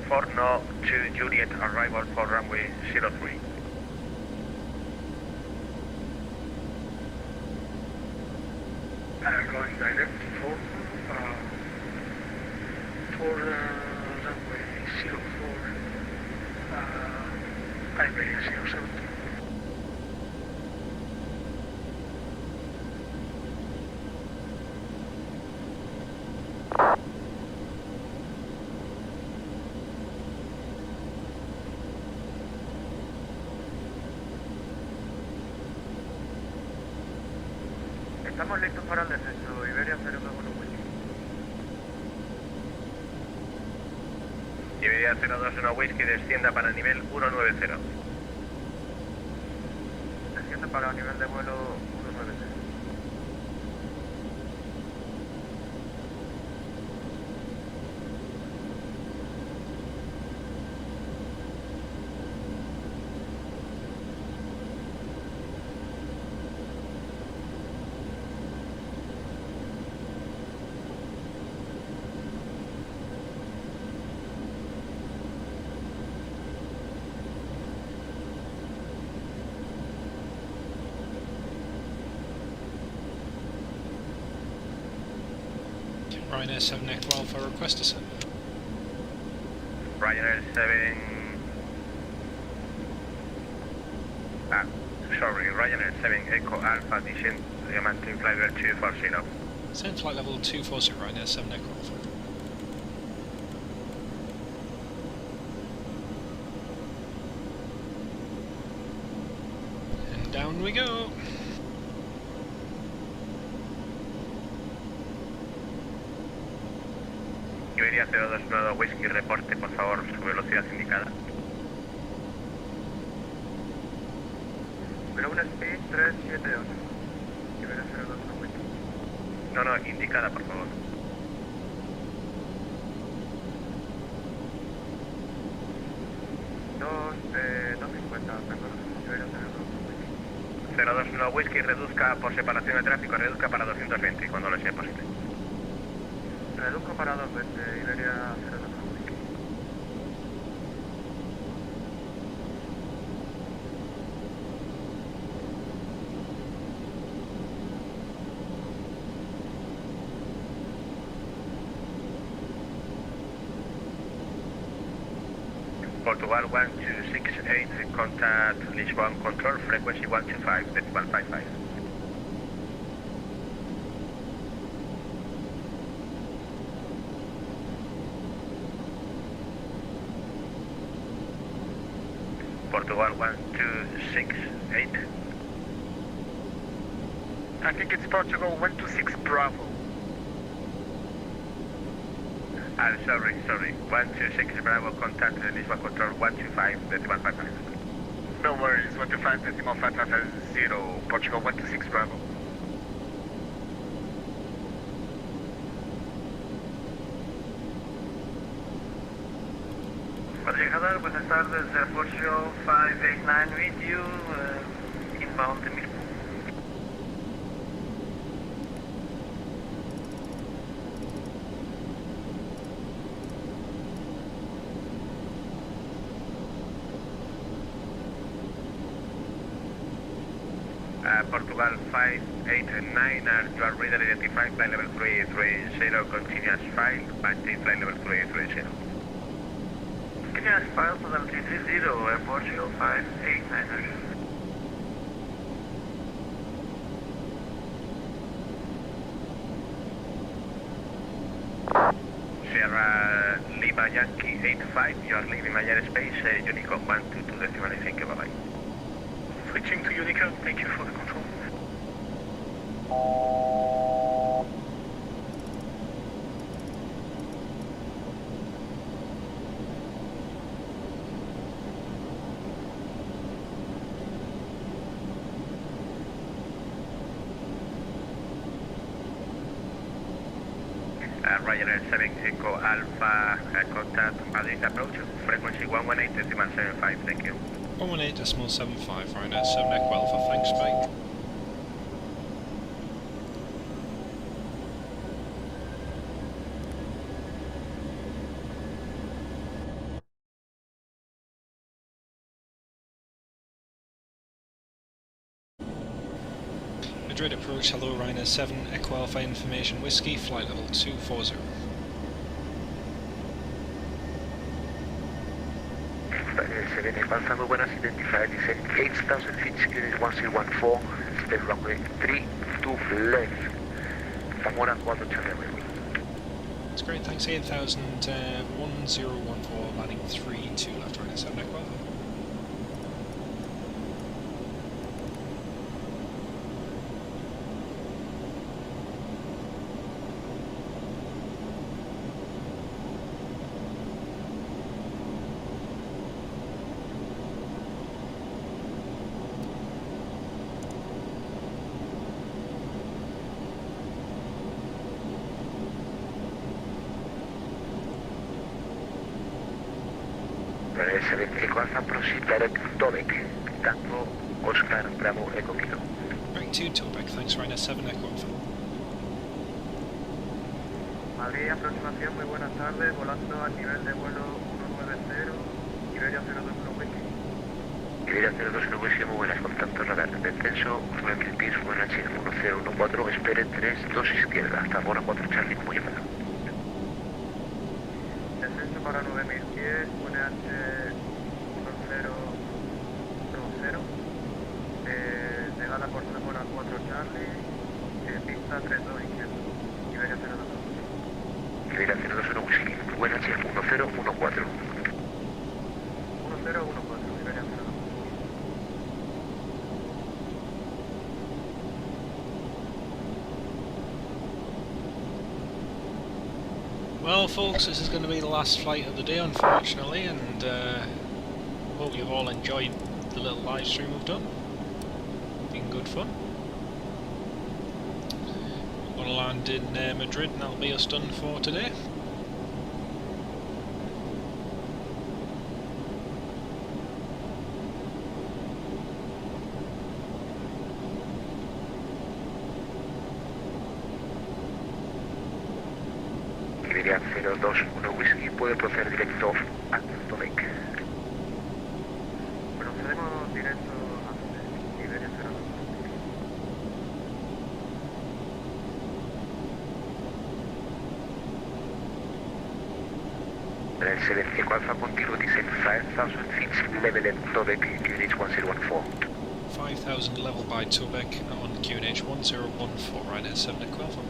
402, Juliet, arrival for runway 03. Going direct for runway 04, Iberia 072. Estamos listos para el descenso, Iberia 021 Whisky. Iberia 021 Whisky, descienda para el nivel 190. Desciende para el nivel de vuelo 190. Ryanair 7 Echo Alpha, request descent. Ryanair 7... Ryanair 7 Echo Alpha, descend, maintain flight level 240. Send flight level 240, Ryanair 7 Echo Alpha. And down we go. Iberia 029 Whisky, reporte por favor su velocidad indicada. Ground speed 378. Iberia 021 Whisky. No, indicada por favor. 021 Whisky, reduzca por separación de tráfico, reduzca para 220 cuando le sea posible. Reduzco para 220, Iberia 021 Whisky. Portugal 1268, contact Lisbon control, frequency 125, decimal 55. Portugal 1268. I think it's Portugal 126 Bravo. Sorry. 126 Bravo, contact Lisbon control 125, decimal 55. No worries, 125 decimal 550, Portugal 126 Bravo. Madrid Radar, buenas tardes, Portugal 589 with you, inbound to Milk. Portugal 589, you are ready to identify flight level 330, continuous file, maintain flight level 330. Continuous file for level 330, Portugal 589. Sierra Lima Yankee 85, you are leaving my airspace, Unicode 122 decimal, thank you, bye-bye. Switching to Unicode, thank you for the control. Ryanair 7 Echo Alpha, contact Madrid approach, frequency 118 decimal 75, thank you. 118.75, Ryanair 7 Echo Alpha, thanks mate. Madrid approach, hello Ryanair 7 Echo Alpha information whiskey, flight level 240. Ryanair 7 Echo Alpha, muy buenas, identified, descend 8,000 feet, unit 1014, stay runway 32 left, Zamora 480. That's great, thanks, 8,000, 1014, landing 32 left, Ryanair 7 Echo Alpha. Ryanair 7 Echo Alpha, proceed direct Tobek, Tango Oscar Bravo Echo Kilo. Break 2 Tobek, thanks Ryanair 7 Echo Alpha. Madrid, aproximación, muy buenas tardes, volando a nivel de vuelo 190, Iberia 021 Whisky. Iberia 021 Whisky, muy buenas, contacto radar, descenso, Franklin Pierce, buena Chile 1014, espere 32 izquierda, Zamora 4 Charlie, como llamado. Descenso para 9000 pies, UNH 1020, llegada por Zamora 4 Charlie, pista 32 izquierda, Iberia 021. Iberia 021 Whisky, buena Chile 1014. 1014, Iberia 021. Well folks, this is going to be the last flight of the day unfortunately, and hope you've all enjoyed the little live stream we've done. Been good fun. We're going to land in Madrid and that'll be us done for today. Iberia 021 Whiskey puede proceder directo a Salt Lake. Procedemos directo a Iberia 02. Echo Alpha continue descent 5,000 feet level at Tobek, QNH 1014. 5,000 level by Tobek on QNH 1014, right at 7 Echo Alpha.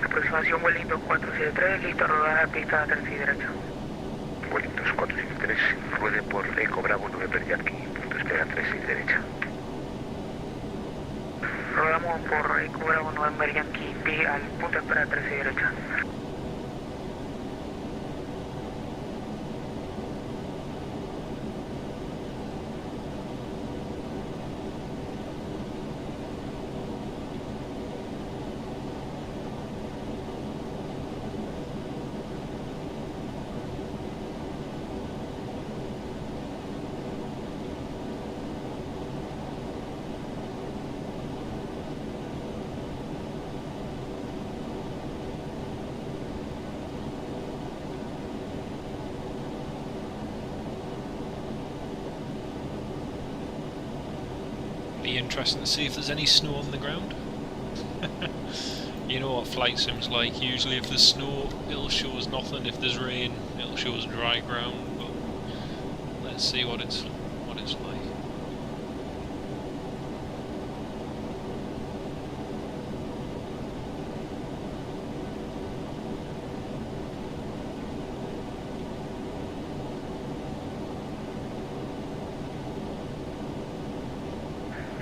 Aproximación Wellington 473, listo, rodar a pista 3 y derecha. Wellington 473, ruede por Eco Bravo 9 Yankee, punto espera 3 y derecha. Rodamos por Eco Bravo 9 Yankee, B al punto espera 3 y derecha. Be interesting to see if there's any snow on the ground. You know what flight sim's like, usually if there's snow it'll show us nothing, if there's rain it'll show us dry ground, but let's see what it's like.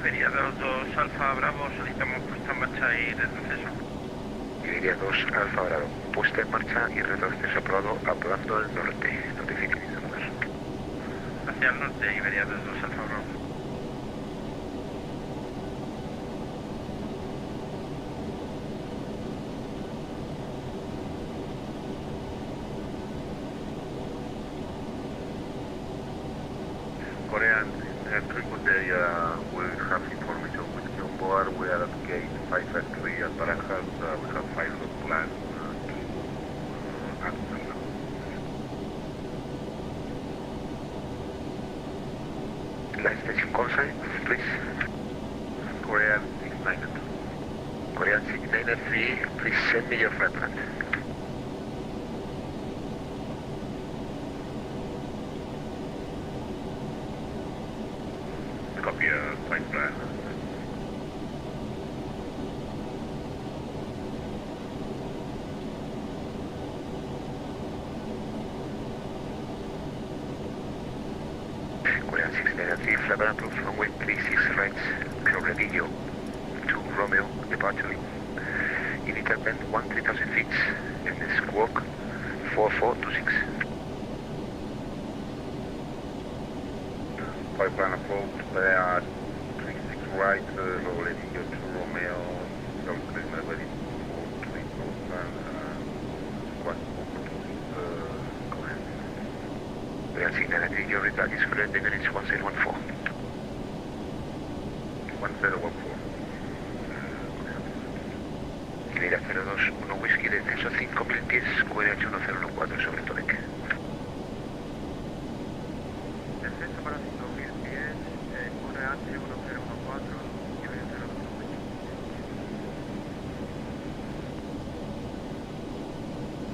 Iberia 2 Alfa Bravo, solicitamos puesta en marcha y retroceso. Iberia 2 Alfa Bravo, puesta en marcha y retroceso aprobado, aprobando al norte. Notifique mis números. Hacia el norte, Iberia 2 Alfa Bravo. Korean, good day. We have information with you on board. We are at gate 553 at Barajas. We have filed a plan to Amsterdam. Line station call sign, please. Korean 692. Korean 693, please send me your flight plan. Copy a flight plan. Korean 693, flight plan approved, runway 36 right, Cloredillo, to Romeo, departure. Initial bend 13,000 feet, and the squawk 4426. Flight plan approved. They are 36 right, Cloredillo to Romeo, South Carolina, very 43,000, squawk 4426, correct. Korean 693, your reply is correct, the unit is 1014. 1014. Iberia 021 Whiskey, descenso 5000 pies, QNH 1014 sobre Tobek. Descenso para 5000 pies, QNH 1014, Iberia 02 Whiskey.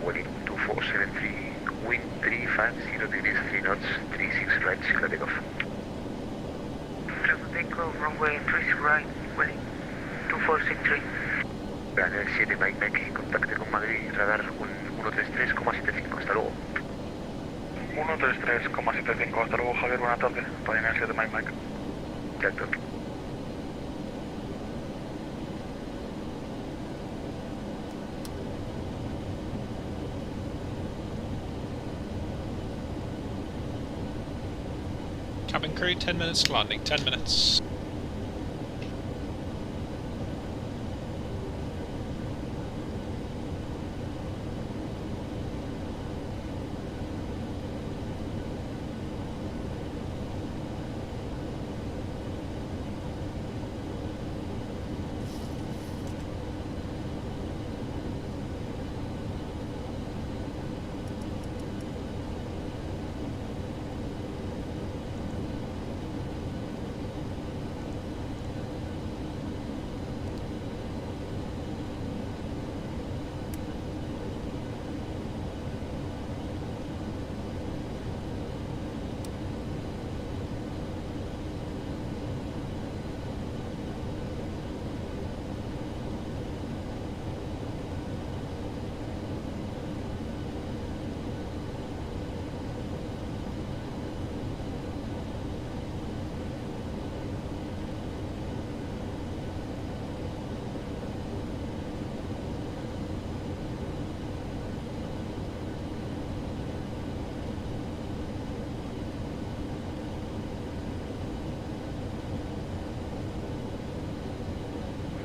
Wellington 2473, wind 350 degrees, 3 knots, 36 right, clear takeoff. Echo, runway 30 right, Welling 2463. Runway 7 Mike, contacte con Madrid, radar 133,75, hasta luego. 133,75, hasta luego Javier, buena tarde, Ryanair 7 Mike. Exacto. Cabin crew, 10 minutes to landing, 10 minutes.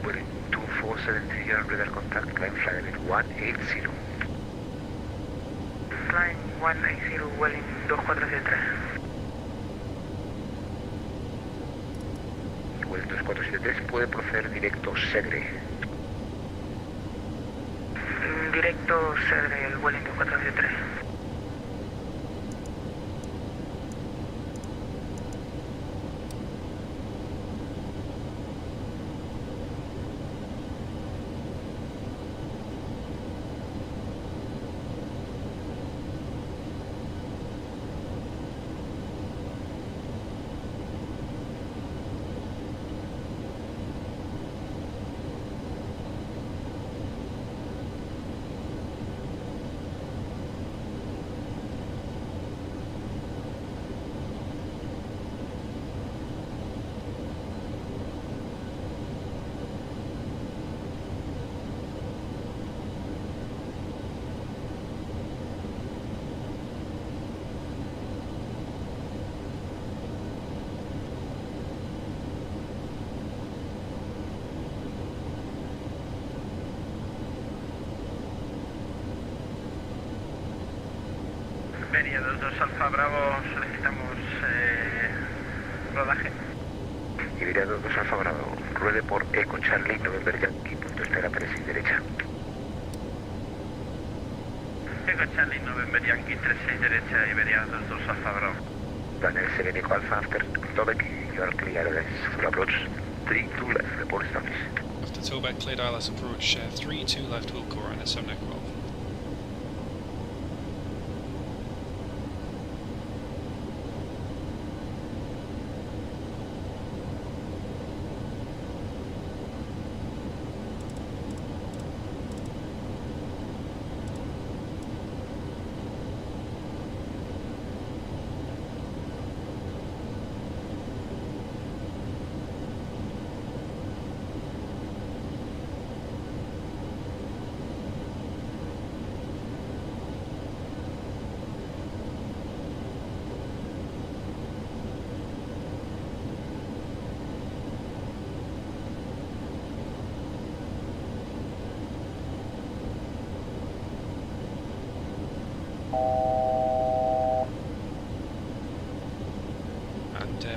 Welling 2473, radar contact, climb flight level 180. Climb 180, Welling 2473. Welling 2473 puede proceder directo Segre. Directo Segre, el Welling 2473. Iberia 22 Alfa Bravo, solicitamos rodaje. Iberia 22 Alfa Bravo, ruede por Eco Charlie November Yankee, punto espera 3 y derecha. Eco Charlie November Yankee 36 derecha, Iberia 22 Alfa Bravo. Runway 7 Eco Alpha after Tobec, you are clear as full approach, 3-2 left, report status. After Tobec, clear ILS approach, 3-2 left, will core and 7 12.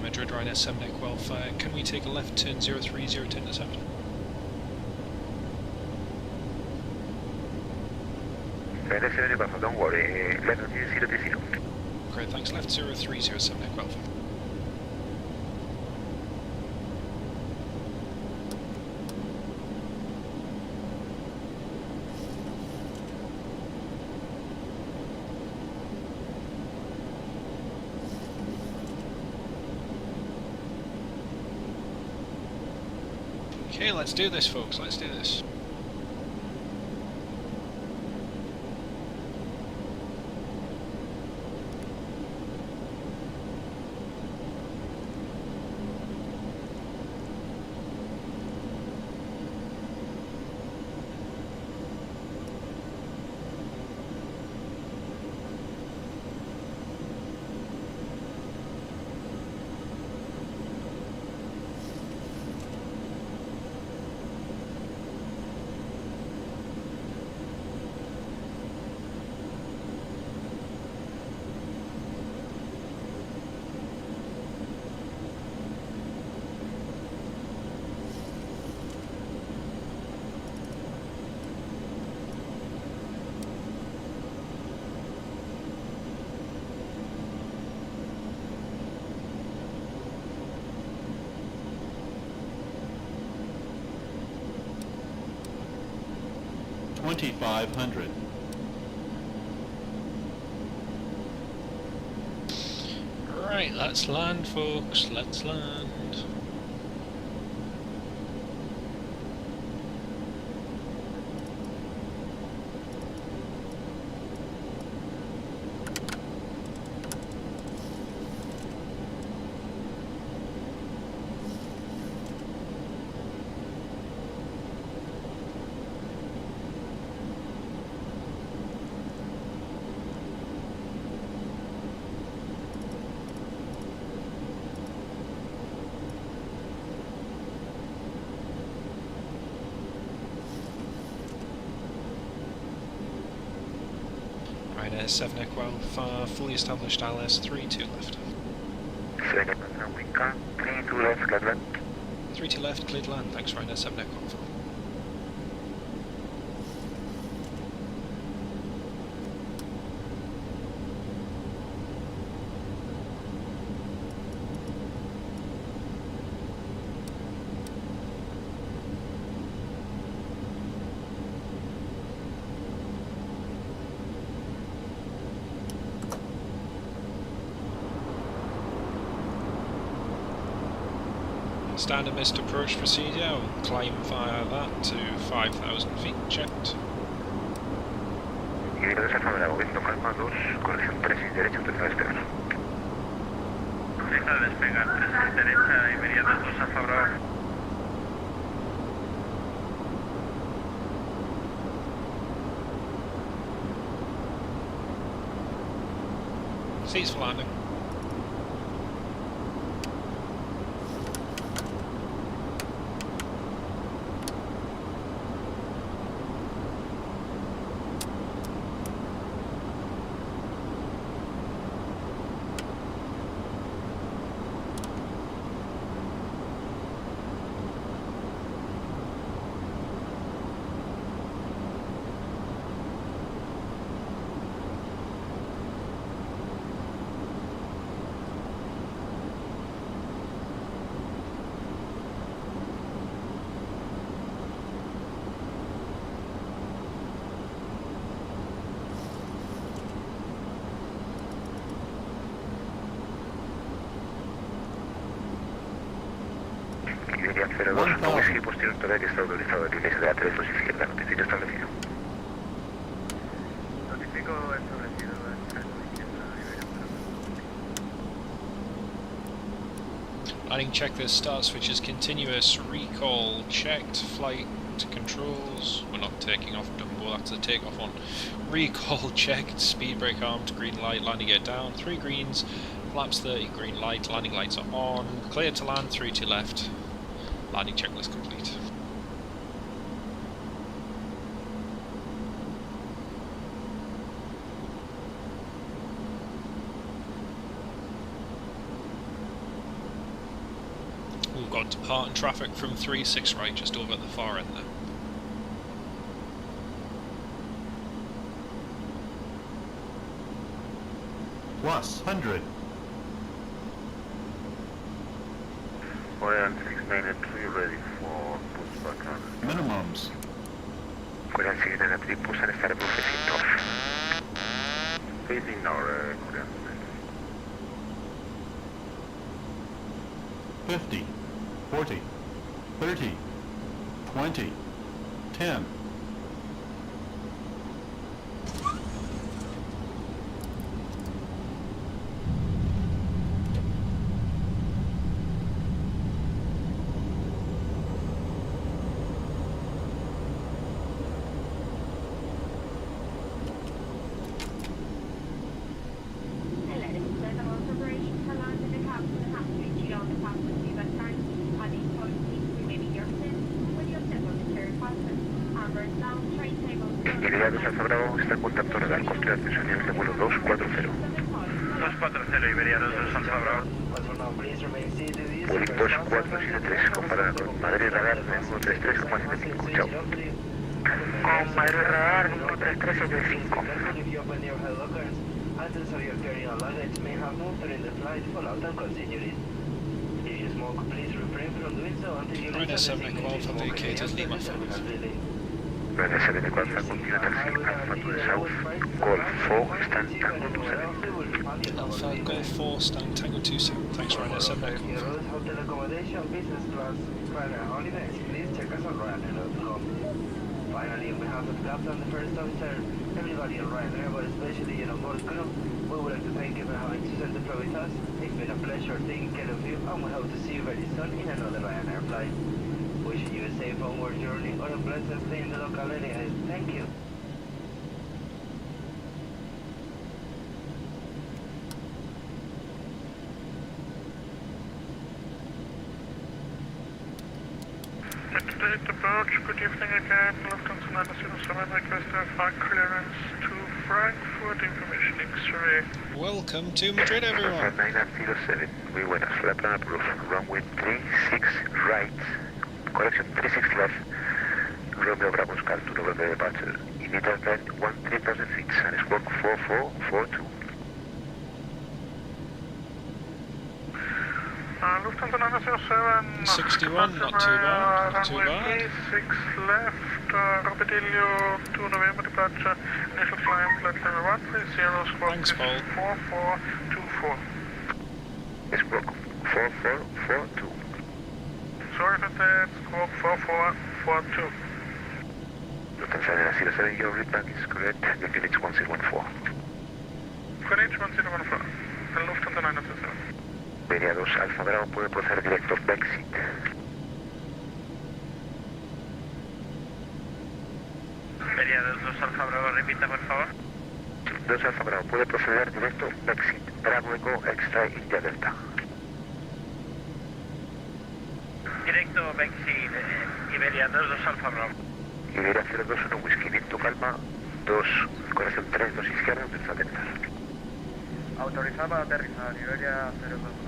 Madrid Ryanair 7 Equelf, can we take a left turn 03, 0 to intercept? Ryanair 7 Equelf, don't worry, left 0 to 0. Great, thanks, left 03, 07 Equelf. Okay, let's do this, folks, let's do this. $2,500. Right, let's land, folks, let's land. Ryanair 7 Equal, fully established ILS, 3-2 left. 3-2 left, cleared land. 3-2 left, cleared land, thanks Ryanair 7 Equal. Standard missed approach procedure, we'll climb via that to 5,000 feet checked. Y de esa manera, moviendo calma 2, corrección 3 y derecha, empieza a despegar. Deja de despegar, 3 derecha, inmediato 2 a favor. Cease for landing. Iberia 02, no whisky posterior todavía que está autorizado el release de la 32 izquierda, notifico establecido. Notifico establecido en 32 izquierda, Iberia 02. Landing checklist start switch is continuous, recall checked, flight controls, we're not taking off Dumbo, that's the takeoff one. Recall checked, speed brake armed, green light, landing gear down, 3 greens, flaps 30, green light, landing lights are on, clear to land, 3 to left, landing checklist complete. We've got departing traffic from 3-6 right, just over at the far end there. Plus 100. Korean 693 ready for pushback on. Minimums. Korean 693 push and start processing off. Facing now, Korean 50, 40, 30, 20, 10. Iberianos Alfa Bravo está en contacto radar con clearance a nivel de vuelo 240. 240 Iberianos Alfa Bravo. Vueling 2473 comparada con Madrid radar 133,75. Chao. Con Madrid radar 13375. Items of your carry-on luggage may have moved during the flight for out-of consignors. If you smoke, please refrain from doing so until you reach the designated smoke area of the terminal building. Ryanair 74 Alpha continue taxi Alpha to the south. Golf 4 stand Tango 27. Alpha Golf 4 stand Tango 27. Thanks Ryanair 7. Your road, hotel accommodation, business class, Ryanair holidays, please check us on Ryanair.com. Finally, on behalf of the captain, the first officer, everybody on Ryanair, but especially Porto, we would like to thank you for having chosen to fly with us. It's been a pleasure taking care of you, and we hope to see you very soon in another Ryanair flight. Wishing you a safe onward journey or a pleasant stay in the local area. Thank you. Interstate approach, good evening again. Lufthansa 907 request FR clearance to Frankfurt, information X-ray. Welcome to Madrid, everyone. 907, muy buenas, flight plan approved. Runway 36 right, correction 36 left. Romeo Bravo Scal to November departure. Immediate flight 13,000 feet and squawk 4442. Lufthansa 907. 61, not too bad, not too bad. 6 left, Robbedillo to November departure. Initial climb, flight level 130, squawk Thanks, Paul. 4424. Squawk 4442. Sorry for that, squawk 4442. Lufthansa 07, your readback is correct, the Greenwich 1014. Greenwich 1014, and Lufthansa 907. Iberia 2 Alfa Bravo puede proceder directo Brexit. Iberia 2 Alfa Bravo, repita por favor. 2 Alfa Bravo puede proceder directo Brexit. Bravo Eco Extra India Delta. Directo Brexit, Iberia 2 Alfa Bravo. Iberia 021 Whisky Viento Calma 2 corazón 3 2 izquierda Delta Delta. Autorizado para aterrizar, Iberia 021.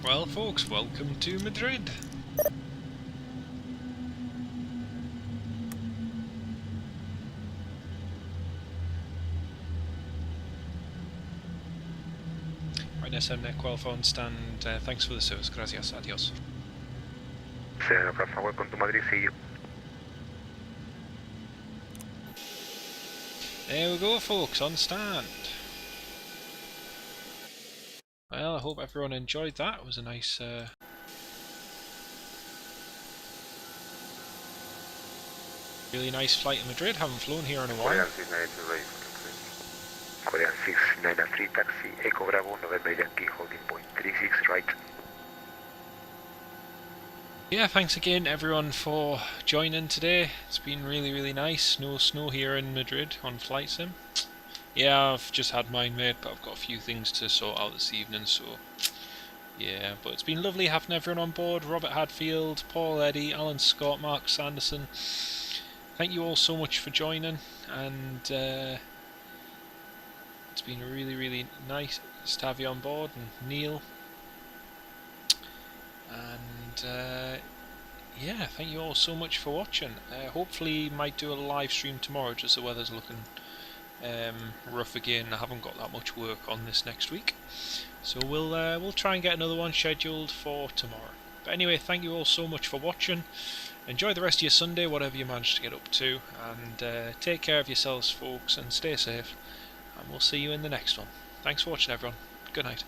Well, folks, welcome to Madrid. Ryanair 7 Qualphone stand, thanks for the service, gracias, adios. Alfa, welcome to Madrid, see you. There we go, folks, on stand. Well, I hope everyone enjoyed that. It was a nice really nice flight to Madrid. Haven't flown here in a while. Korean 693 taxi, Echo Bravo, November Yankee, holding point 36 right. Yeah, thanks again everyone for joining today. It's been really nice. No snow here in Madrid on Flight Sim. Yeah, I've just had mine, mate, but I've got a few things to sort out this evening, so yeah. But it's been lovely having everyone on board. Robert Hadfield, Paul Eddy, Alan Scott, Mark Sanderson. Thank you all so much for joining, and it's been really nice to have you on board, and Neil. And yeah, thank you all so much for watching. Hopefully might do a live stream tomorrow, just the weather's looking rough again. I haven't got that much work on this next week, so we'll try and get another one scheduled for tomorrow. But anyway, thank you all so much for watching. Enjoy the rest of your Sunday, whatever you manage to get up to, and take care of yourselves, folks, and stay safe, and we'll see you in the next one. Thanks for watching, everyone. Good night.